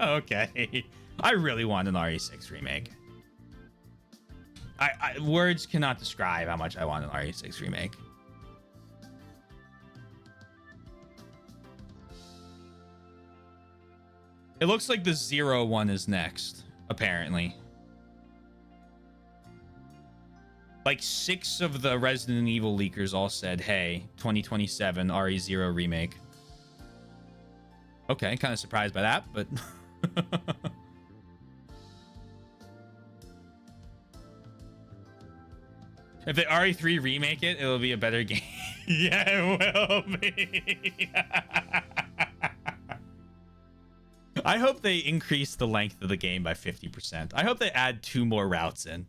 okay. I really want an RE6 remake. I words cannot describe how much I want an RE6 remake. It looks like the 0 one is next, apparently. Like 6 of the Resident Evil leakers all said, hey, 2027 RE0 remake. Okay, kind of surprised by that, but... If they RE3 remake it, it'll be a better game. Yeah, it will be. I hope they increase the length of the game by 50%. I hope they add 2 more routes in.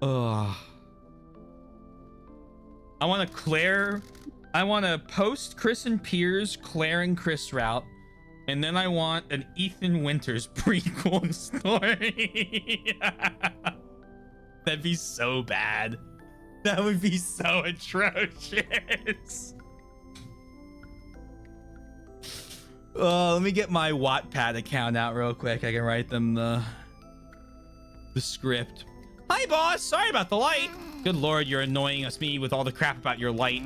Ugh. I want to post Chris and Piers Claire and Chris route, and then I want an Ethan Winters prequel story. That'd be so bad. That would be so atrocious. Let me get my Wattpad account out real quick. I can write them the script. Hi, boss. Sorry about the light. Good lord, you're annoying me with all the crap about your light.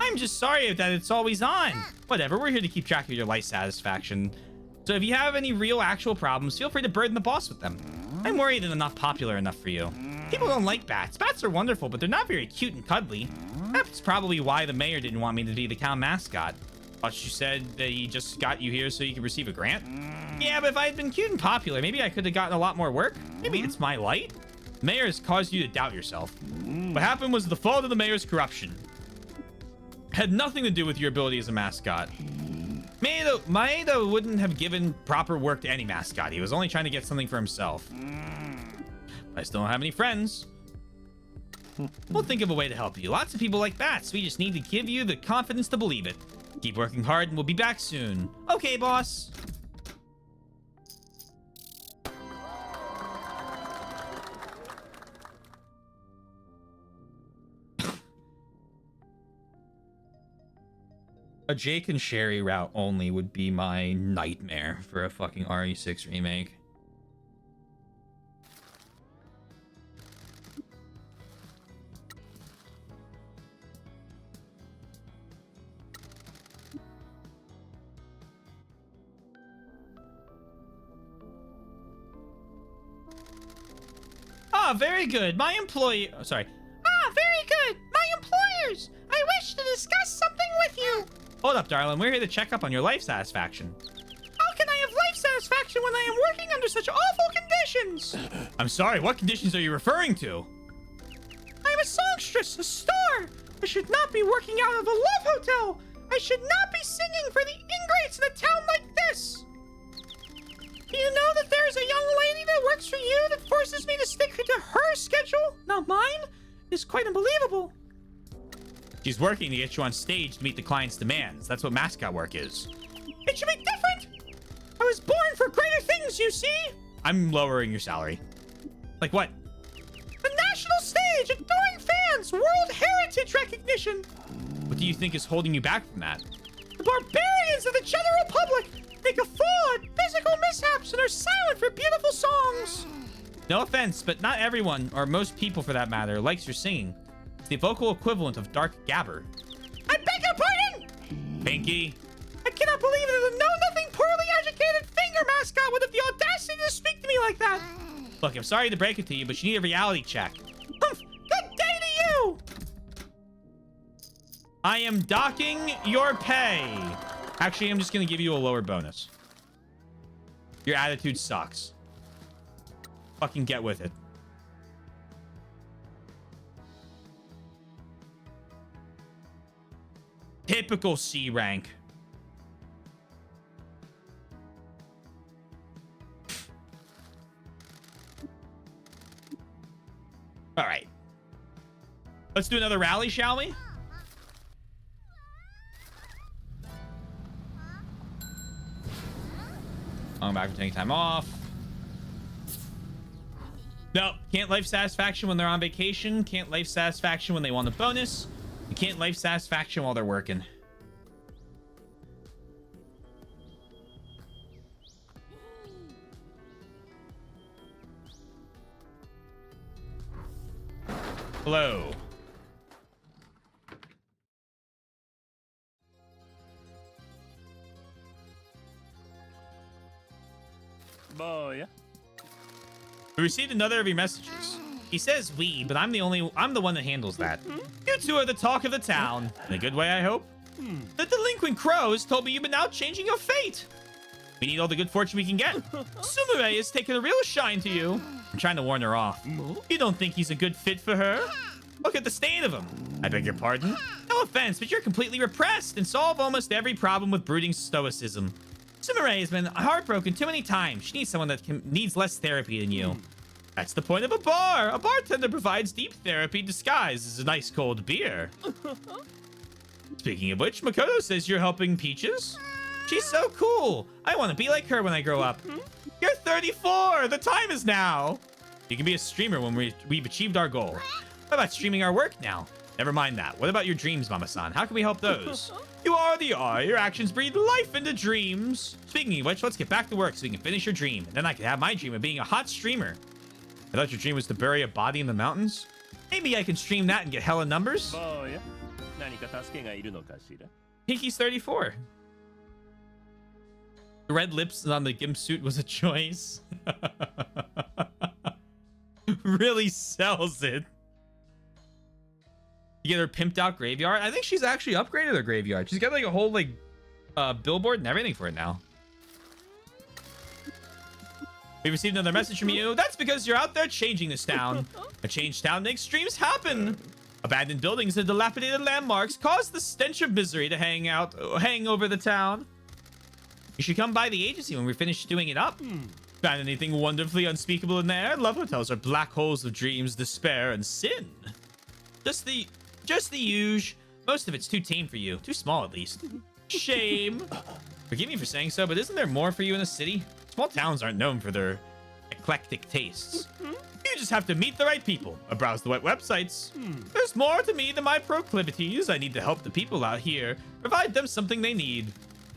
I'm just sorry that it's always on. Whatever, we're here to keep track of your light satisfaction. So if you have any real actual problems, feel free to burden the boss with them. I'm worried that I'm not popular enough for you. People don't like bats. Bats are wonderful, but they're not very cute and cuddly. That's probably why the mayor didn't want me to be the town mascot. Thought you said that he just got you here so you could receive a grant? Yeah, but if I had been cute and popular, maybe I could have gotten a lot more work. Maybe it's my light. The mayor has caused you to doubt yourself. What happened was the fault of the mayor's corruption. Had nothing to do with your ability as a mascot. Maeda wouldn't have given proper work to any mascot. He was only trying to get something for himself. I still don't have any friends. We'll think of a way to help you. Lots of people like bats. We just need to give you the confidence to believe it. Keep working hard and we'll be back soon. Okay, boss. A Jake and Sherry route only would be my nightmare for a fucking RE6 remake. Ah, very good. My employee... Oh, sorry. Ah, very good. My employers. I wish to discuss something with you. Hold up, darling. We're here to check up on your life satisfaction. How can I have life satisfaction when I am working under such awful conditions? I'm sorry. What conditions are you referring to? I'm a songstress, a star. I should not be working out of a love hotel. I should not be singing for the ingrates in a town like this. Do you know that there's a young lady that works for you that forces me to stick to her schedule, not mine? It's quite unbelievable. She's working to get you on stage to meet the client's demands. That's what mascot work is. It should be different. I was born for greater things, you see. I'm lowering your salary. Like what? The national stage, adoring fans, World Heritage recognition. What do you think is holding you back from that? The barbarians of the general public make a fool at physical mishaps and are silent for beautiful songs. No offense, but not everyone, or most people for that matter, likes your singing. It's the vocal equivalent of dark gabber. I beg your pardon! Pinky. I cannot believe that a know-nothing, poorly educated finger mascot would have the audacity to speak to me like that. Look, I'm sorry to break it to you, but you need a reality check. Humph! Good day to you! I am docking your pay. Actually, I'm just going to give you a lower bonus. Your attitude sucks. Fucking get with it. Typical C rank. All right. Let's do another rally, shall we? Going back from taking time off. No, can't life satisfaction when they're on vacation. Can't life satisfaction when they want a bonus. You can't life satisfaction while they're working. Hello. Boy. We received another of your messages. He says we, but I'm the one that handles that. You two are the talk of the town. In a good way, I hope. The delinquent crows told me you've been out changing your fate. We need all the good fortune we can get. Sumire is taking a real shine to you. I'm trying to warn her off. You don't think he's a good fit for her? Look at the state of him. I beg your pardon? No offense, but you're completely repressed and solve almost every problem with brooding stoicism. Sumire has been heartbroken too many times. She needs someone that needs less therapy than you. That's the point of a bar. A bartender provides deep therapy disguised as a nice cold beer. Speaking of which, Makoto says you're helping Peaches. She's so cool. I want to be like her when I grow up. You're 34. The time is now. You can be a streamer when we've achieved our goal. What about streaming our work now? Never mind that. What about your dreams, Mama-san? How can we help those? You already are. Your actions breathe life into dreams. Speaking of which, let's get back to work so we can finish your dream. And then I can have my dream of being a hot streamer. I thought your dream was to bury a body in the mountains. Maybe I can stream that and get hella numbers. Boy. 何か助けがいるのかしら? Pinky's 34. The red lips on the gimp suit was a choice. Really sells it. You get her pimped out graveyard. I think she's actually upgraded her graveyard. She's got like a whole like billboard and everything for it now. We received another message from you. That's because you're out there changing this town. A changed town makes dreams happen. Abandoned buildings and dilapidated landmarks cause the stench of misery to hang over the town. You should come by the agency when we're finished doing it up. Found anything wonderfully unspeakable in there? Love hotels are black holes of dreams, despair, and sin. Just the huge. Most of it's too tame for you. Too small, at least. Shame. Forgive me for saying so, but isn't there more for you in a city? Small towns aren't known for their eclectic tastes. You You just have to meet the right people or browse the right websites. There's more to me than my proclivities. I need to help the people out here, provide them something they need.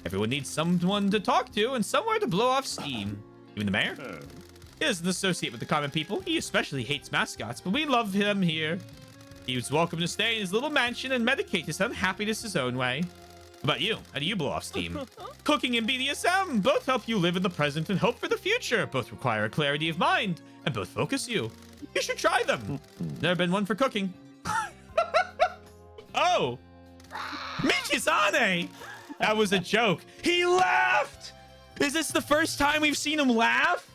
Everyone needs someone to talk to and somewhere to blow off steam. Even the mayor? He doesn't associate with the common people. He especially hates mascots, but we love him here. He was welcome to stay in his little mansion and medicate his unhappiness his own way. What about you? How do you blow off steam? Cooking and BDSM both help you live in the present and hope for the future. Both require a clarity of mind and both focus you. You should try them. Never been one for cooking. Oh, Michizane! That was a joke. He laughed! Is this the first time we've seen him laugh?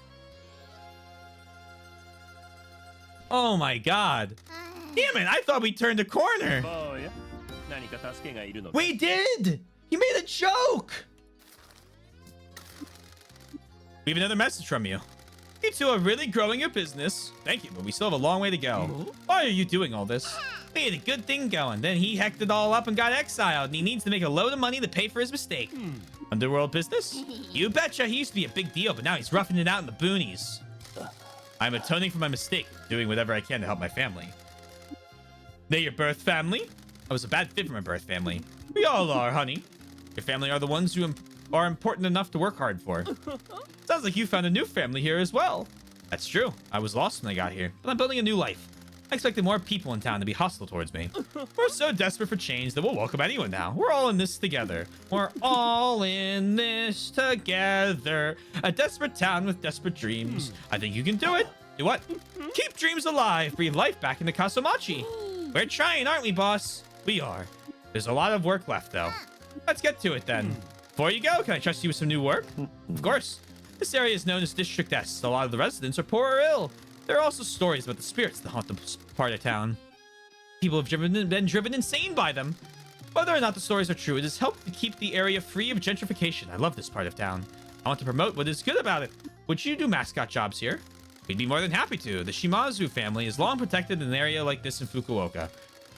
Oh my god. Damn it, I thought we turned a corner. 坊や何か助けがいるのか We did! You made a joke! We have another message from you. You two are really growing your business. Thank you, but we still have a long way to go. Why are you doing all this? We had a good thing going. Then he hecked it all up and got exiled, and he needs to make a load of money to pay for his mistake. Underworld business? You betcha. He used to be a big deal, but now he's roughing it out in the boonies. I'm atoning for my mistake, doing whatever I can to help my family. They're your birth family? I was a bad fit for my birth family. We all are, honey. Your family are the ones who are important enough to work hard for. Sounds like you found a new family here as well. That's true. I was lost when I got here, but I'm building a new life. I expected more people in town to be hostile towards me. We're so desperate for change that we'll welcome anyone now. We're all in this together. We're all in this together. A desperate town with desperate dreams. I think you can do it. Do what? Keep dreams alive. Breathe life back into Kasumachi. We're trying, aren't we, boss? We are. There's a lot of work left, though. Let's get to it, then. Before you go, can I trust you with some new work? Of course. This area is known as District S. A lot of the residents are poor or ill. There are also stories about the spirits that haunt the part of town. People have been driven insane by them. Whether or not the stories are true, it has helped to keep the area free of gentrification. I love this part of town. I want to promote what is good about it. Would you do mascot jobs here? We'd be more than happy to. The Shimazu family is long protected in an area like this in Fukuoka.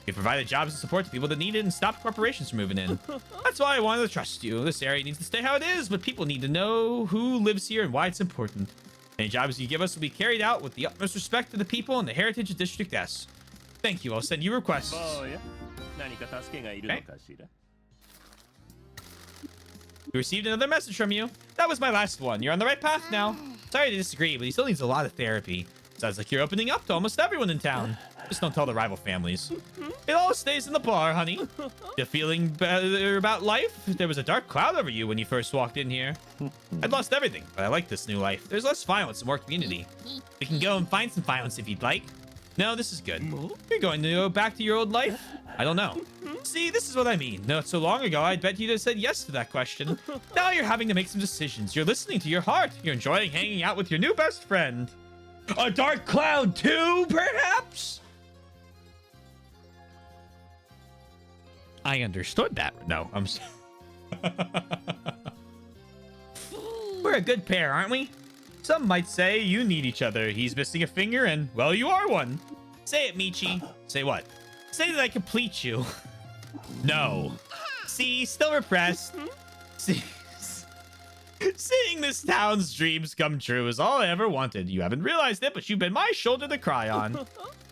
We provided jobs and support to people that need it and stopped corporations from moving in. That's why I wanted to trust you. This area needs to stay how it is, but people need to know who lives here and why it's important. Any jobs you give us will be carried out with the utmost respect to the people and the heritage of District S. Thank you. I'll send you requests. 坊や何か助けがいるのかしら We received another message from you. That was my last one. You're on the right path now. Sorry to disagree, but he still needs a lot of therapy. Sounds like you're opening up to almost everyone in town. Just don't tell the rival families. It all stays in the bar, honey. You feeling better about life? There was a dark cloud over you when you first walked in here. I'd lost everything, but I like this new life. There's less violence and more community. We can go and find some violence if you'd like. No, this is good. You're going to go back to your old life? I don't know. See, this is what I mean. Not so long ago, I bet you'd have said yes to that question. Now you're having to make some decisions. You're listening to your heart. You're enjoying hanging out with your new best friend. A dark cloud too, perhaps? I understood that. No, I'm We're a good pair, aren't we? Some might say you need each other. He's missing a finger and, well, you are one. Say it, Michi. Say what? Say that I complete you. No. See, still repressed. See, seeing this town's dreams come true is all I ever wanted. You haven't realized it, but you've been my shoulder to cry on.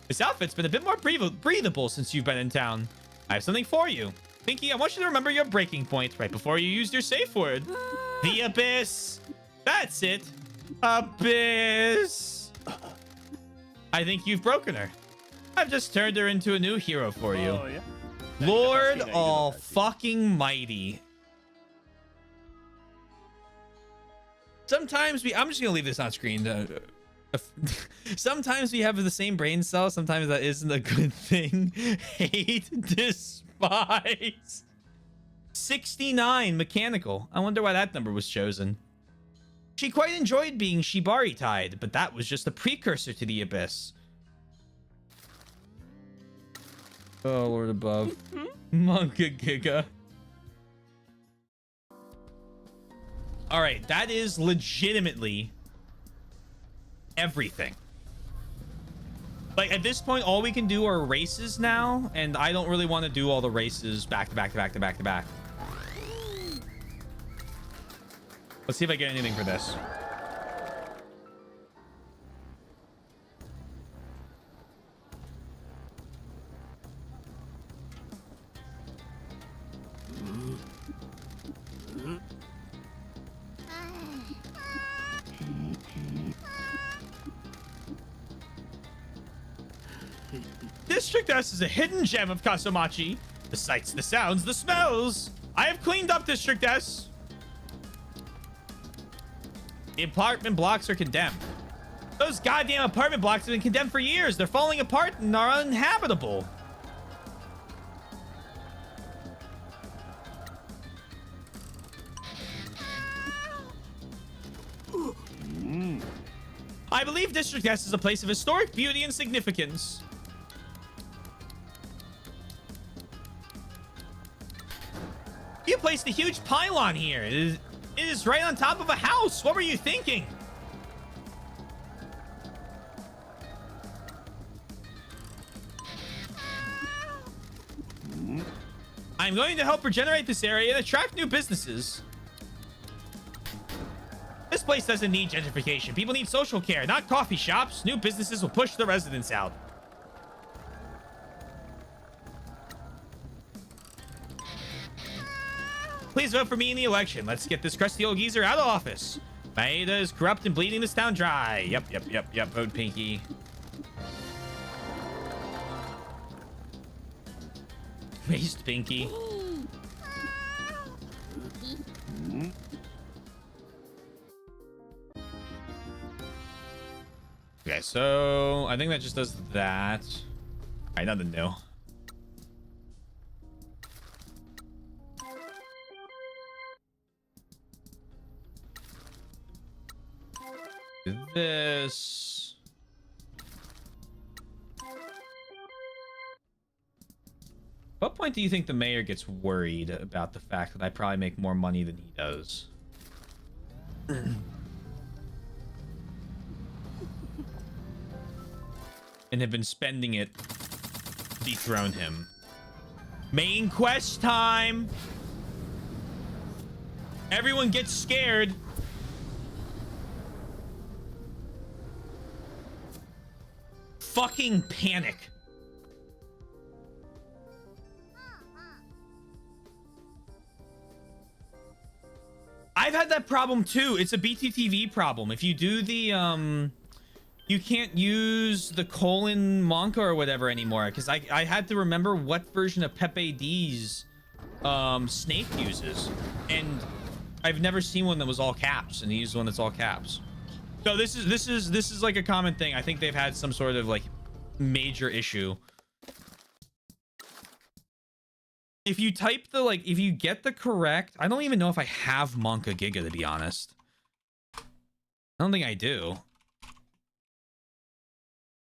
This outfit's been a bit more breathable since you've been in town. I have something for you. Pinky, I want you to remember your breaking point right before you used your safe word. The Abyss. That's it. Abyss. I think you've broken her. I've just turned her into a new hero for you. 坊や Lord all fucking mighty. Sometimes I'm just gonna leave this on screen. Sometimes we have the same brain cell. Sometimes that isn't a good thing. Hate, despise. 69 mechanical. I wonder why that number was chosen. She quite enjoyed being Shibari tied, but that was just a precursor to the Abyss. Oh, Lord above. Monka Giga. Alright, that is legitimately everything. Like, at this point, all we can do are races now, and I don't really want to do all the races back to back to back to back to back. Let's see if I get anything for this. District S is a hidden gem of Kasumachi. The sights, the sounds, the smells. I have cleaned up District S. The apartment blocks are condemned. Those goddamn apartment blocks have been condemned for years. They're falling apart and are uninhabitable. I believe District S is a place of historic beauty and significance. You placed a huge pylon here. It is right on top of a house. What were you thinking? I'm going to help regenerate this area and attract new businesses. This place doesn't need gentrification. People need social care, not coffee shops. New businesses will push the residents out. Please vote for me in the election. Let's get this crusty old geezer out of office. Maeda is corrupt and bleeding this town dry. Yep. Vote Pinky. Waste Pinky. Okay, so I think that just does that. All right, nothing new. Do this. What point do you think the mayor gets worried about the fact that I probably make more money than he does? And have been spending it to dethrone him. Main quest time. Everyone gets scared. Fucking panic. I've had that problem too. It's a BTTV problem. If you do the you can't use the colon Monka or whatever anymore, because I had to remember what version of Pepe D's Snake uses, and I've never seen one that was all caps, and he used one that's all caps. So this is like a common thing. I think they've had some sort of like major issue. If you type the if you get the correct, I don't even know if I have Monka Giga, to be honest. I don't think I do.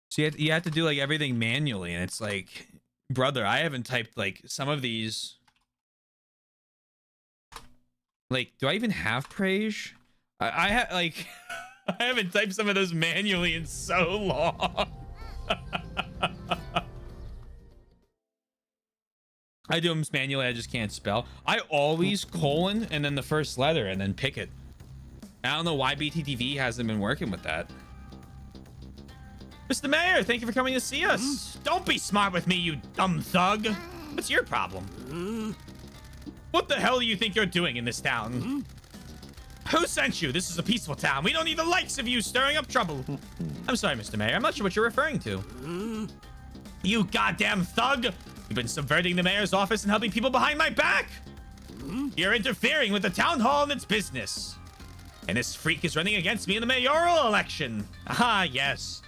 So you have to do like everything manually, and it's like, brother, I haven't typed like some of these. Like, do I even have Prage? I like I haven't typed some of those manually in so long. I do them manually, I just can't spell. I always colon and then the first letter and then pick it. I don't know why BTTV hasn't been working with that. Mr. Mayor, thank you for coming to see us. Don't be smart with me, you dumb thug. What's your problem? What the hell do you think you're doing in this town? Who sent you? This is a peaceful town. We don't need the likes of you stirring up trouble. I'm sorry, Mr. Mayor. I'm not sure what you're referring to. You goddamn thug. You've been subverting the mayor's office and helping people behind my back. You're interfering with the town hall and its business. And this freak is running against me in the mayoral election. Ah, yes.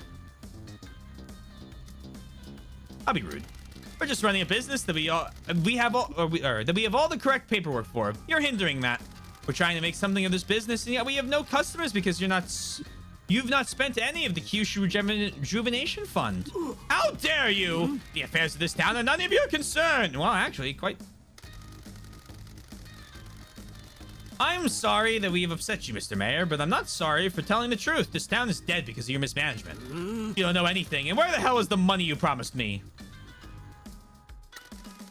I'll be rude. We're just running a business that we have all the correct paperwork for. You're hindering that. We're trying to make something of this business, and yet we have no customers because you've not spent any of the Kyushu Rejuvenation Fund. How dare you? The affairs of this town are none of your concern. Well, actually, quite. I'm sorry that we have upset you, Mr. Mayor, but I'm not sorry for telling the truth. This town is dead because of your mismanagement. You don't know anything, and where the hell is the money you promised me?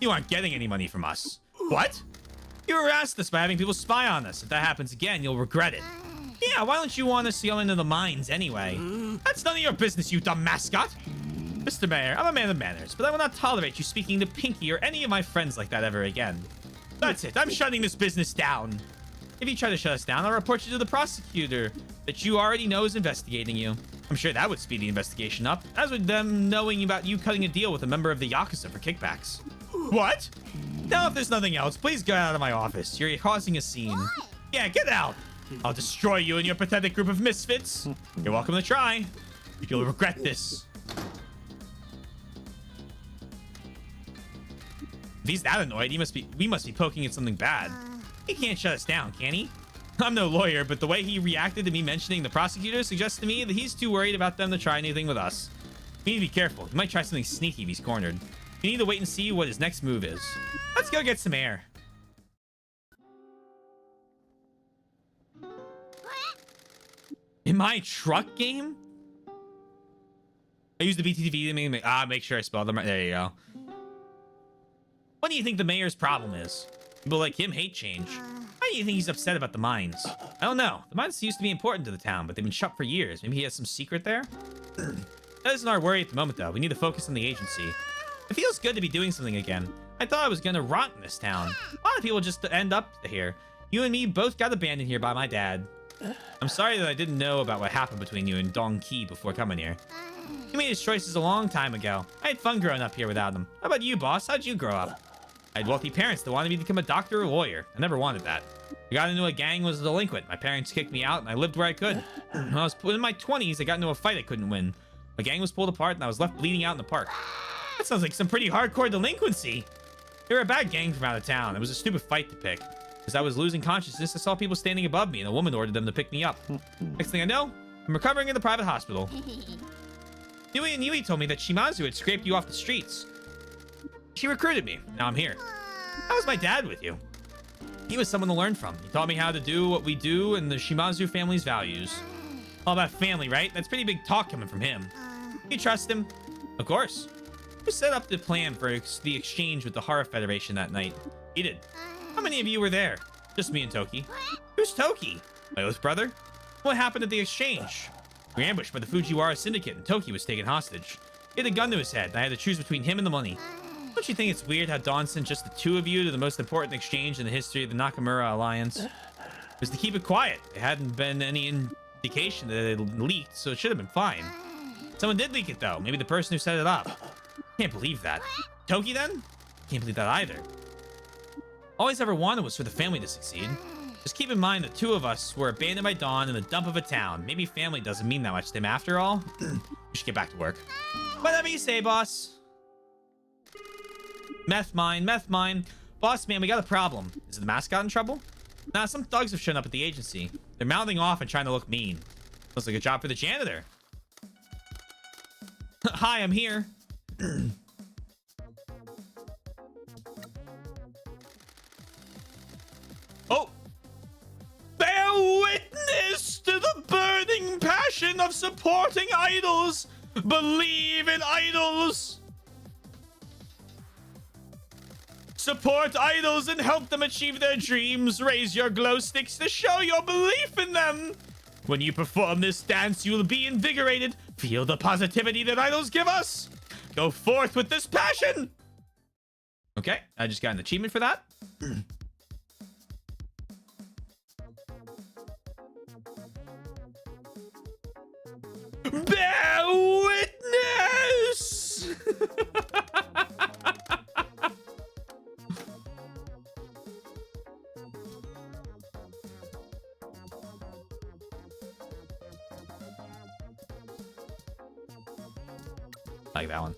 You aren't getting any money from us. What? You harassed us by having people spy on us. If that happens again, you'll regret it. Yeah, why don't you want us to go into the mines anyway? That's none of your business, you dumb mascot. Mr. Mayor, I'm a man of manners, but I will not tolerate you speaking to Pinky or any of my friends like that ever again. That's it. I'm shutting this business down. If you try to shut us down, I'll report you to the prosecutor that you already know is investigating you. I'm sure that would speed the investigation up, as would them knowing about you cutting a deal with a member of the Yakuza for kickbacks. What? Now, if there's nothing else, please get out of my office. You're causing a scene. Yeah, get out. I'll destroy you and your pathetic group of misfits. You're welcome to try. You'll regret this. If he's that annoyed, we must be poking at something bad. He can't shut us down, can he? I'm no lawyer, but the way he reacted to me mentioning the prosecutor suggests to me that he's too worried about them to try anything with us. We need to be careful. He might try something sneaky if he's cornered. We need to wait and see what his next move is. Let's go get some air. In my truck game? I used the BTTV to make sure I spelled them right. There you go. What do you think the mayor's problem is? People like him hate change. Why do you think he's upset about the mines? I don't know. The mines used to be important to the town, but they've been shut for years. Maybe he has some secret there? That isn't our worry at the moment, though. We need to focus on the agency. It feels good to be doing something again. I thought I was gonna rot in this town. A lot of people just end up here. You and me both got abandoned here by my dad. I'm sorry that I didn't know about what happened between you and Dong Ki before coming here. He made his choices a long time ago. I had fun growing up here without him. How about you, boss? How'd you grow up? I had wealthy parents that wanted me to become a doctor or a lawyer. I never wanted that. I got into a gang, was a delinquent. My parents kicked me out, and I lived where I could. When I was in my 20s, I got into a fight I couldn't win. My gang was pulled apart, and I was left bleeding out in the park. That sounds like some pretty hardcore delinquency. They were a bad gang from out of town. It was a stupid fight to pick. As I was losing consciousness, I saw people standing above me, and a woman ordered them to pick me up. Next thing I know, I'm recovering in the private hospital. Yui and Yui told me that Shimazu had scraped you off the streets. She recruited me. Now I'm here. How was my dad with you? He was someone to learn from. He taught me how to do what we do and the Shimazu family's values. All about family, right? That's pretty big talk coming from him. You trust him? Of course. Who set up the plan for the exchange with the Horror Federation that night? He did. How many of you were there? Just me and Toki. Who's Toki? My oath brother? What happened at the exchange? We were ambushed by the Fujiwara Syndicate and Toki was taken hostage. He had a gun to his head and I had to choose between him and the money. Don't you think it's weird how Dawn sent just the two of you to the most important exchange in the history of the Nakamura Alliance? It was to keep it quiet. There hadn't been any indication that it had leaked, so it should have been fine. Someone did leak it, though. Maybe the person who set it up. Can't believe that. Toki, then? Can't believe that either. All he's ever wanted was for the family to succeed. Just keep in mind the two of us were abandoned by Dawn in the dump of a town. Maybe family doesn't mean that much to him after all. We should get back to work. Whatever you say, boss. Meth mine, meth mine. Boss man, we got a problem. Is the mascot in trouble? Nah, some thugs have shown up at the agency. They're mouthing off and trying to look mean. Looks like a job for the janitor. Hi, I'm here. Oh! Bear witness to the burning passion of supporting idols. Believe in idols. Support idols and help them achieve their dreams. Raise your glow sticks to show your belief in them. When you perform this dance, you will be invigorated. Feel the positivity that idols give us. Go forth with this passion. Okay, I just got an achievement for that. Bear witness. Like that one.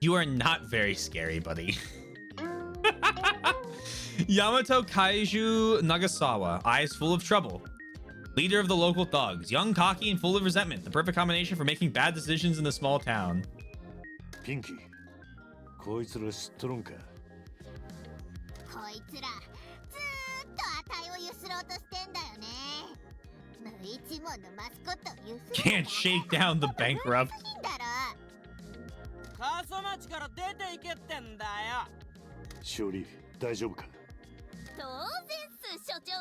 You are not very scary, buddy. Yamato Kaiju Nagasawa, eyes full of trouble. Leader of the local thugs, young, cocky, and full of resentment. The perfect combination for making bad decisions in a small town. Pinky, こいつら知っとるんか? こいつらずーっとあたいをゆすろうとしてんだよね。無一文のマスコットをゆする Can't shake down the bankrupt. いいんだろ。過疎町から出ていけってんだよ。勝利大丈夫か？当然っす、所長。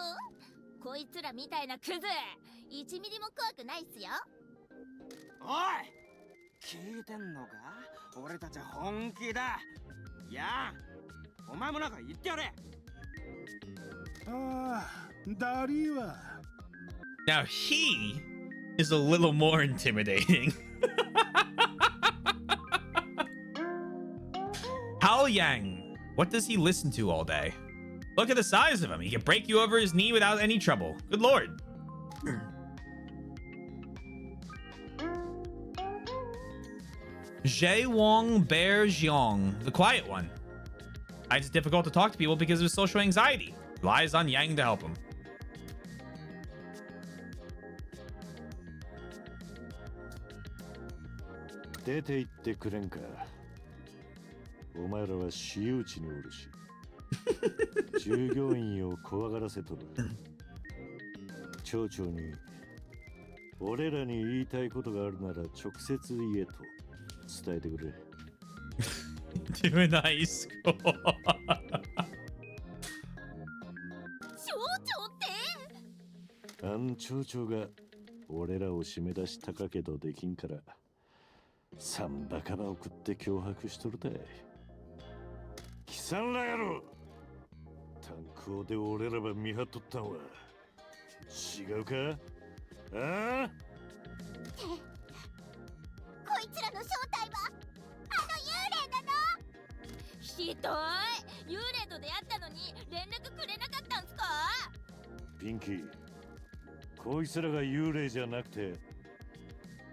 こいつらみたいなクズ1ミリも怖くないっすよ。おい聞いてんのか？俺たちは本気だ。やんお前もなんか言ってやれ。ああ、ダリーは Now he is a little more intimidating. Hao Yang, what does he listen to all day? Look at the size of him. He can break you over his knee without any trouble. Good lord. Zhe Wong Bear Jiang, the quiet one. It's difficult to talk to people because of his social anxiety. Relies on Yang to help him. 出て行ってくれんか。お前らは私有地におるし従業員を怖がらせとる。町長に俺らに言いたいことがあるなら直接言えと伝えてくれ。To a nice school. 町長ってあん町長が俺らを締め出したかけどできんからサンバカバ送って脅迫しとるたい。貴様ら野郎、炭鉱で俺らば見張っとったんは違うか？ああ？こいつらの正体はあの幽霊なの？ひどい。幽霊と出会ったのに連絡くれなかったんすか？ピンキー、こいつらが幽霊じゃなくて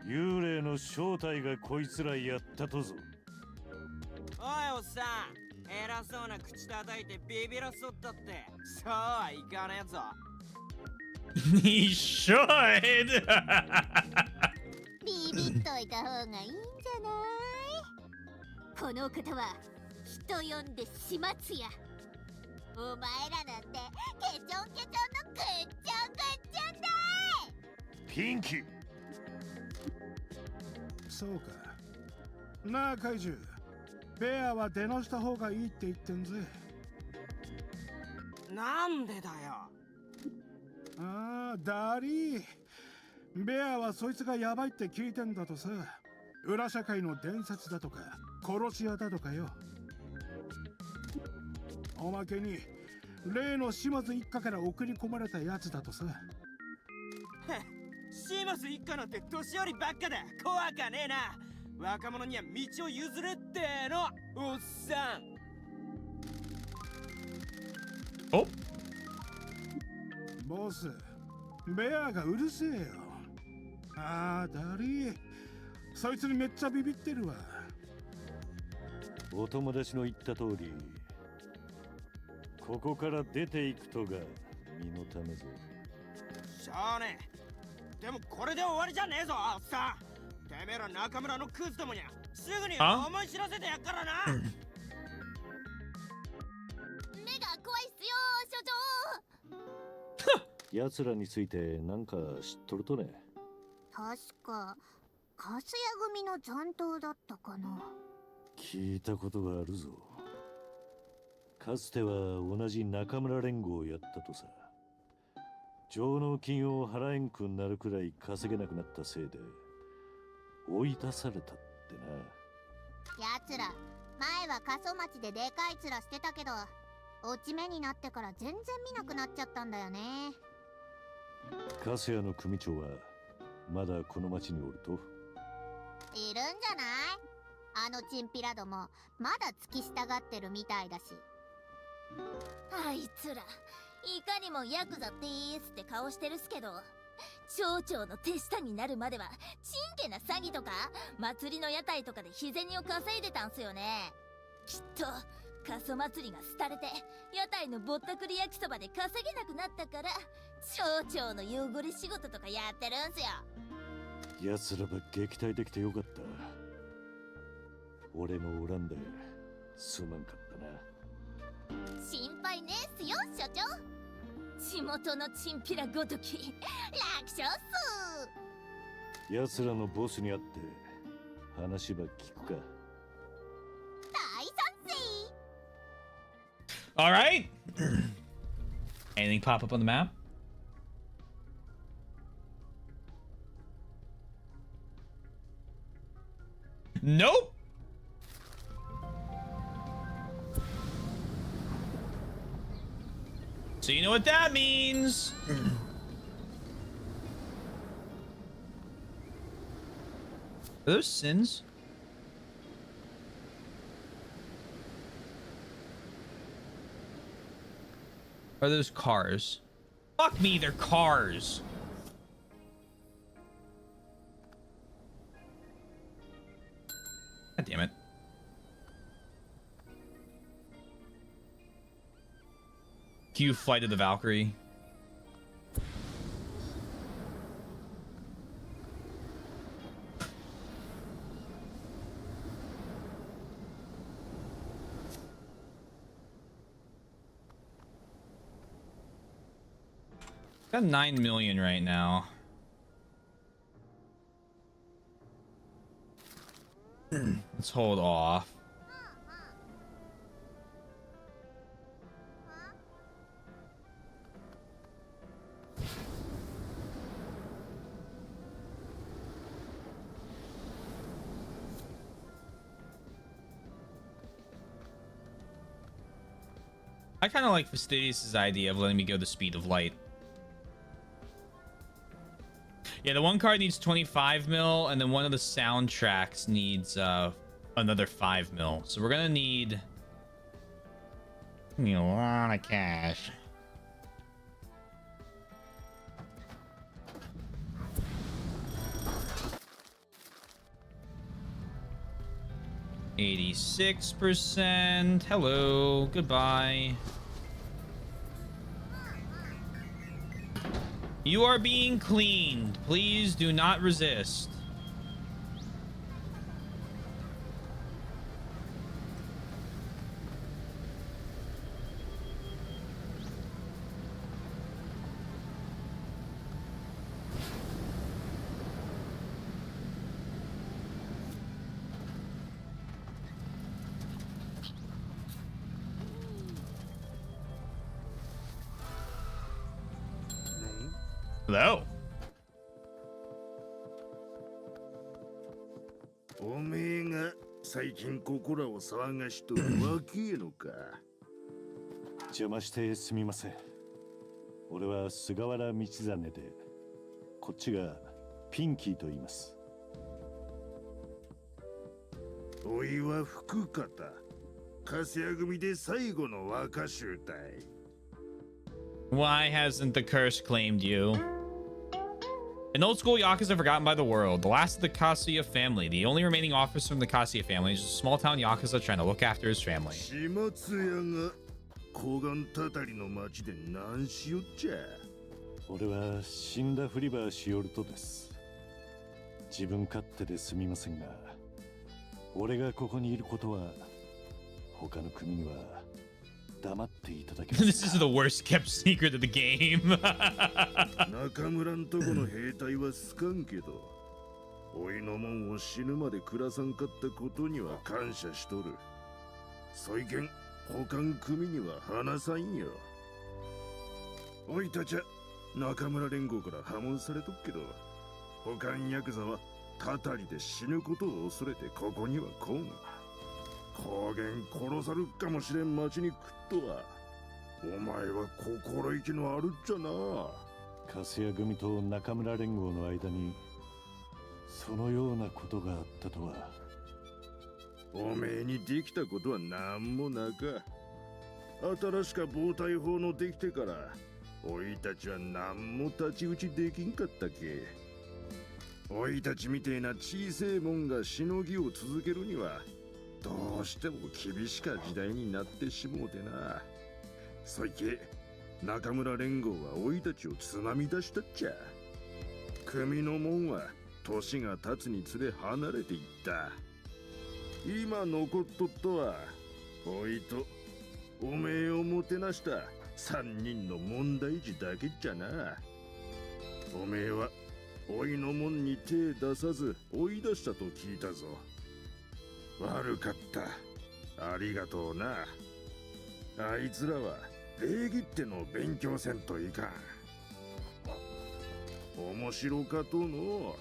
幽霊の正体がこいつらやったとぞ。おいおっさん、偉そうな口叩いてビビらそったってそうはいかねえぞ。He should. ビビっといた方がいいんじゃない？この方は人呼んで始末や。お前らなんてケチョンケチョンのぐっちゃんぐっちゃんだい。ピンキー、そうか。なあ怪獣、ベアは出直した方がいいって言ってんぜ。なんでだよ。ああ、ダリー。ベアはそいつがヤバいって聞いてんだとさ。裏社会の伝説だとか殺し屋だとかよ。おまけに例の島津一家から送り込まれたやつだとさ。シマス一家なんて年寄りばっかだ。怖かねえな。若者には道を譲るってのおっさん。Oh. ボス、ベアがうるせえよ。ああ、ダリー。そいつにめっちゃビビってるわ。お友達の言った通りここから出ていくとが身のためぞ。しゃあねえ。でもこれで終わりじゃねえぞおっさん。てめえら中村のクズどもにゃすぐに思い知らせてやっからな。目が怖いっすよ所長。奴らについてなんか知っとるとね？確かカスヤ組の残党だったかな。聞いたことがあるぞ。かつては同じ中村連合をやったとさ。上納金を払えんくなるくらい稼げなくなったせいで追い出されたってな。やつら前は過疎町ででかい面してたけど落ち目になってから全然見なくなっちゃったんだよね。カスヤの組長はまだこの町におると？いるんじゃない？あのチンピラどもまだ付き従ってるみたいだし。あいつらいかにもヤクザでーすって顔してるっすけど、町長の手下になるまではちんけな詐欺とか祭りの屋台とかで日銭を稼いでたんすよね。きっと過疎祭りが廃れて屋台のぼったくり焼きそばで稼げなくなったから町長の汚れ仕事とかやってるんすよ。奴らば撃退できてよかった。俺も恨んですまんかったな。心配ぱいねっすよ所長。地元のチンピラごとき楽勝っす。奴らのボスに会って話ば聞くか。大賛成。 All right. Anything pop up on the map? Nope. So you know what that means. Are those sins? Are those cars? Fuck me, they're cars. God damn it. Q Flight of the Valkyrie. Got 9 million right now. Let's hold off. I kind of like Fastidious' idea of letting me go the speed of light. Yeah, the one card needs 25 mil, and then one of the soundtracks needs another 5 mil. So we're gonna need a lot of cash. %. Hello, goodbye. You are being cleaned. Please do not resist. Hello. おめえが最近ここらを騒がしとるわけえのか。邪魔してすみません。俺は菅原道真で、こっちがピンキーと言います。おいは福方、粕谷組で最後の若衆隊。Why hasn't the curse claimed you? An old school Yakuza forgotten by the world. The last of the Kasuya family. The only remaining officer from the Kasuya family is a small town Yakuza trying to look after his family. 始末屋が高岩たたりの町で何しよっちゃ。俺は死んだフリバーしよるとです。自分勝手ですみませんが、俺がここにいることは他の組には黙っていただけます。This is the worst kept secret of the game. 中村んとこの兵隊は好かんけど、おいのもんを死ぬまで暮らさんかったことには感謝しとる。そいけん他ん組には話さんよ。おいたちは中村連合から破門されとっけど、他んヤクザはたたりで死ぬことを恐れてここには来ん。高原殺さるかもしれん町に来っとは。お前は心意気のあるっちゃな。粕谷組と中村連合の間にそのようなことがあったとは。おめえにできたことはなんもなか。新しか暴対法のできてからおいたちはなんも太刀打ちできんかったけ。おいたちみてえな小せえもんがしのぎを続けるにはどうしても厳しか時代になってしもうてな。そいけ中村連合はおいたちをつまみ出したっちゃ。組のもんは年が経つにつれ離れていった。今残っとっとはおいとおめえをもてなした三人の問題児だけじゃな。おめえはおいの門に手出さず追い出したと聞いたぞ。悪かった。ありがとうな。あいつらは礼儀ってのを勉強せんといかん。面白かとの。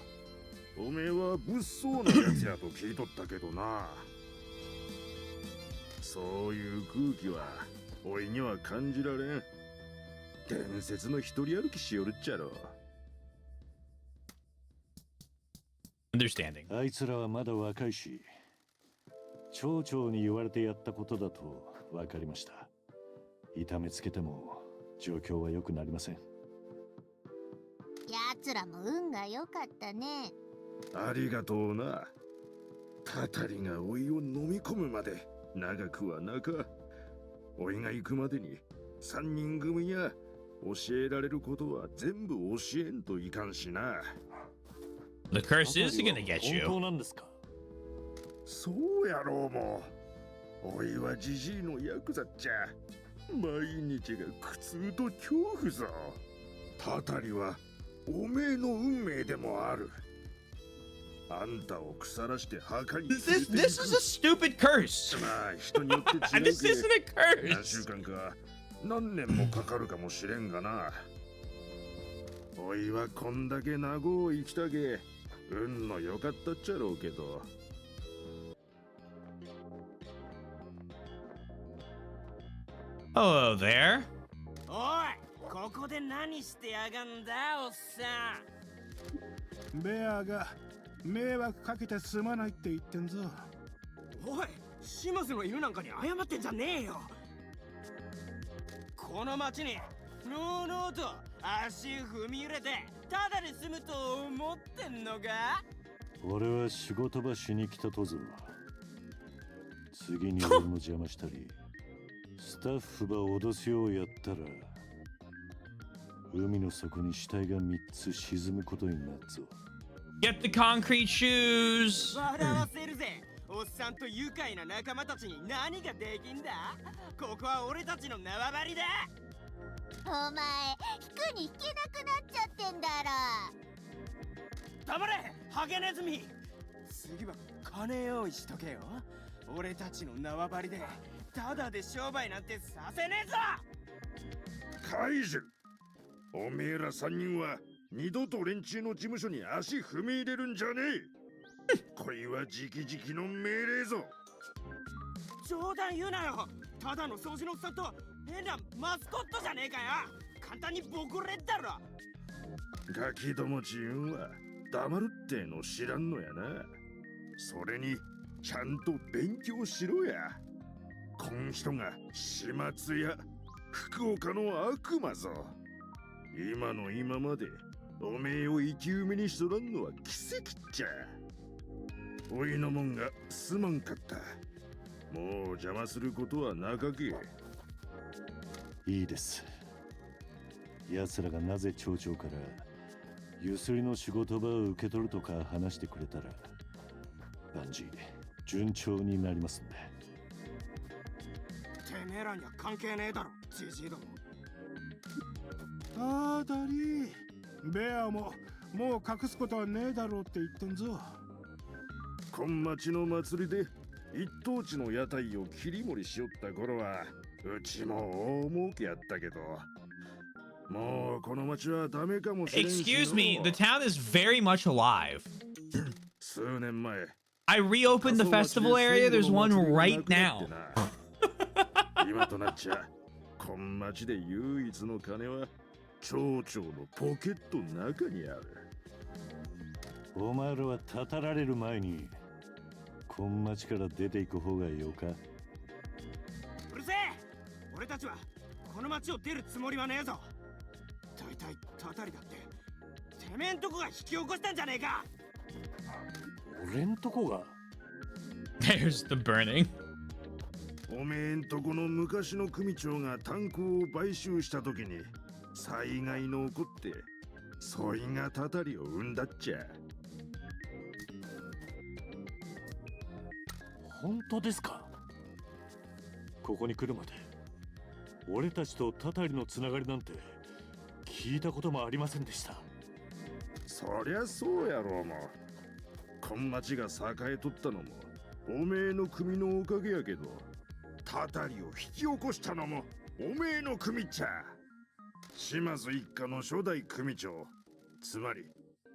おめえは物騒なやつやと聞いとったけどな。そういう空気はおいには感じられん。伝説の一人歩きしよるっちゃろ。Understanding. あいつらはまだ若いし、町長に言われてやったことだと分かりました。痛めつけても状況は良くなりません。奴らも運が良かったね。ありがとうな。たたりがおいを飲み込むまで長くはなか。おいが行くまでに三人組や教えられることは全部教えんといかんしな。The curse is gonna get you. 本当なんですか？そうやろうも。おいはジジイのヤクザっちゃ。毎日が苦痛と恐怖ぞ。たたりはおめえの運命でもある。あんたを腐らして墓に This is a stupid curse. まあ人によって違うけ This isn't a 何週 curse. 間か何年もかかるかもしれんがな。おいはこんだけ長を生きたけ運の良かったっちゃろうけど。Hello there. おい、ここで何してやがんだ、おっさん。ベアが迷惑かけてすまないって言ってんぞ。おい、シマスの犬なんかに謝ってんじゃねえよ。この町にのうのうと足踏み入れてただで済むと思ってんのか？俺は仕事場しに来たとぞ。次に俺の邪魔したりスタッフば脅すようやったら海の底に死体が3つ沈むことになるぞ。 Get the concrete shoes. 笑わせるぜ。おっさんと愉快な仲間たちに何ができんだ？ここは俺たちの縄張りだ。お前引くに引けなくなっちゃってんだろ。黙れハゲネズミ。次は金用意しとけよ。俺たちの縄張りでただで商売なんてさせねえぞ。カイジュ、おめえら3人は二度と連中の事務所に足踏み入れるんじゃねえ。こいは直々の命令ぞ。冗談言うなよ。ただの掃除のおっさんと変なマスコットじゃねえかよ。簡単にボコれんだろ。ガキどもちゅうんは黙るっての知らんのやな。それにちゃんと勉強しろや。こん人が始末や福岡の悪魔ぞ。今の今までおめえを生き埋めにしとらんのは奇跡っちゃ。おいのもんがすまんかった。もう邪魔することはなかけ。いいです。奴らがなぜ町長からゆすりの仕事場を受け取るとか話してくれたら万事順調になりますんで。てめえらには関係ねえだろ、ジジイども。あーだりベアももう隠すことはねえだろうって言ってんぞ。こん町の祭りで一等地の屋台を切り盛りしよった頃はうちも大儲けやったけど、もうこの町はダメかもしれんし。 Excuse me, the town is very much alive. 数年前 I reopened the festival area. There's one right now. 今となっちゃこん町で唯一の金は町長のポケットの中にある。お前らはたたられる前にこん町から出ていく方がよか。うるせえ。俺たちはこの町を出るつもりはねえぞ。大体たたりだっててめえんとこが引き起こしたんじゃねえか。俺んとこが。 There's the burning. おめえんとこの昔の組長が炭鉱を買収した時に災害の起こってそいがたたりを生んだっちゃ。本当ですか？ここに来るまで俺たちとタタリのつながりなんて聞いたこともありませんでした。そりゃそうやろうも。こん町が栄えとったのもおめえの組のおかげやけど、タタリを引き起こしたのもおめえの組っちゃ。島津一家の初代組長、つまり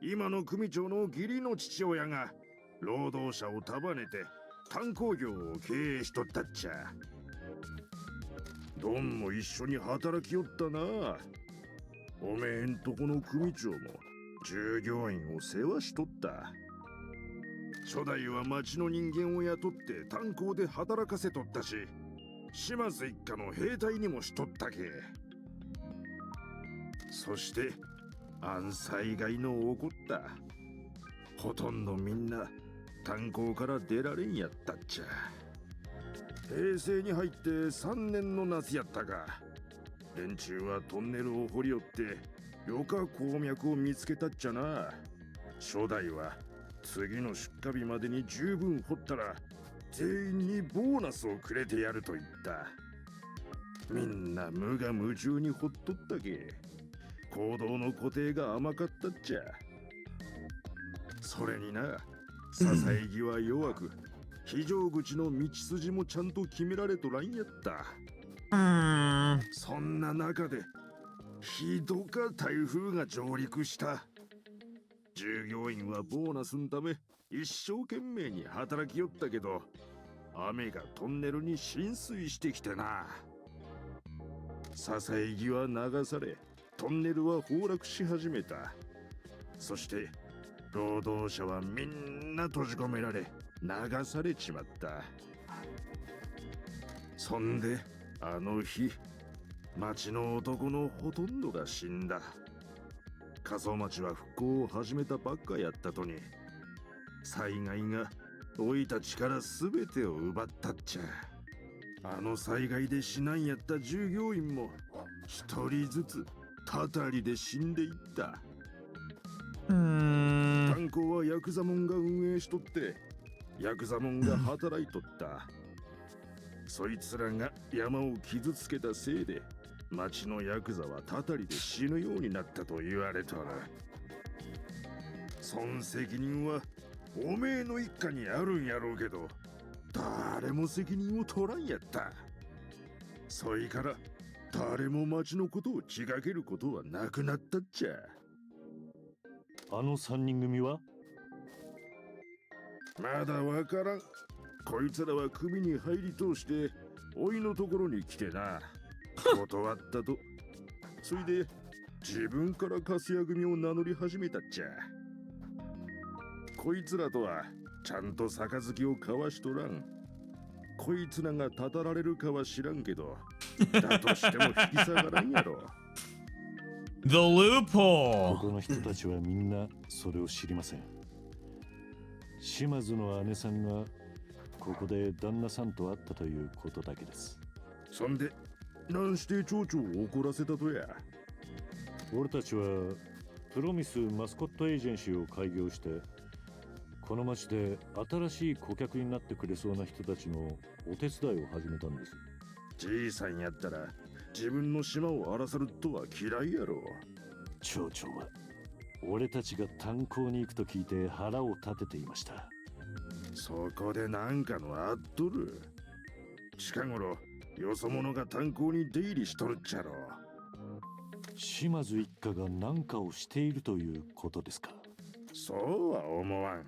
今の組長の義理の父親が労働者を束ねて炭鉱業を経営しとったっちゃ。ドンも一緒に働きよったな。おめえんとこの組長も従業員を世話しとった。初代は町の人間を雇って炭鉱で働かせとったし、島津一家の兵隊にもしとったけ。そして災害の起こった。ほとんどみんな炭鉱から出られんやったっちゃ。平成に入って3年の夏やったが、連中はトンネルを掘り寄って余暇鉱脈を見つけたっちゃな。初代は次の出荷日までに十分掘ったら全員にボーナスをくれてやると言った。みんな無我夢中に掘っとったけ。行動の固定が甘かったっちゃ。それにな、支え木は弱く、非常口の道筋もちゃんと決められとらんやった。そんな中でひどか台風が上陸した。従業員はボーナスのため一生懸命に働きよったけど、雨がトンネルに浸水してきてな。支え木は流され、トンネルは崩落し始めた。そして労働者はみんな閉じ込められ流されちまった。そんであの日、町の男のほとんどが死んだ。過疎町は復興を始めたばっかやったとに、災害が老いたちから全てを奪ったっちゃ。あの災害で死なんやった従業員も一人ずつたたりで死んでいった。炭鉱はヤクザモンが運営しとって、ヤクザモンが働いとった。そいつらが山を傷つけたせいで、町のヤクザはたたりで死ぬようになったと言われとる。そん責任はおめえの一家にあるんやろうけど、誰も責任を取らんやった。そいから誰も町のことを気がけることはなくなったっちゃ。あの3人組はまだわからん。こいつらは組に入り通しておいのところに来てな、断ったと。それで自分からカスヤ組を名乗り始めたっちゃ。こいつらとはちゃんと杯を交わしとらん。こいつらがたたられるかは知らんけど、だとしても引き下がらんやろ。The loophole! ここの人たちはみんなそれを知りません。島津の姉さんがここで旦那さんと会ったということだけです。そんで何して町長を怒らせたとや。俺たちはプロミスマスコットエージェンシーを開業して、この町で新しい顧客になってくれそうな人たちのお手伝いを始めたんです。じいさんやったら自分の島を荒らさるとは嫌いやろ。町長は俺たちが炭鉱に行くと聞いて腹を立てていました。そこでなんかのあっとる。近頃よそ者が炭鉱に出入りしとるっちゃろ。島津一家が何かをしているということですか。そうは思わん。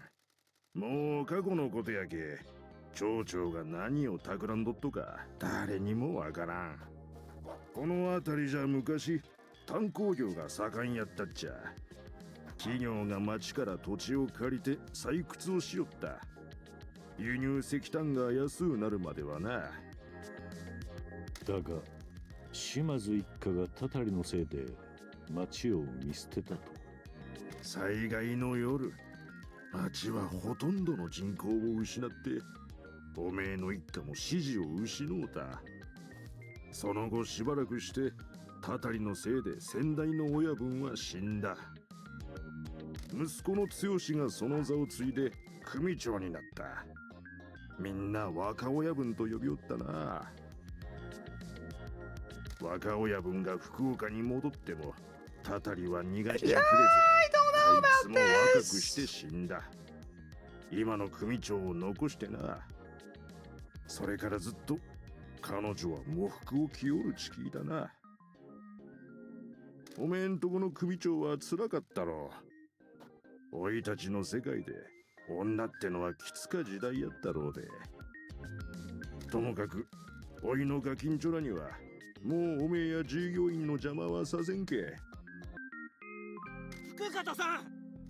もう過去のことやけ、町長が何を企んどっとか誰にもわからん。この辺りじゃ昔炭鉱業が盛んやったっちゃ。企業が町から土地を借りて採掘をしよった。輸入石炭が安うなるまではな。だが島津一家がたたりのせいで町を見捨てたと。災害の夜、町はほとんどの人口を失って、おめえの一家も支持を失うた。その後しばらくしてたたりのせいで先代の親分は死んだ。息子の剛がその座を継いで組長になった。みんな若親分と呼びおったな。若親分が福岡に戻ってもたたりは逃がしてくれず、あいつも若くして死んだ。今の組長を残してな。それからずっと彼女は喪服を着よるちきだな。おめえんとこの組長は辛かったろう。おいたちの世界で女ってのはきつか時代やったろうで。ともかくおいのガキンチョらにはもうおめえや従業員の邪魔はさせんけ。福方さん、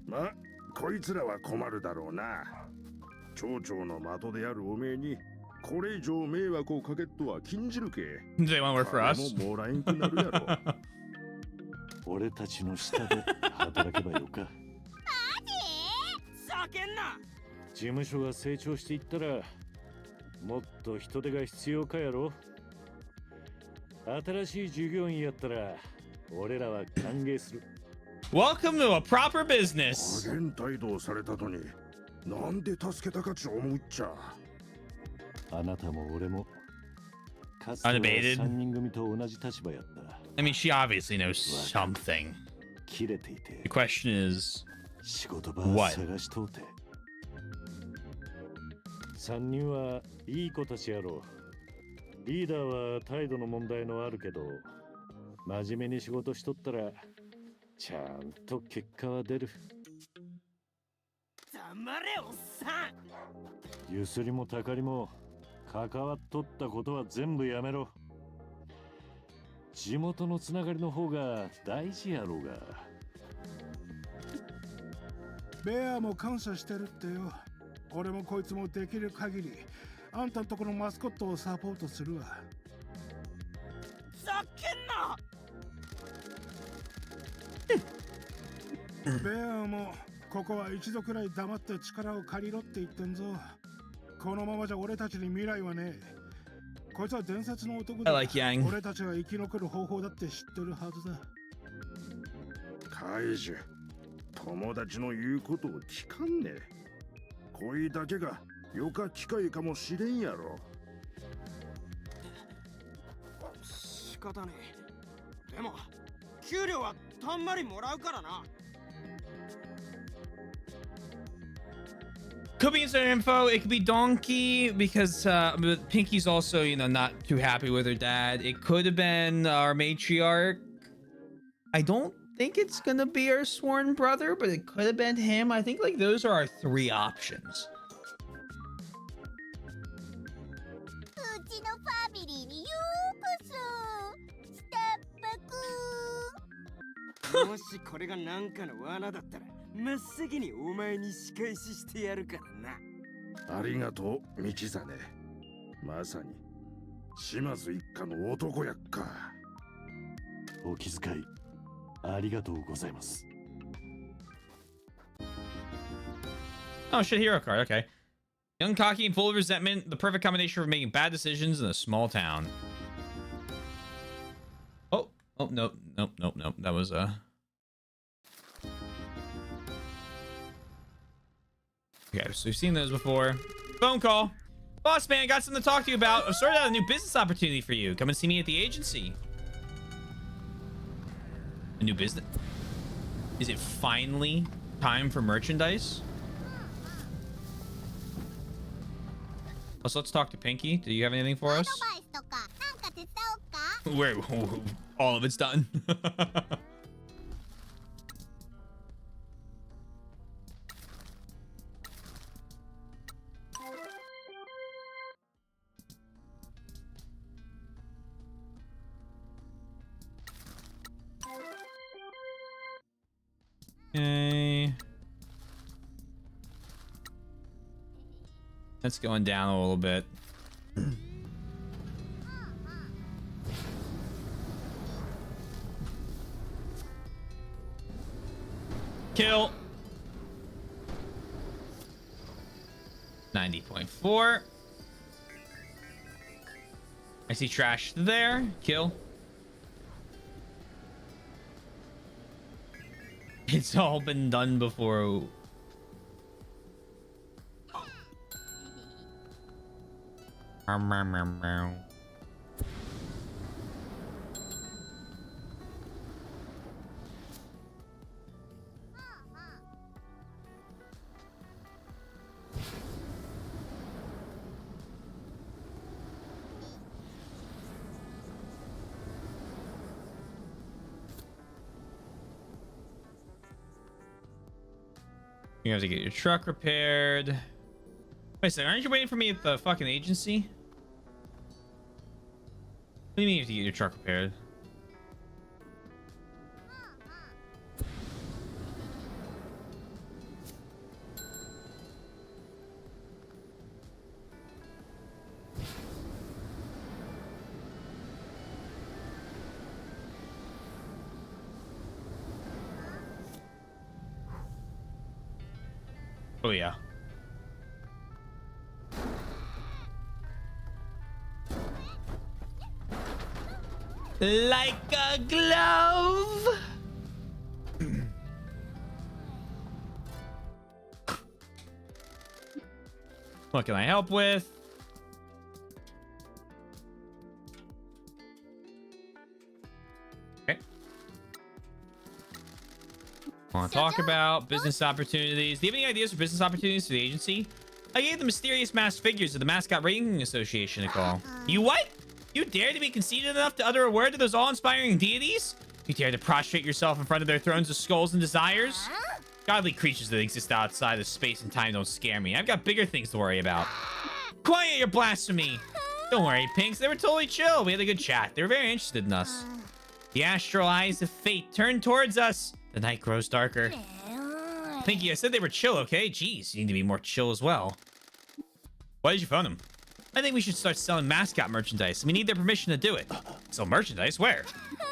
ま、こいつらは困るだろうな。町長の的であるおめえにこれ以上迷惑をかけっとは禁じるけ。 They want to work for us? 金ももらえんくなるやろ。俺たちの下で働けばよか。叫んな。事務所が成長していったらもっと人手が必要かやろ。新しい従業員やったら俺らは歓迎する。 Welcome to a proper business. 加減帯同されたのになんで助けたかち思うっちゃ。あなたも俺もかつては Unabated. 3人組と同じ立場やった。 I mean, she obviously knows something. 切れていて The question is, 仕事場 What? 探しとうて。3人はいい子たちやろ。リーダーは態度の問題のあるけど真面目に仕事しとったらちゃんと結果は出る。黙れおっさん。ゆすりもたかりも関わっとったことは全部やめろ。地元のつながりの方が大事やろうが。ベアも感謝してるってよ。俺もこいつもできる限りあんたんとこのマスコットをサポートするわ。ざけんな。ベアもここは一度くらい黙って力を借りろって言ってんぞ。このままじゃ俺たちに未来はねえ。こいつは伝説の男だ。 I like Yang. 俺たちが生き残る方法だって知ってるはずだ。カイジュ、友達の言うことを聞かんね。こいだけがよか機会かもしれんやろ。仕方ねえ。でも給料はたんまりもらうからな。could be inside info. It could be Donkey because but Pinky's also, you know, not too happy with her dad. It could have been our matriarch. I don't think it's gonna be our sworn brother, but it could have been him. I think like those are our three options. うちのファミリーにようこそ。下っ端くん。もしこれがなんかの罠だったら真っ先にお前に仕返ししてやるからな。ありがとう、道真。まさに島津一家の男やっか。お気遣いありがとうございます。 Oh shit, hero card. Okay. Young, cocky, and full of resentment. The perfect combination for making bad decisions in a small town. Oh, nope. That was Okay, so we've seen those before. Phone call. Boss man, got something to talk to you about. I've sorted out a new business opportunity for you. Come and see me at the agency. A new business? Is it finally time for merchandise? Also, let's talk to Pinky. Do you have anything for アド us? バイスとかなんか手伝おうか。 Where all of it's done. Okay. That's going down a little bit. Kill. 90.4. I see trash there. Kill. It's all been done before. You have to get your truck repaired. Wait a second, aren't you waiting for me at the fucking agency? What do you mean you have to get your truck repaired? Oh yeah. Like a glove. What can I help with? Okay. Want to talk about business opportunities? Do you have any ideas for business opportunities for the agency? I gave the mysterious masked figures of the Mascot Ranking Association a call. You what? You dare to be conceited enough to utter a word to those awe-inspiring deities? You dare to prostrate yourself in front of their thrones of skulls and desires? Godly creatures that exist outside of space and time don't scare me. I've got bigger things to worry about. Quiet your blasphemy! Don't worry, Pinks. They were totally chill. We had a good chat. They were very interested in us. The astral eyes of fate turn towards us. The night grows darker. Pinky, I said they were chill, okay? Jeez, you need to be more chill as well. Why did you phone them? I think we should start selling Mascot merchandise. We need their permission to do it. Sell merchandise? Where?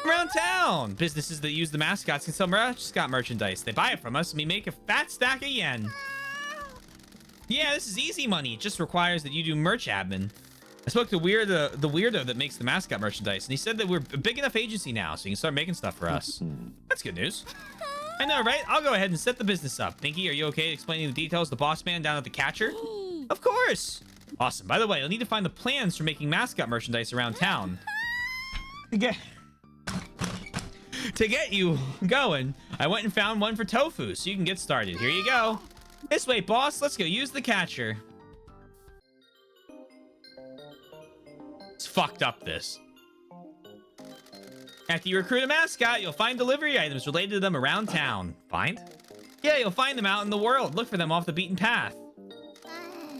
Around town. Businesses that use the mascots can sell Mascot merchandise. They buy it from us and we make a fat stack of yen. Yeah, this is easy money. It just requires that you do merch admin. I spoke to the weirdo that makes the Mascot merchandise, and he said that we're a big enough agency now, so you can start making stuff for us. That's good news. I know, right? I'll go ahead and set the business up. Pinky, are you okay explaining the details to the boss man down at the catcher? Of course. Awesome. By the way, you'll need to find the plans for making Mascot merchandise around town. To get you going, I went and found one for Tofu, so you can get started. Here you go. This way, boss. Let's go use the catcher. It's fucked up, this. After you recruit a mascot, you'll find delivery items related to them around town. Find? Yeah, you'll find them out in the world. Look for them off the beaten path.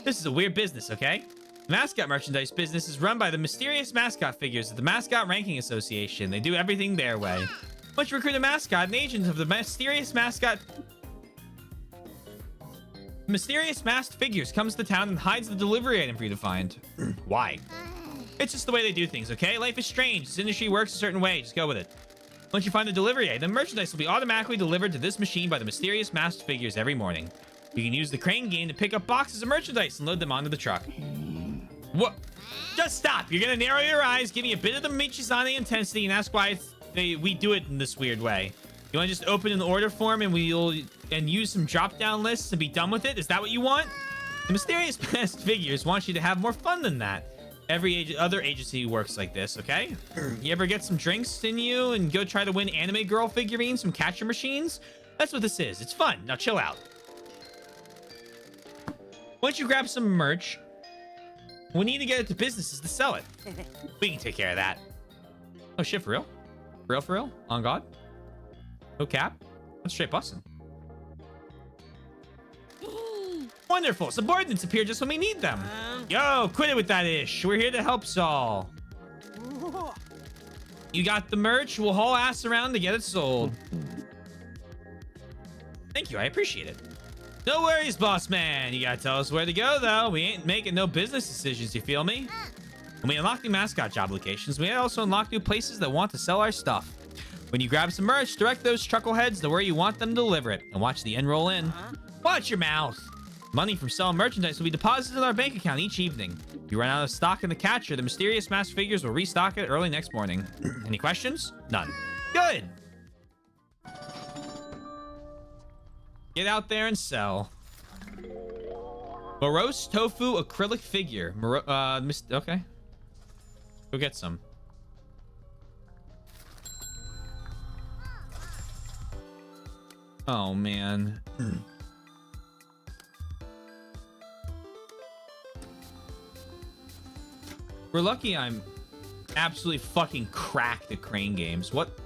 This is a weird business, okay? The mascot merchandise business is run by the mysterious mascot figures of the Mascot Ranking Association. They do everything their way. Once you recruit a mascot, an agent of the mysterious masked figures comes to town and hides the delivery item for you to find. Why? It's just the way they do things, okay? Life is strange. This industry works a certain way. Just go with it. Once you find the delivery item, merchandise will be automatically delivered to this machine by the mysterious masked figures every morning. You can use the crane game to pick up boxes of merchandise and load them onto the truck. What? Just stop. You're going to narrow your eyes, give me a bit of the Michizane intensity, and ask why we do it in this weird way. You want to just open an order form and use some drop-down lists and be done with it? Is that what you want? The mysterious masked figures want you to have more fun than that. Every other agency works like this, okay? You ever get some drinks in you and go try to win anime girl figurines from catcher machines? That's what this is. It's fun. Now chill out. Once you grab some merch, we need to get it to businesses to sell it. We can take care of that. Oh shit, for real? For real? On God? No cap? That's straight bussin'. Wonderful. Subordinates appear just when we need them. Yo, quit it with that ish. We're here to help Saul. You got the merch? We'll haul ass around to get it sold. Thank you. I appreciate it. No worries, boss man. You gotta tell us where to go, though. We ain't making no business decisions, you feel me? When we unlock new mascot job locations, we also unlock new places that want to sell our stuff. When you grab some merch, direct those chuckleheads to where you want them to deliver it, and watch the end roll in. Watch your mouth. Money from selling merchandise will be deposited in our bank account each evening. If you run out of stock in the catcher, the mysterious masked figures will restock it early next morning. Any questions? None. Good. Get out there and sell. Morose tofu acrylic figure. Okay. Go get some. Oh, man. We're lucky I'm absolutely fucking cracked at crane games. What?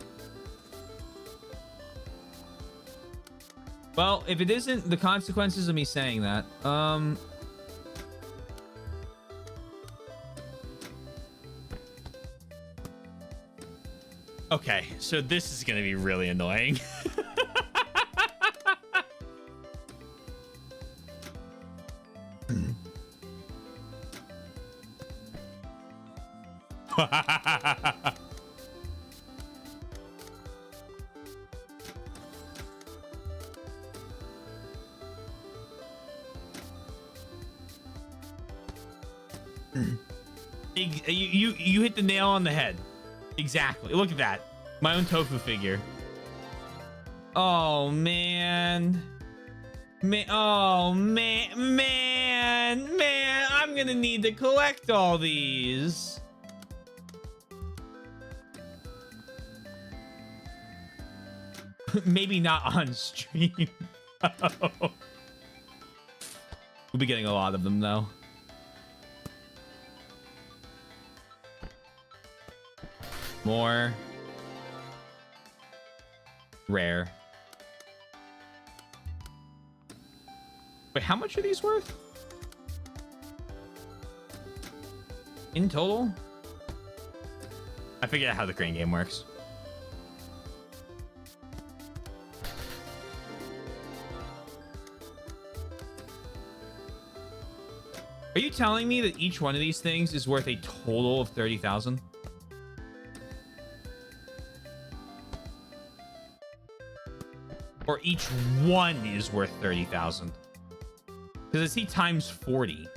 Well, if it isn't the consequences of me saying that, okay, so this is gonna be really annoying. You hit the nail on the head. Exactly. Look at that. My own tofu figure. Oh man. Oh man. I'm gonna need to collect all these. Maybe not on stream. We'll be getting a lot of them though. More rare. Wait, how much are these worth? In total? I figured out how the crane game works. Are you telling me that each one of these things is worth a total of 30,000? Or each one is worth 30,000? Because I see times 40.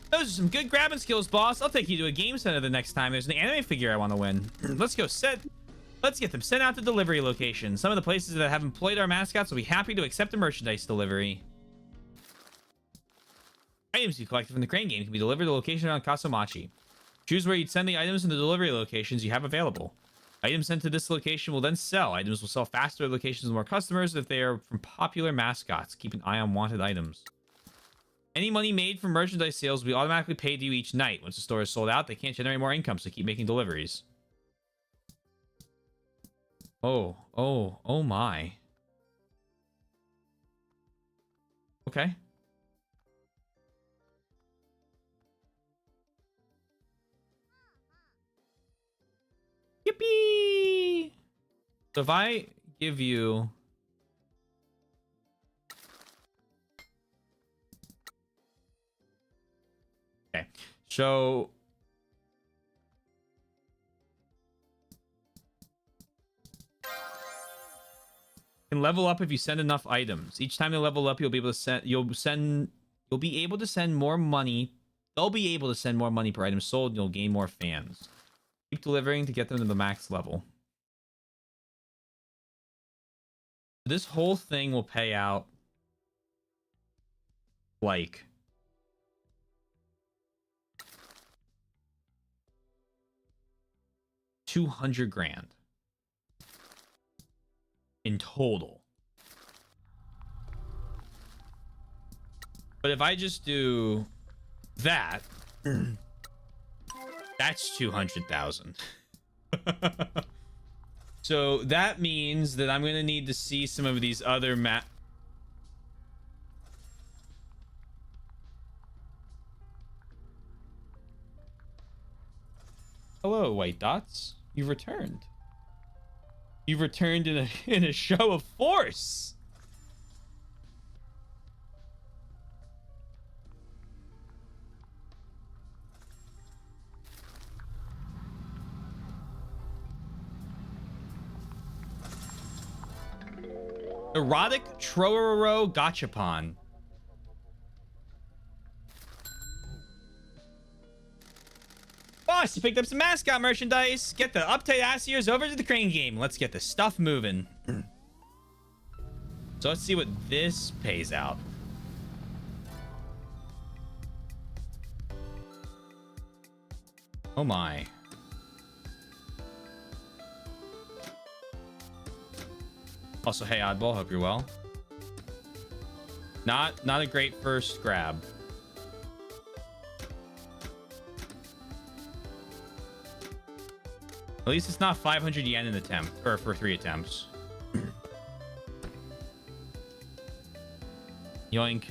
Those are some good grabbing skills, boss. I'll take you to a game center the next time there's an anime figure I want to win. Let's get them sent out to delivery locations. Some of the places that have employed our mascots will be happy to accept a merchandise delivery. Items you collected from the crane game can be delivered to a location on Kasumachi. Choose where you'd send the items in the delivery locations you have available. Items sent to this location will then sell. Items will sell faster at locations with more customers if they are from popular mascots. Keep an eye on wanted items. Any money made from merchandise sales will be automatically paid to you each night. Once the store is sold out, they can't generate more income, so keep making deliveries. Oh my. Okay. Yippee! So if I give you... Okay, so... can level up if you send enough items. Each time they level up, you'll be able to send... You'll be able to send more money. They'll be able to send more money per item sold, and you'll gain more fans. Keep delivering to get them to the max level. This whole thing will pay out like $200 grand in total. But if I just do that, that's 200,000. So that means that I'm gonna need to see some of these other Hello, white dots. You've returned. You've returned in a show of force. Erotic Trororo Gachapon. Boss, you picked up some mascot merchandise. Get the uptight ass ears over to the crane game. Let's get the stuff moving. So let's see what this pays out. Oh my. Also, hey Oddball, hope you're well. Not a great first grab. At least it's not 500 yen an attempt, or for 3 attempts. Yoink.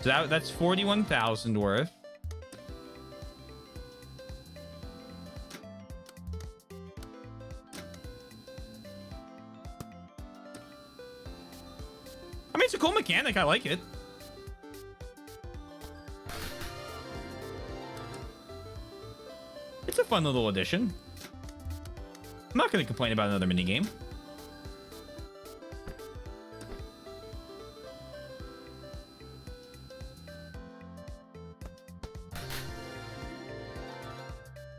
So that's 41,000 worth. I mean, it's a cool mechanic. I like it. It's a fun little addition. I'm not going to complain about another minigame.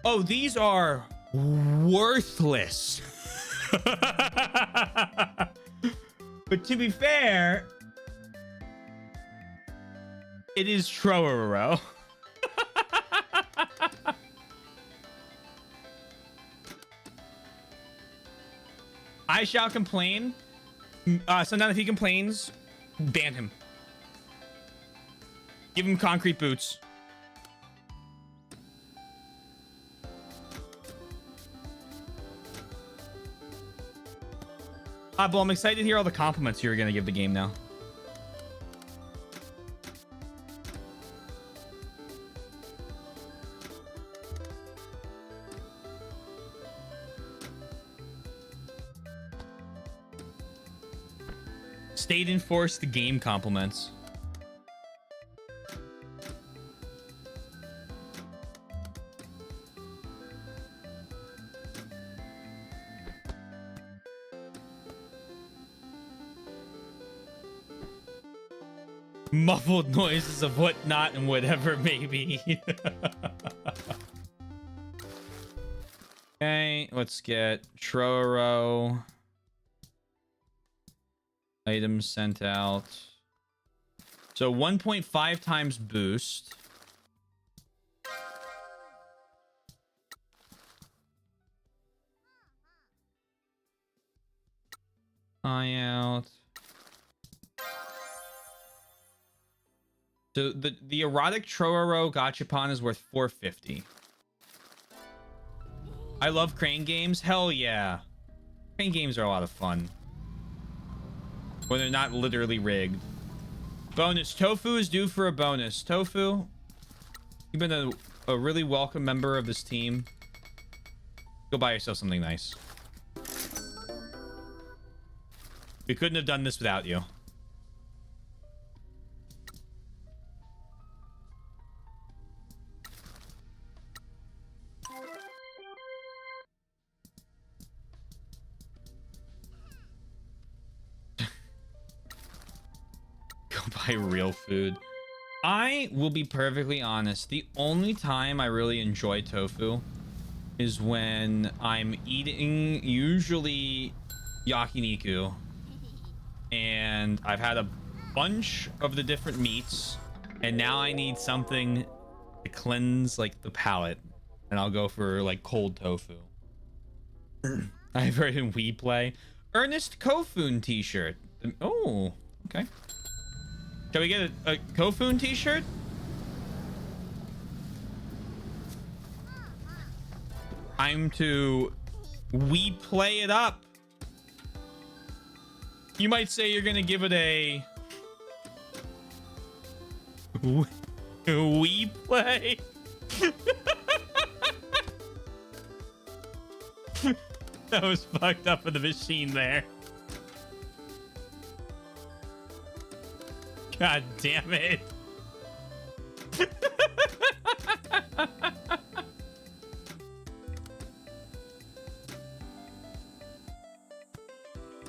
Oh, these are worthless. But to be fair, it is Trororo. I shall complain. So now if he complains, ban him. Give him concrete boots. Well, I'm excited to hear all the compliments you're going to give the game now. State enforced game compliments. Muffled noises of whatnot and whatever, maybe. Okay, let's get Troro. Items sent out. So 1.5 times boost. Eye out. So the erotic Trororo Gachapon is worth 450. I love crane games. Hell yeah. Crane games are a lot of fun. When they're not literally rigged. Bonus. Tofu is due for a bonus. Tofu, you've been a really welcome member of this team. Go buy yourself something nice. We couldn't have done this without you. Go buy real food. I will be perfectly honest. The only time I really enjoy tofu is when I'm eating usually yakiniku and I've had a bunch of the different meats and now I need something to cleanse like the palate and I'll go for like cold tofu. I've heard in We Play. Ernest Kofun t-shirt. Oh, okay. Shall we get a Kofun t-shirt? Time to We Play it up. You might say you're gonna give it a We Play. That was fucked up for the machine there. God damn it.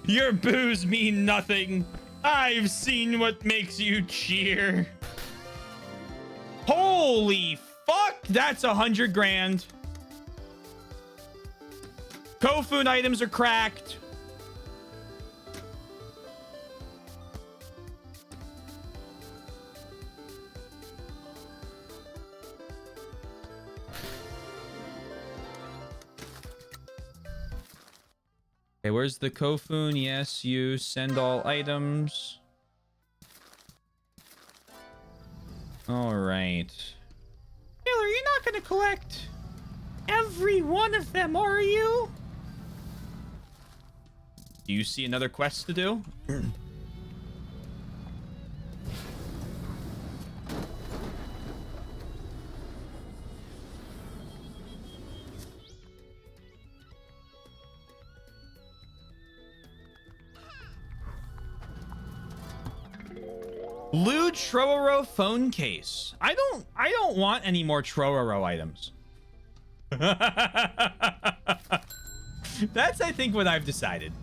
Your boos mean nothing. I've seen what makes you cheer. Holy fuck, that's 100 grand. Kofun items are cracked. Okay, where's the Kofun? Yes, you send all items. All right. Taylor, you're not gonna collect every one of them, are you? Do you see another quest to do? Blue Troaro phone case. I don't want any more Troaro items. That's, I think, what I've decided.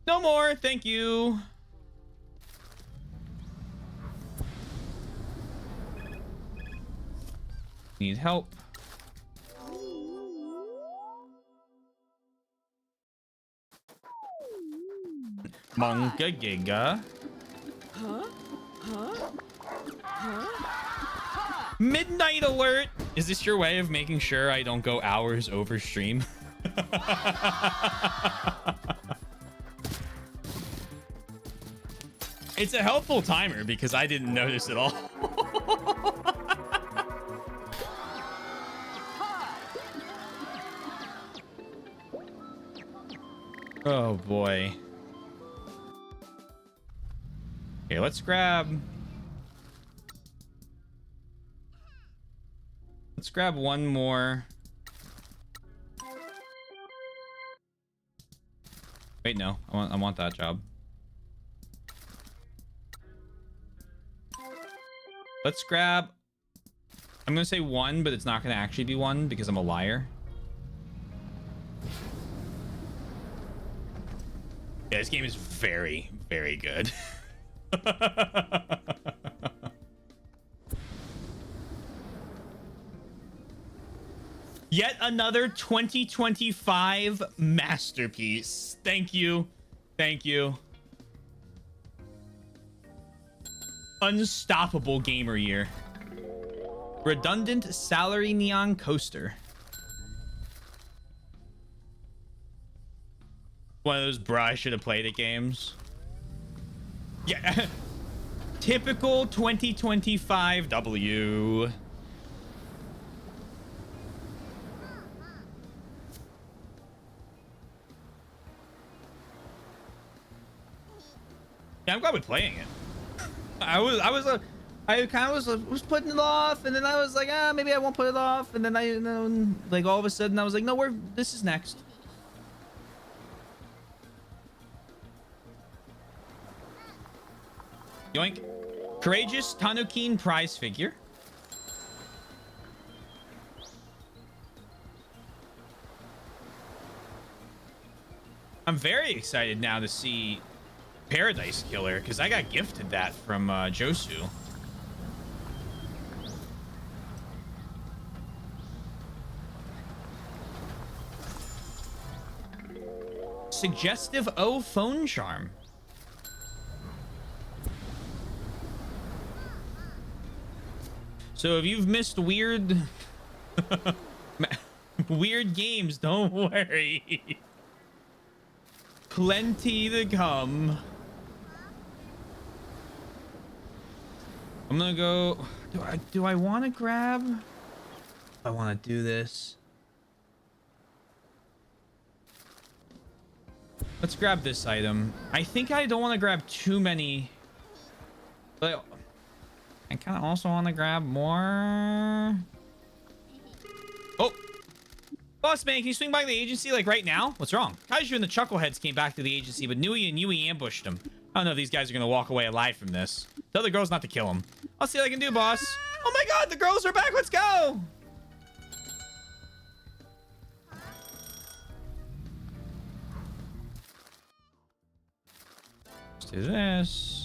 No more, thank you. Need help. Monka Giga. Midnight alert. Is this your way of making sure I don't go hours over stream? It's a helpful timer because I didn't notice at all. Oh boy. Okay, let's grab one more. Wait, no. I want that job. Let's grab, I'm gonna say one, but it's not gonna actually be one because I'm a liar. Yeah, this game is very, very good. Yet another 2025 masterpiece. Thank you. Thank you. Unstoppable gamer year. Redundant salary neon coaster. One of those bruh, I should have played it games. Yeah. Typical 2025 W. Yeah, I'm glad we're playing it. I kind of was putting it off, and then I was like, maybe I won't put it off, and then like all of a sudden I was like, no, this is next. Yoink. Courageous Tanukin prize figure. I'm very excited now to see Paradise Killer because I got gifted that from Josu. Suggestive O phone charm. So if you've missed weird weird games, don't worry. Plenty to come. I'm gonna go. Do I want to grab? I want to do this. Let's grab this item. I think I don't want to grab too many, but I kind of also want to grab more. Oh, boss man, can you swing by the agency like right now? What's wrong? Kaiju and the Chuckleheads came back to the agency, but Nui and Yui ambushed them. I don't know if these guys are gonna walk away alive from this. Tell the girls not to kill him. I'll see what I can do, boss. Oh my god, the girls are back. Let's go. Let's do this.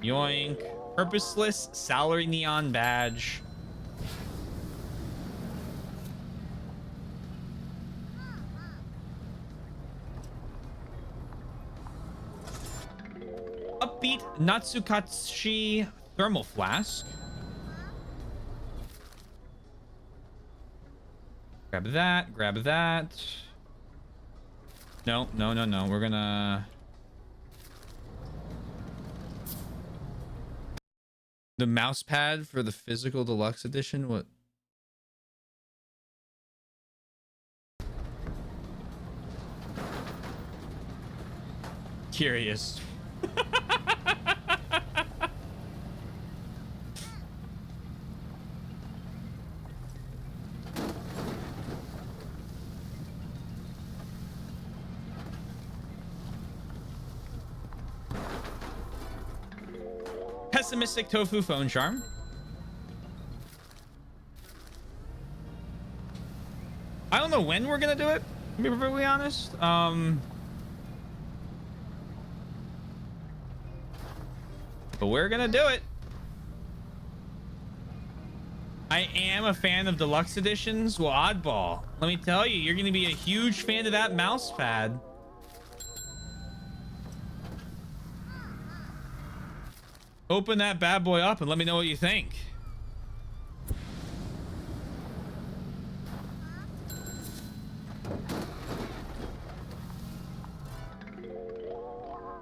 Yoink. Purposeless salary neon badge. Natsukatsushi thermal flask. Grab that. Grab that. No, no, no, no. We're gonna... The mouse pad for the physical deluxe edition? What? Curious. Pessimistic tofu phone charm. I don't know when we're gonna do it, to be perfectly honest. But we're gonna do it. I am a fan of deluxe editions. Well, oddball. Let me tell you, you're gonna be a huge fan of that mouse pad. Open that bad boy up and let me know what you think.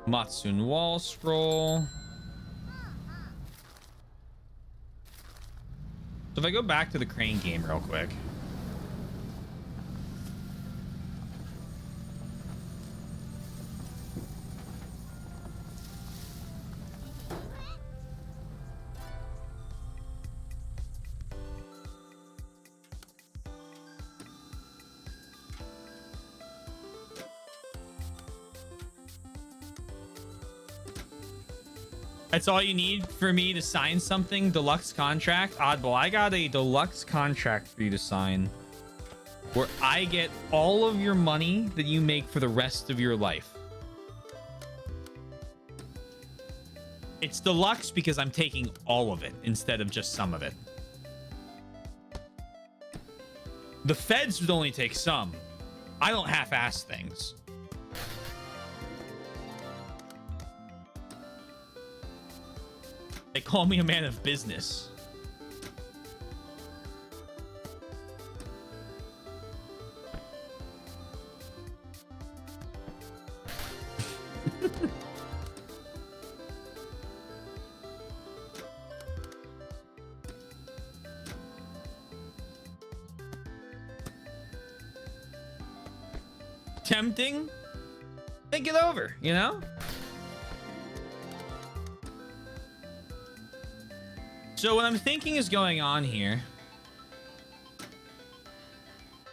Matsun wall scroll. So if I go back to the crane game real quick. That's all you need for me to sign something? Deluxe contract? Oddball, I got a deluxe contract for you to sign where I get all of your money that you make for the rest of your life. It's deluxe because I'm taking all of it instead of just some of it. The feds would only take some. I don't half-ass things. They call me a man of business. Tempting? Think it over, you know? So what I'm thinking is going on here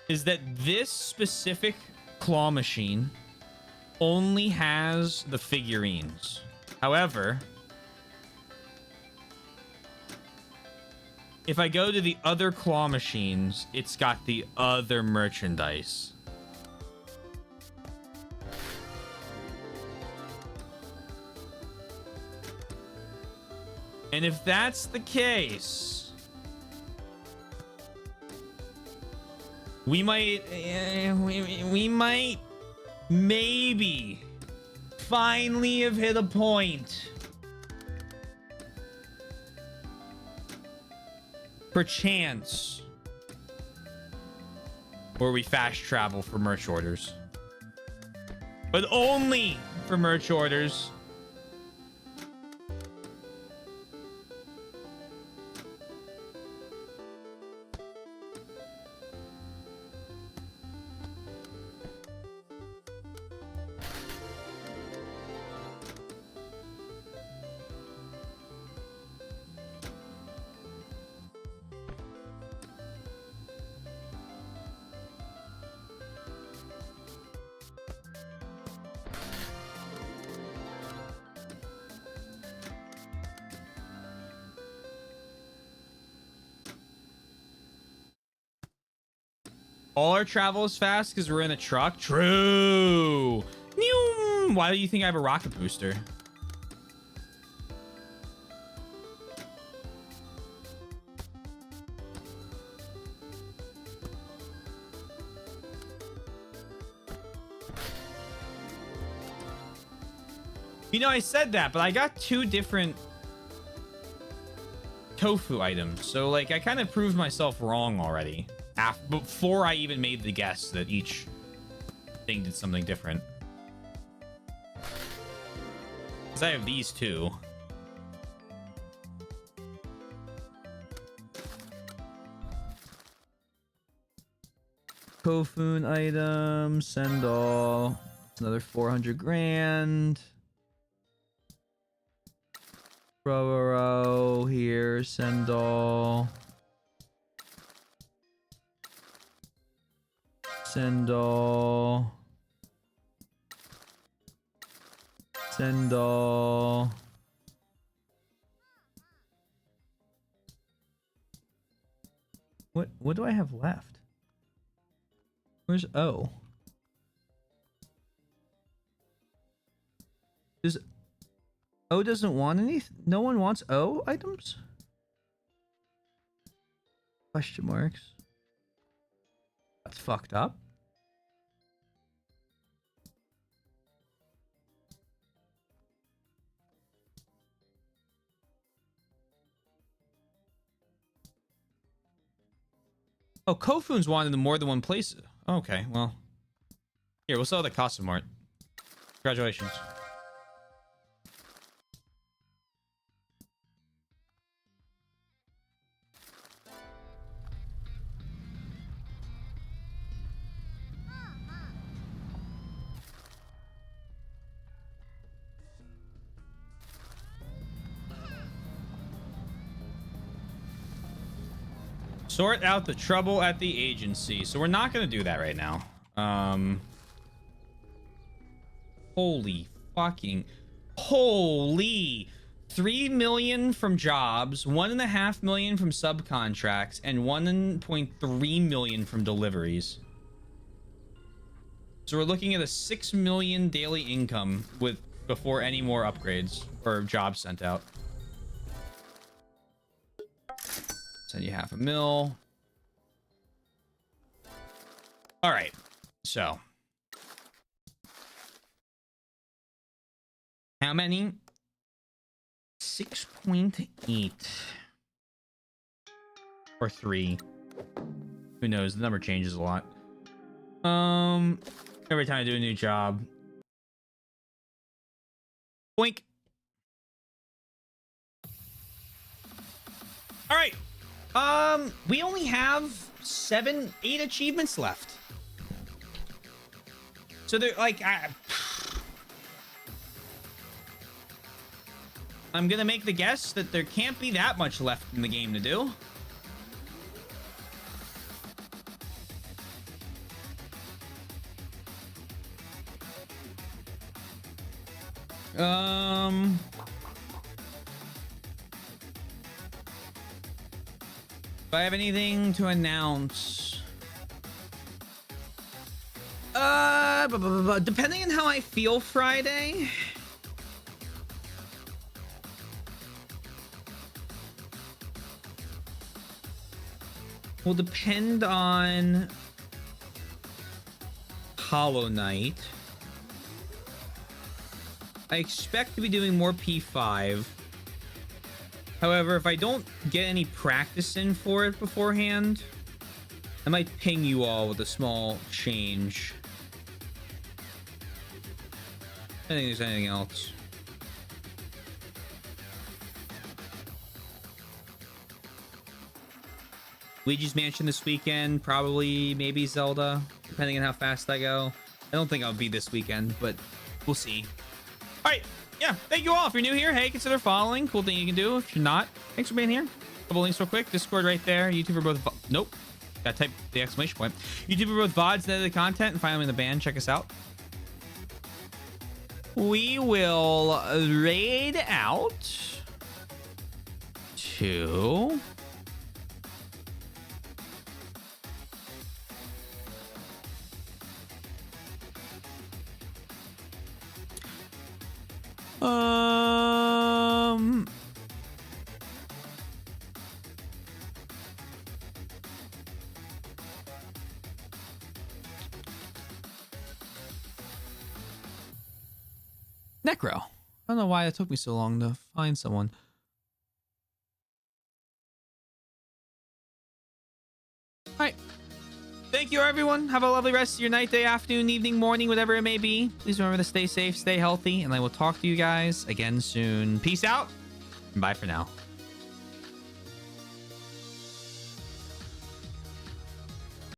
is that this specific claw machine only has the figurines. However, if I go to the other claw machines, it's got the other merchandise. And if that's the case, we might, we might maybe finally have hit a point. Perchance. Where we fast travel for merch orders. But only for merch orders. All our travel is fast because we're in a truck. True. Why do you think I have a rocket booster? You know, I said that, but I got 2 different tofu items. So, like, I kind of proved myself wrong already. Before I even made the guess that each thing did something different. Because I have these 2. Kofun item, send all. It's another 400 grand. Roro here, send all. Send all. Send all. What do I have left? Where's O? Does O doesn't want any? No one wants O items? Question marks. That's fucked up. Oh, Kofun's wanted in more than one place. Okay, well. Here, we'll sell the Casa Mart. Congratulations. Sort out the trouble at the agency. So we're not going to do that right now. Holy fucking... Holy... 3 million from jobs, 1.5 million from subcontracts, and 1.3 million from deliveries. So we're looking at a 6 million daily income with before any more upgrades or jobs sent out. Send you 0.5 mil. All right, so how many? 6.8 or 3. Who knows? The number changes a lot. Every time I do a new job. Boink. All right. We only have 8 achievements left. So they're like, I'm gonna make the guess that there can't be that much left in the game to do. Do I have anything to announce? Depending on how I feel Friday. Will depend on Hollow Knight. I expect to be doing more P5. However, if I don't get any practice in for it beforehand, I might ping you all with a small change. I think there's anything else. Luigi's Mansion this weekend, probably, maybe Zelda, depending on how fast I go. I don't think I'll be this weekend, but we'll see. All right, yeah, thank you all. If you're new here, hey, consider following. Cool thing you can do. If you're not, thanks for being here. Couple links real quick. Discord right there. YouTube for both. Nope. Gotta type the exclamation point. YouTube for both VODs and edited content. And finally in the band. Check us out. We will raid out to... Necro. I don't know why it took me so long to find someone. All right. Thank you, everyone. Have a lovely rest of your night, day, afternoon, evening, morning, whatever it may be. Please remember to stay safe, stay healthy, and I will talk to you guys again soon. Peace out, and bye for now.